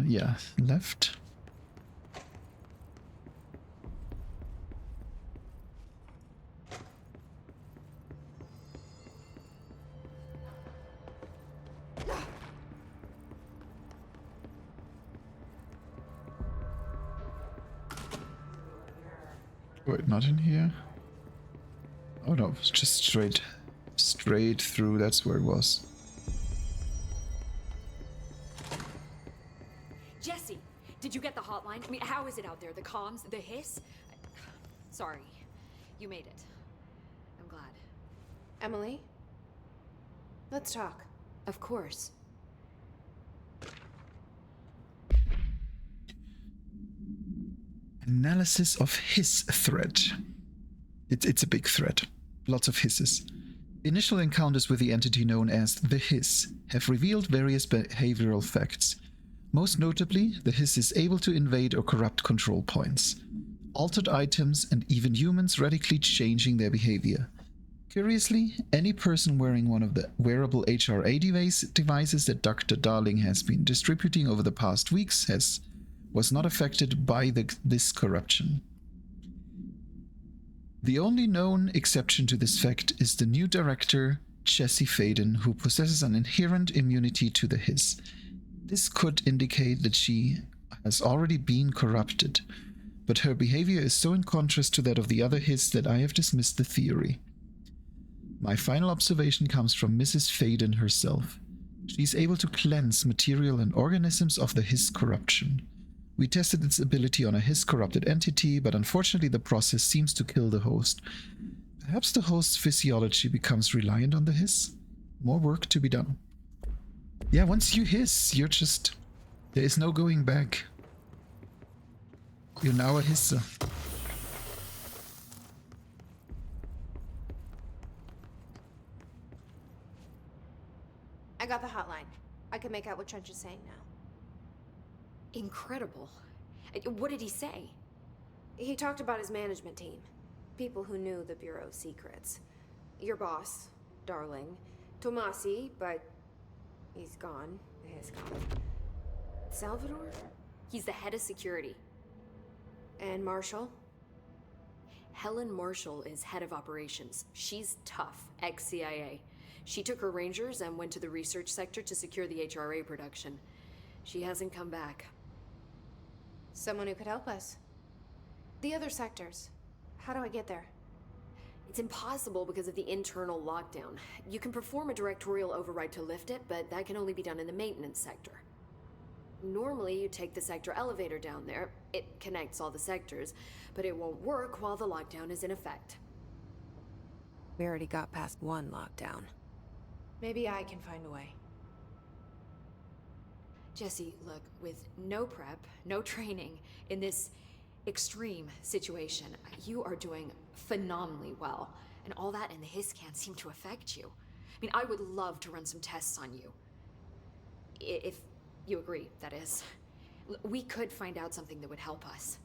Yeah, left. Wait, not in here? Oh no, it's just straight through, that's where it was. Jesse, did you get the hotline? I mean, how is it out there? The comms? The hiss? Sorry. You made it. I'm glad. Emily? Let's talk. Of course. Analysis of hiss threat. It's a big threat. Lots of hisses. Initial encounters with the entity known as the Hiss have revealed various behavioral facts. Most notably, the Hiss is able to invade or corrupt control points, altered items, and even humans, radically changing their behavior. Curiously, any person wearing one of the wearable HRA devices that Dr. Darling has been distributing over the past weeks was not affected by this corruption. The only known exception to this fact is the new director, Jessie Faden, who possesses an inherent immunity to the Hiss. This could indicate that she has already been corrupted, but her behavior is so in contrast to that of the other Hiss that I have dismissed the theory. My final observation comes from Mrs. Faden herself. She is able to cleanse material and organisms of the Hiss corruption. We tested its ability on a Hiss-corrupted entity, but unfortunately the process seems to kill the host. Perhaps the host's physiology becomes reliant on the Hiss? More work to be done. Yeah, once you hiss, you're just... there is no going back. You're now a hisser. I got the hotline. I can make out what Trench is saying now. Incredible. What did he say? He talked about his management team. People who knew the Bureau's secrets. Your boss, Darling. Tomasi, but he's gone. He's gone. Salvador? He's the head of security. And Marshall? Helen Marshall is head of operations. She's tough, ex-CIA. She took her rangers and went to the research sector to secure the HRA production. She hasn't come back. Someone who could help us. The other sectors. How do I get there? It's impossible because of the internal lockdown. You can perform a directorial override to lift it, but that can only be done in the maintenance sector. Normally, you take the sector elevator down there. It connects all the sectors, but it won't work while the lockdown is in effect. We already got past one lockdown. Maybe I can find a way. Jesse, look, with no prep, no training, in this extreme situation, you are doing phenomenally well. And all that in the hiss can't seem to affect you. I mean, I would love to run some tests on you. If you agree, that is. We could find out something that would help us.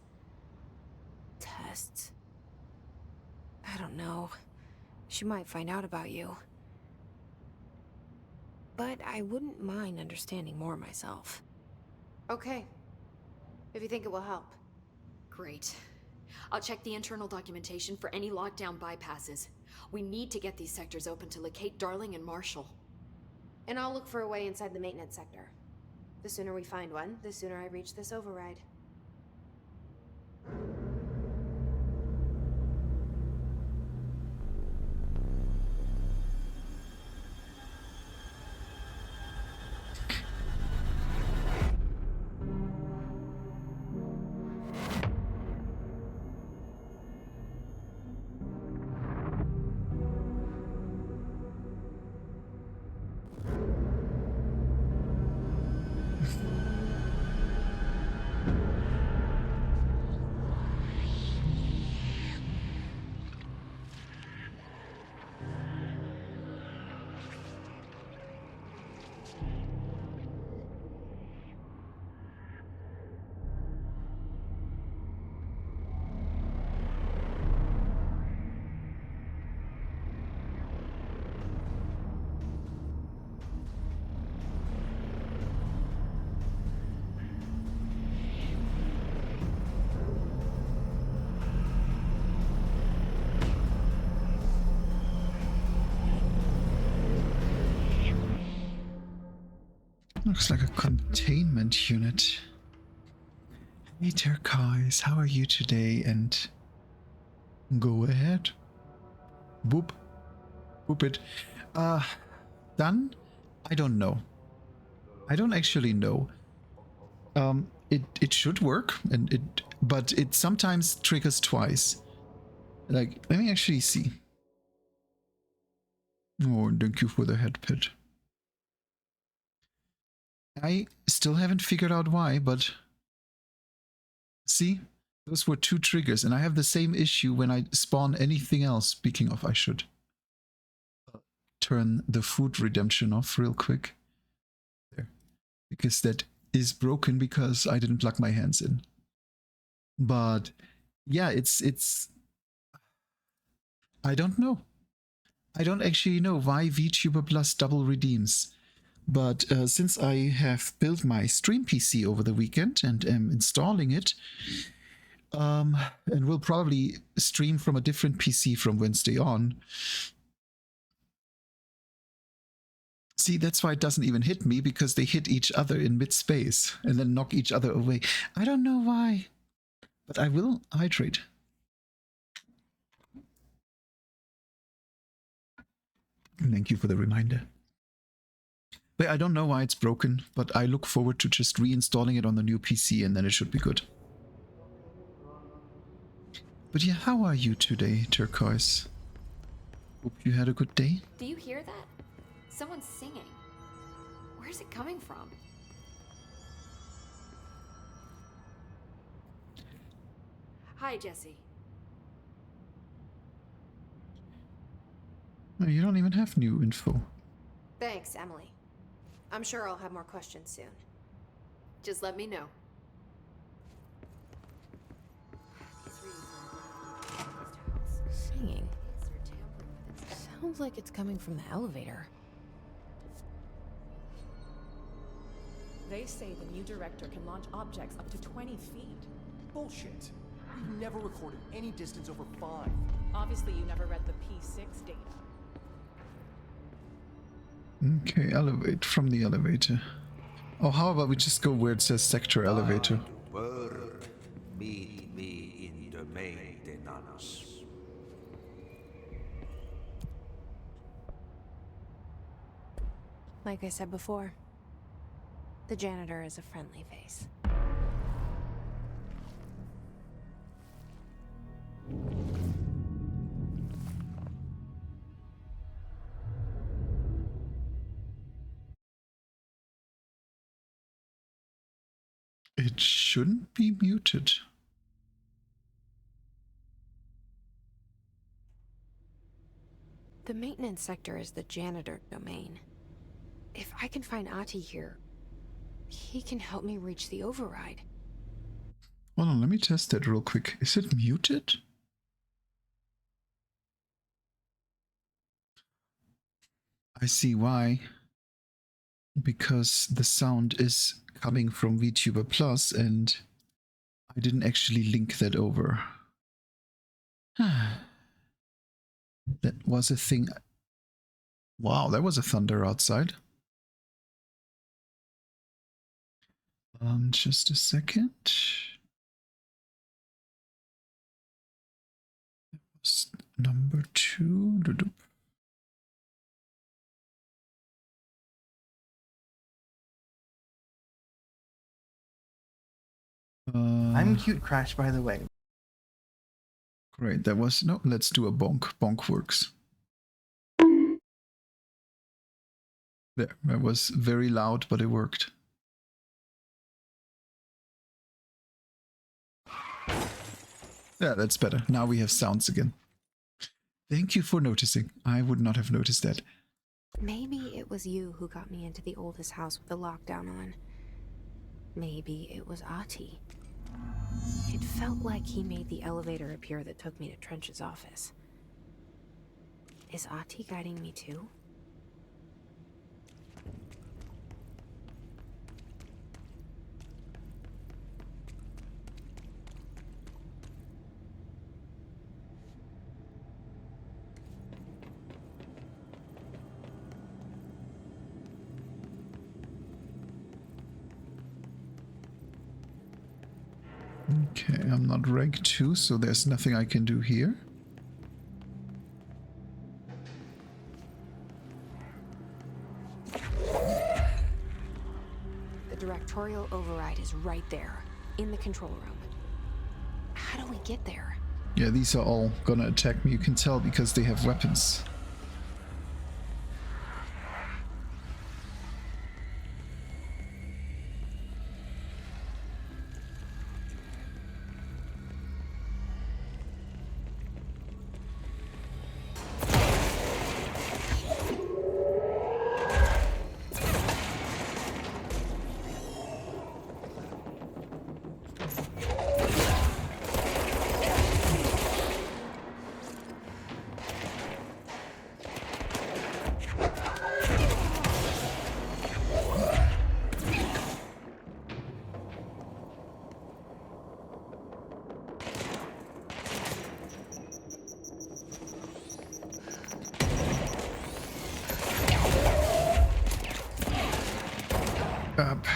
Tests? I don't know. She might find out about you. But I wouldn't mind understanding more myself. Okay. If you think it will help. Great. I'll check the internal documentation for any lockdown bypasses. We need to get these sectors open to locate Darling and Marshall. And I'll look for a way inside the maintenance sector. The sooner we find one, the sooner I reach this override. Looks like a containment unit. Hey Turquoise, how are you today? And go ahead. Boop. Boop it. Done? I don't know. I don't actually know. It should work, but it sometimes triggers twice. Like, let me actually see. Oh, thank you for the head pet. I still haven't figured out why, but see, those were two triggers, and I have the same issue when I spawn anything else. Speaking of, I should turn the food redemption off real quick. There. Because that is broken because I didn't plug my hands in. But yeah, it's I don't know. I don't actually know why VTuber Plus double redeems. But since I have built my stream PC over the weekend and am installing it, and will probably stream from a different PC from Wednesday on. See, that's why it doesn't even hit me, because they hit each other in mid-space and then knock each other away. I don't know why, but I will hydrate. Thank you for the reminder. But I don't know why it's broken, but I look forward to just reinstalling it on the new PC and then it should be good. But yeah, how are you today, Turquoise? Hope you had a good day. Do you hear that? Someone's singing. Where's it coming from? Hi, Jesse. No, you don't even have new info. Thanks, Emily. I'm sure I'll have more questions soon. Just let me know. Singing. Sounds like it's coming from the elevator. They say the new director can launch objects up to 20 feet. Bullshit. We've never recorded any distance over 5. Obviously, you never read the P6 data. Okay, elevate from the elevator. Oh, how about we just go where it says sector elevator? Work. Meet me in the maintenance. Like I said before, the janitor is a friendly face. It shouldn't be muted. The maintenance sector is the janitor domain. If I can find Ahti here, he can help me reach the override. Hold on, let me test that real quick. Is it muted? I see why. Because the sound is coming from VTuber Plus and I didn't actually link that over. That was a thing. Wow, that was a thunder outside. Just a second. That was number 2. I'm cute Crash, by the way. Great, that was... No, let's do a bonk. Bonk works. There, that was very loud, but it worked. Yeah, that's better. Now we have sounds again. Thank you for noticing. I would not have noticed that. Maybe it was you who got me into the oldest house with the lockdown on. Maybe it was Ahti. It felt like he made the elevator appear that took me to Trench's office. Is Ahti guiding me too? Okay, I'm not rank 2, so there's nothing I can do here. The directorial override is right there, in the control room. How do we get there? Yeah, these are all gonna attack me, you can tell, because they have weapons.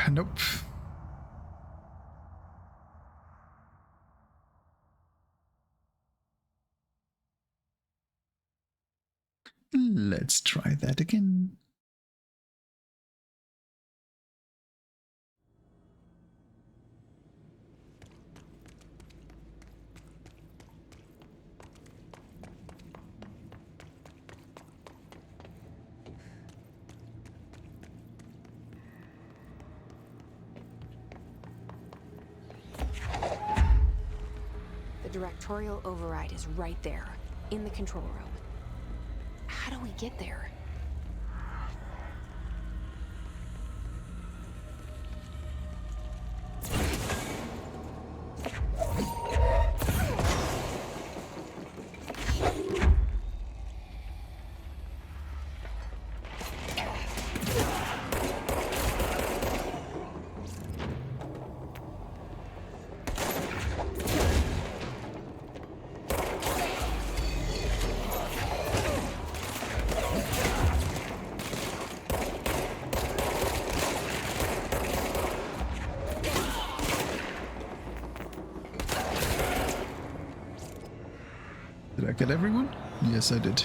Nope. Let's try that again. The directorial override is right there, in the control room. How do we get there? Did I get everyone? Yes, I did.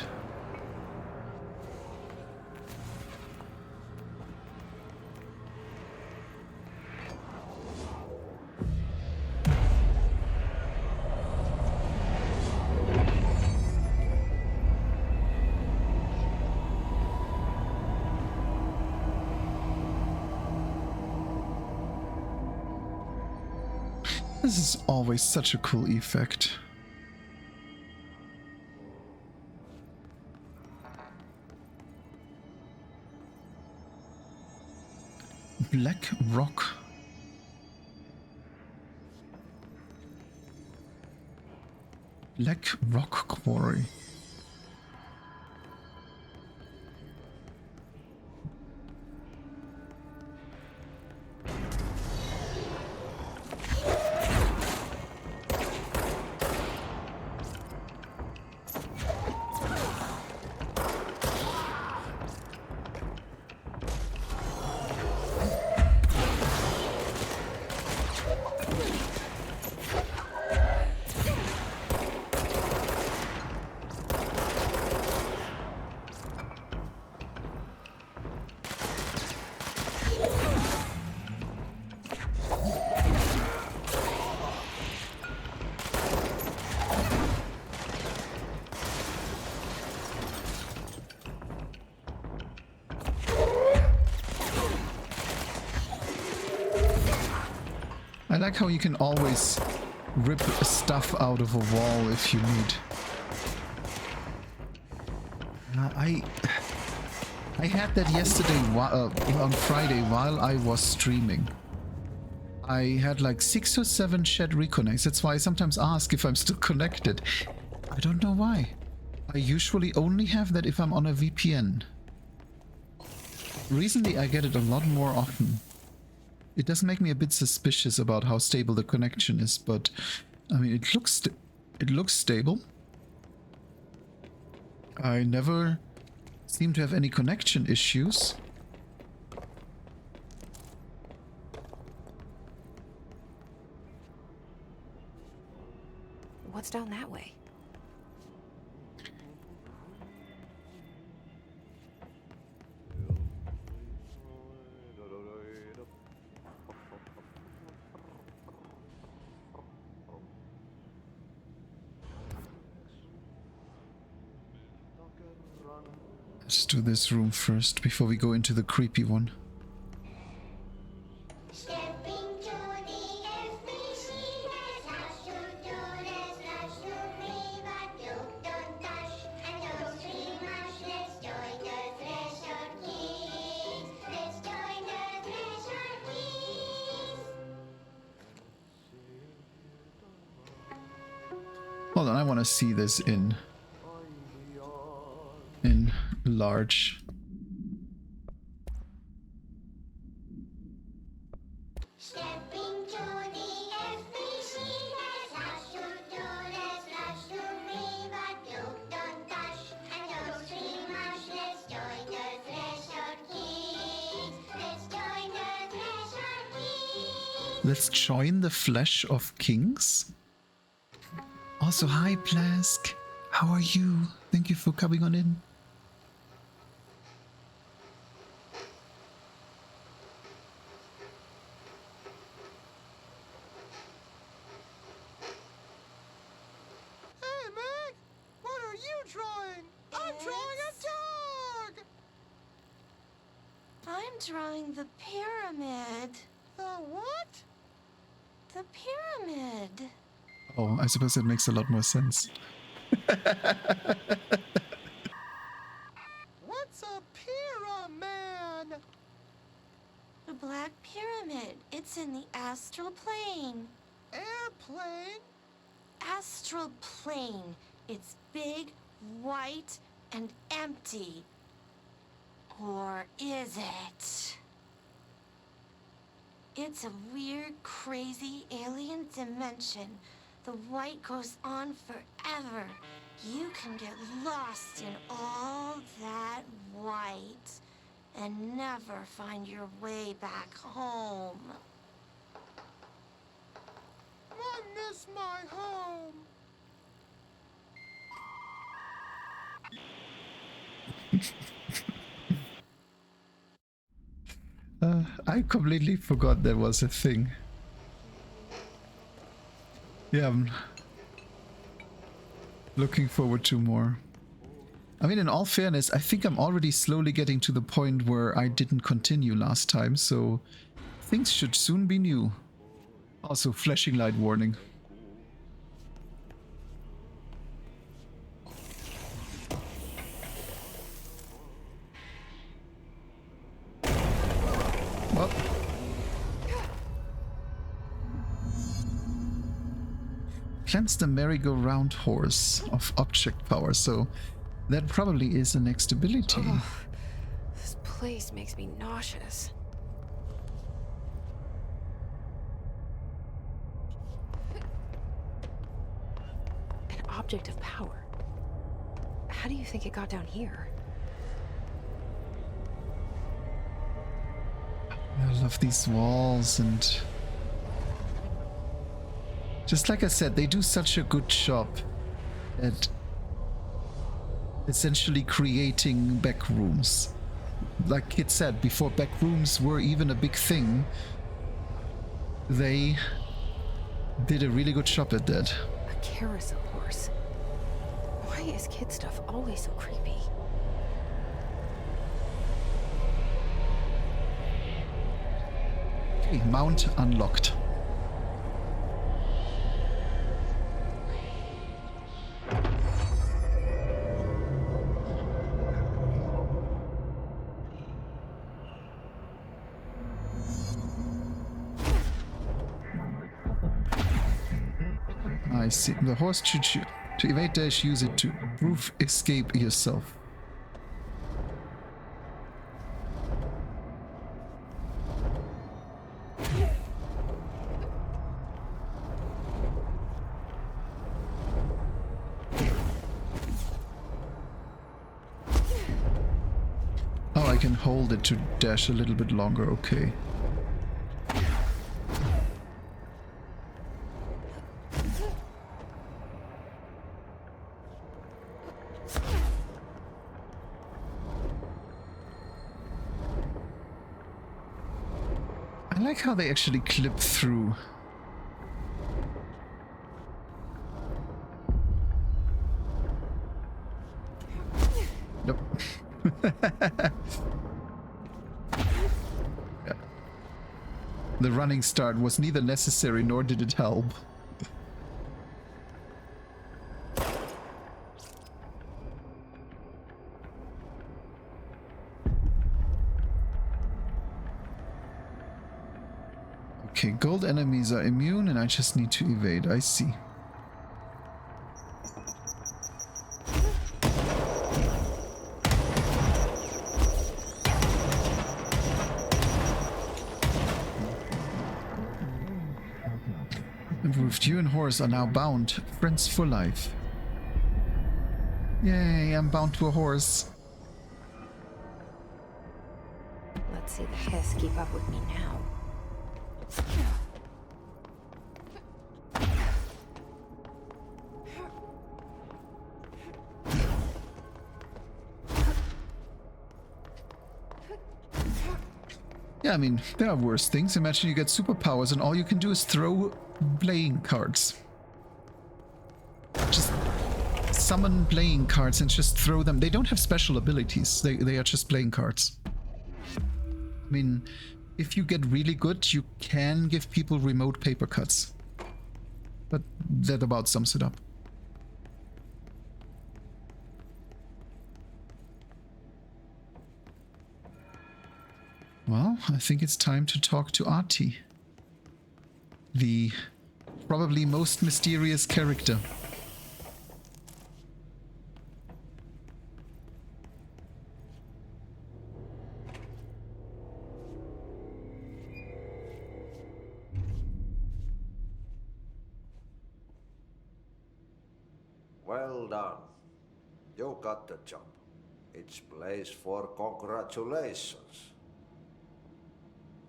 This is always such a cool effect. Black rock. Black rock quarry. I like how you can always rip stuff out of a wall if you need. I had that yesterday on Friday while I was streaming. I had like 6 or 7 shared reconnects. That's why I sometimes ask if I'm still connected. I don't know why. I usually only have that if I'm on a VPN. Recently I get it a lot more often. It does make me a bit suspicious about how stable the connection is, but I mean, it looks stable. I never seem to have any connection issues. What's down that way? Let's do this room first before we go into the creepy one. Hold on, I want to see this in large. Let's join the flesh of kings. Also, hi Plask. How are you? Thank you for coming on in. Drawing the pyramid. The what? The pyramid. Oh, I suppose that makes a lot more sense. What's a pyramid? The Black Pyramid. It's in the astral plane. Airplane? Astral plane. It's big, white, and empty. Or is it? It's a weird, crazy alien dimension. The white goes on forever. You can get lost in all that white and never find your way back home. I miss my home. I completely forgot there was a thing. Yeah, I'm looking forward to more. I mean, in all fairness, I think I'm already slowly getting to the point where I didn't continue last time, so things should soon be new. Also, flashing light warning. Well. Cleanse the merry-go-round horse of object power, so that probably is the next ability. Oh, this place makes me nauseous. An object of power. How do you think it got down here? I love these walls, and just like I said, they do such a good job at essentially creating back rooms. Like Kit said, before back rooms were even a big thing, they did a really good job at that. A carousel horse. Why is kid stuff always so creepy? Okay, mount unlocked. I see. The horse should to evade dash, use it to proof escape yourself. Oh, I can hold it to dash a little bit longer, okay. I like how they actually clip through. Nope. Yeah. The running start was neither necessary nor did it help. Okay, gold enemies are immune and I just need to evade, I see. Improved, you and horse are now bound, friends for life. Yay, I'm bound to a horse. Let's see the Hiss keep up with me now. Yeah, I mean, there are worse things. Imagine you get superpowers and all you can do is throw playing cards. Just summon playing cards and just throw them. They don't have special abilities. They are just playing cards. I mean, if you get really good, you can give people remote paper cuts. But that about sums it up. Well, I think it's time to talk to Artie. The probably most mysterious character. Well done. You got the job. It's place for congratulations.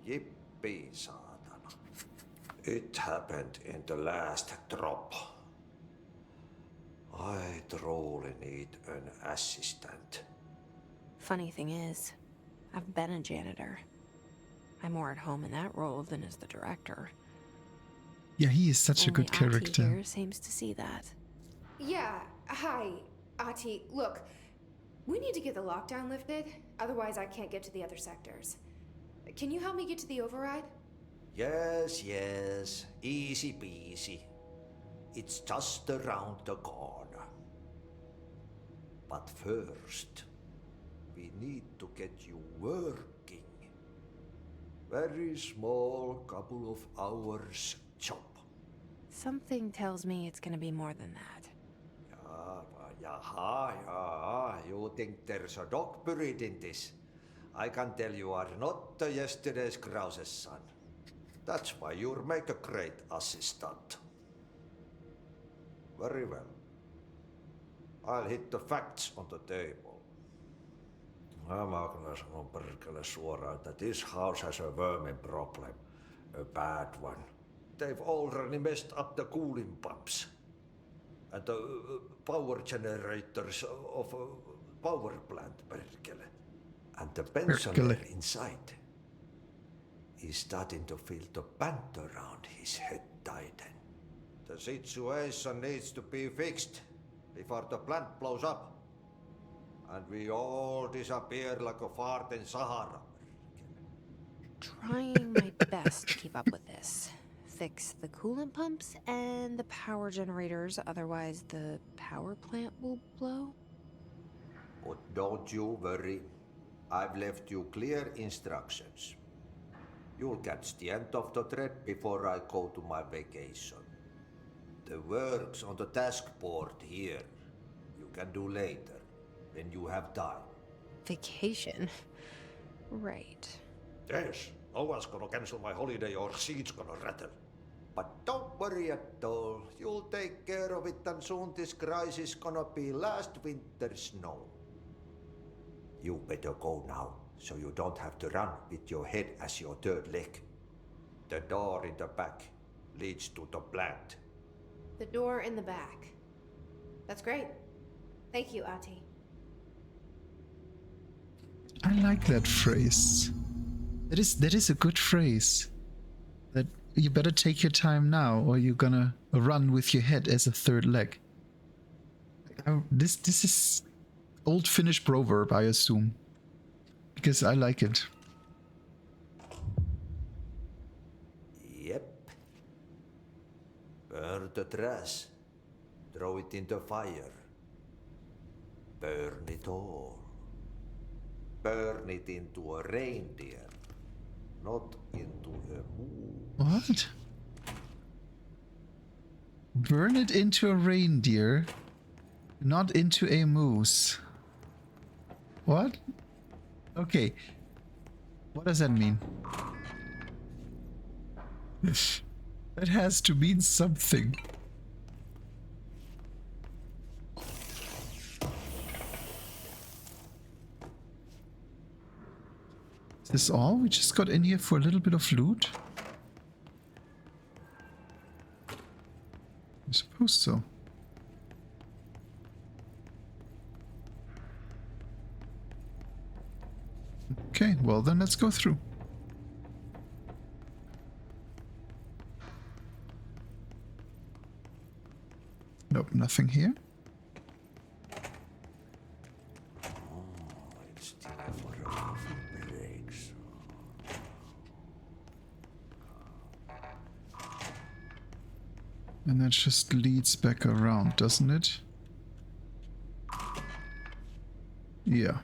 Yippee, saatana. It happened in the last drop. I truly need an assistant. Funny thing is, I've been a janitor. I'm more at home in that role than as the director. Yeah, he is such a good character. Here seems to see that. Yeah, hi, Ati. Look, we need to get the lockdown lifted, otherwise I can't get to the other sectors. Can you help me get to the override? Yes, yes, easy peasy. It's just around the corner. But first, we need to get you working. Very small, couple of hours job. Something tells me it's gonna be more than that. Yeah. You think there's a dog buried in this? I can tell you are not yesterday's Krause's son. That's why you'll make a great assistant. Very well. I'll hit the facts on the table. Mä kyllä sanon perkele suoraan, että this house has a vermin problem. A bad one. They've already messed up the cooling pumps. And the power generators of a power plant, perkele. And the pensioner inside is starting to feel the band around his head tighten. The situation needs to be fixed before the plant blows up. And we all disappear like a fart in Sahara. Trying my best to keep up with this. Fix the coolant pumps and the power generators, otherwise the power plant will blow. But don't you worry. I've left you clear instructions. You'll catch the end of the thread before I go to my vacation. The work's on the task board here. You can do later, when you have time. Vacation? Right. Yes, no one's gonna cancel my holiday or seats gonna rattle. But don't worry at all. You'll take care of it and soon this crisis gonna be last winter's snow. You better go now, so you don't have to run with your head as your third leg. The door in the back leads to the plant. The door in the back. That's great. Thank you, Ahti. I like that phrase. That is a good phrase. That you better take your time now, or you're gonna run with your head as a third leg. This is old Finnish proverb, I assume, because I like it. Yep. Burn the trash. Throw it in the fire. Burn it all. Burn it into a reindeer, not into a moon. What? Burn it into a reindeer, not into a moose. What? Okay. What does that mean? That has to mean something. Is this all? We just got in here for a little bit of loot? I suppose so. Okay, well then let's go through. Nope, nothing here. It's time for a coffee break. And that just leads back around, doesn't it? Yeah.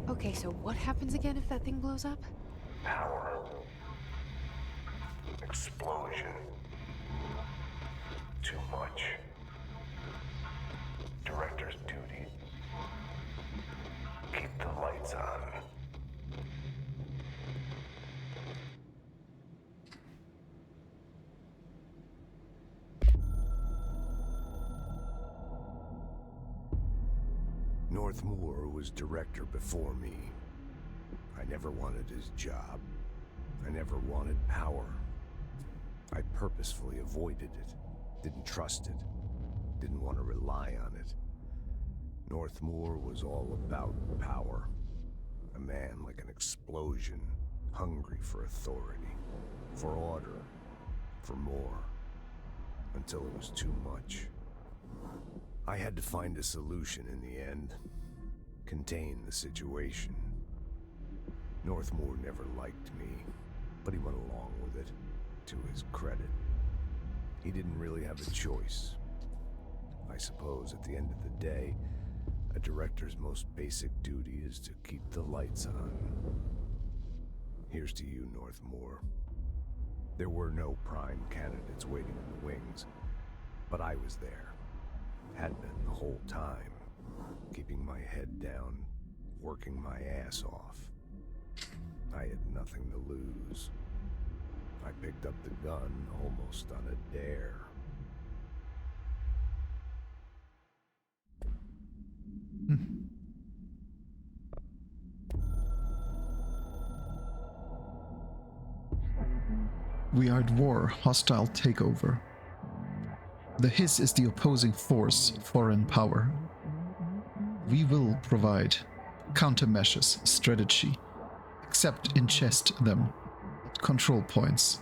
Okay, so what happens again if that thing blows up? Power. Explosion. Too much. Director's duty. Keep the lights on. Northmoor was director before me. I never wanted his job. I never wanted power. I purposefully avoided it. Didn't trust it. Didn't want to rely on it. Northmoor was all about power. A man like an explosion, hungry for authority, for order, for more. until it was too much. I had to find a solution in the end. Contain the situation. Northmore never liked me, but he went along with it, to his credit. He didn't really have a choice. I suppose at the end of the day, a director's most basic duty is to keep the lights on. Here's to you, Northmore. There were no prime candidates waiting in the wings, but I was there. Had been the whole time, keeping my head down, working my ass off. I had nothing to lose. I picked up the gun almost on a dare. We are at war. Hostile takeover. The Hiss is the opposing force, foreign power. We will provide countermeasures, strategy. Accept and chest them at control points.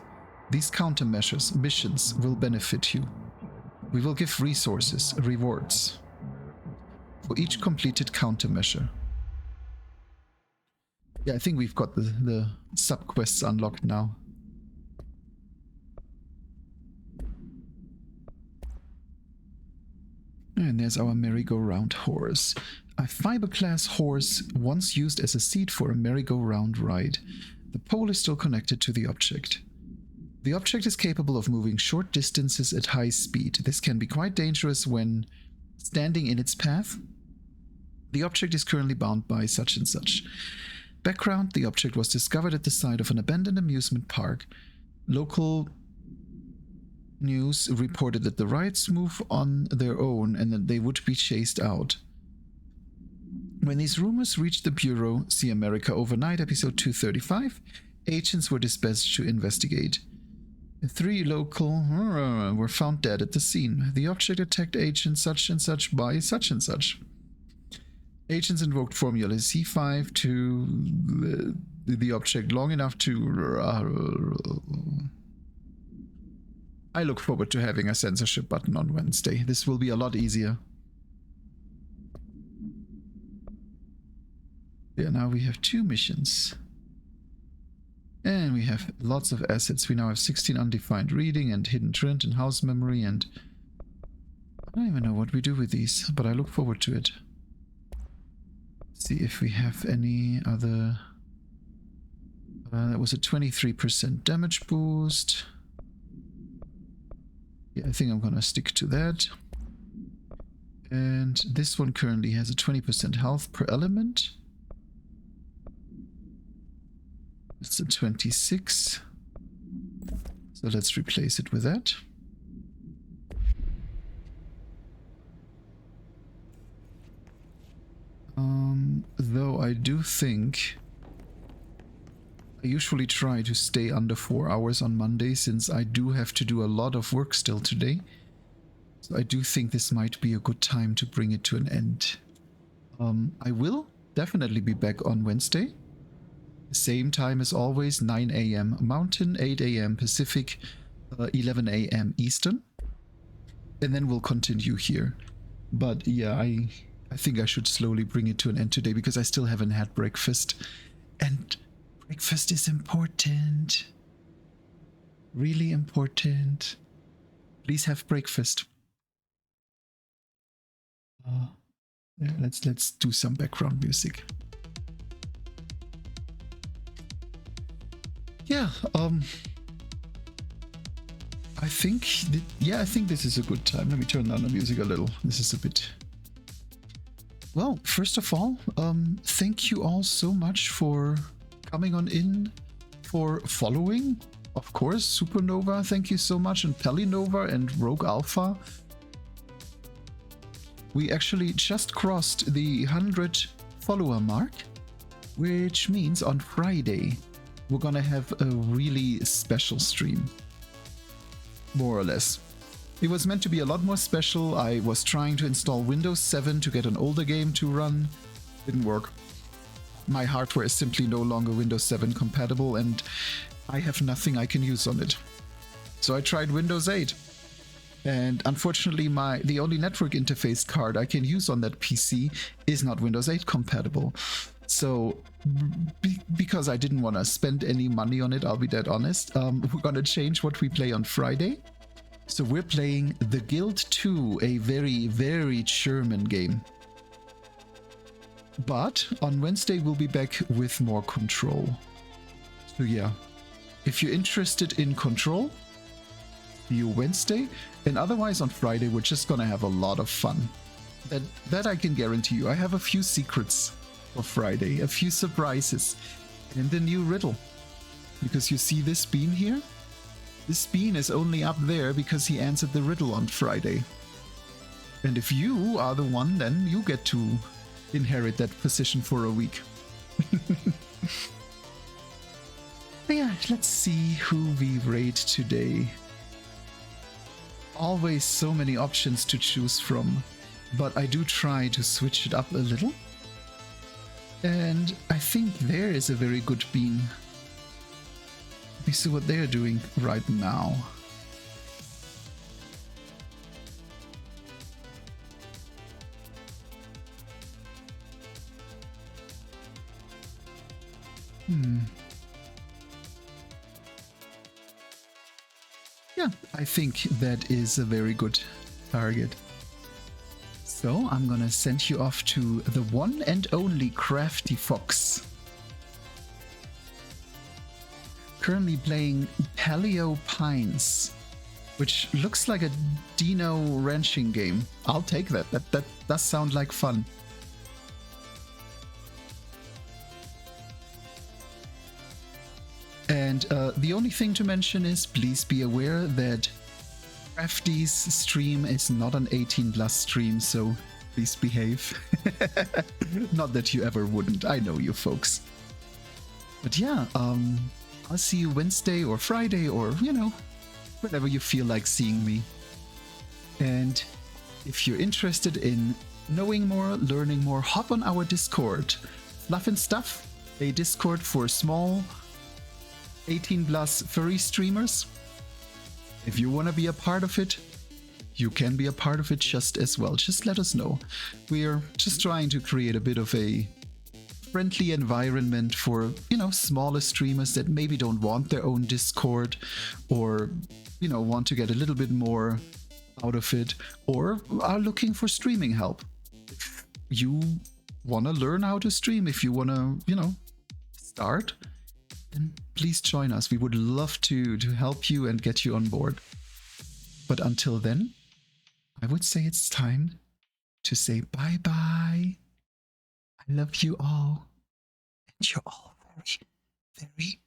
These countermeasures, missions, will benefit you. We will give resources, rewards, for each completed countermeasure. Yeah, I think we've got the sub-quests unlocked now. And there's our merry-go-round horse. A fiberglass horse once used as a seat for a merry-go-round ride. The pole is still connected to the object. The object is capable of moving short distances at high speed. This can be quite dangerous when standing in its path. The object is currently bound by such and such. Background: the object was discovered at the site of an abandoned amusement park. Local news reported that the rides move on their own and that they would be chased out. When these rumors reached the Bureau, see America Overnight, episode 235, agents were dispatched to investigate. 3 local were found dead at the scene. The object attacked agent such and such by such and such. Agents invoked Formula C5 to the object long enough to... I look forward to having a censorship button on Wednesday. This will be a lot easier. Yeah, now we have 2 missions. And we have lots of assets. We now have 16 undefined reading and hidden trend and house memory, and I don't even know what we do with these, but I look forward to it. See if we have any other... that was a 23% damage boost. Yeah, I think I'm gonna stick to that. And this one currently has a 20% health per element. It's a 26. So let's replace it with that. Though I do think I usually try to stay under 4 hours on Monday, since I do have to do a lot of work still today. So I do think this might be a good time to bring it to an end. I will definitely be back on Wednesday. Same time as always, 9 AM Mountain, 8 AM Pacific, 11 AM Eastern. And then we'll continue here. But yeah, I think I should slowly bring it to an end today, because I still haven't had breakfast. And breakfast is important. Really important. Please have breakfast. Yeah, let's do some background music. Yeah, I think this is a good time. Let me turn down the music a little. This is a bit... Well, first of all, thank you all so much for coming on in, for following. Of course, Supernova, thank you so much, and Pelinova and Rogue Alpha. We actually just crossed the 100 follower mark, which means on Friday we're gonna have a really special stream. More or less. It was meant to be a lot more special. I was trying to install Windows 7 to get an older game to run. Didn't work. My hardware is simply no longer Windows 7 compatible, and I have nothing I can use on it. So I tried Windows 8. And unfortunately, the only network interface card I can use on that PC is not Windows 8 compatible. So, because I didn't want to spend any money on it, I'll be dead honest, we're gonna change what we play on Friday. So we're playing The Guild 2, a very, very German game. But on Wednesday we'll be back with more Control. So yeah, if you're interested in Control, see you Wednesday. And otherwise on Friday we're just gonna have a lot of fun. That I can guarantee you. I have a few secrets for Friday, a few surprises, and the new riddle. Because you see this bean here? This bean is only up there because he answered the riddle on Friday. And if you are the one, then you get to inherit that position for a week. But yeah, let's see who we raid today. Always so many options to choose from, but I do try to switch it up a little. And I think there is a very good bean. Let me see what they're doing right now. Yeah, I think that is a very good target. So I'm gonna send you off to the one and only Crafty Fox. Currently playing Paleo Pines, which looks like a Dino ranching game. I'll take that. That does sound like fun. And the only thing to mention is please be aware that Crafty's stream is not an 18+ stream, so please behave. Not that you ever wouldn't, I know you folks. But yeah, I'll see you Wednesday or Friday or, you know, whenever you feel like seeing me. And if you're interested in knowing more, learning more, hop on our Discord. Fluff and Stuff, a Discord for small 18+ furry streamers. If you want to be a part of it, you can be a part of it just as well. Just let us know. We're just trying to create a bit of a friendly environment for, you know, smaller streamers that maybe don't want their own Discord or, you know, want to get a little bit more out of it or are looking for streaming help. If you want to learn how to stream, if you want to, you know, start, then please join us. We would love to help you and get you on board. But until then, I would say it's time to say bye-bye. I love you all. And you're all very, very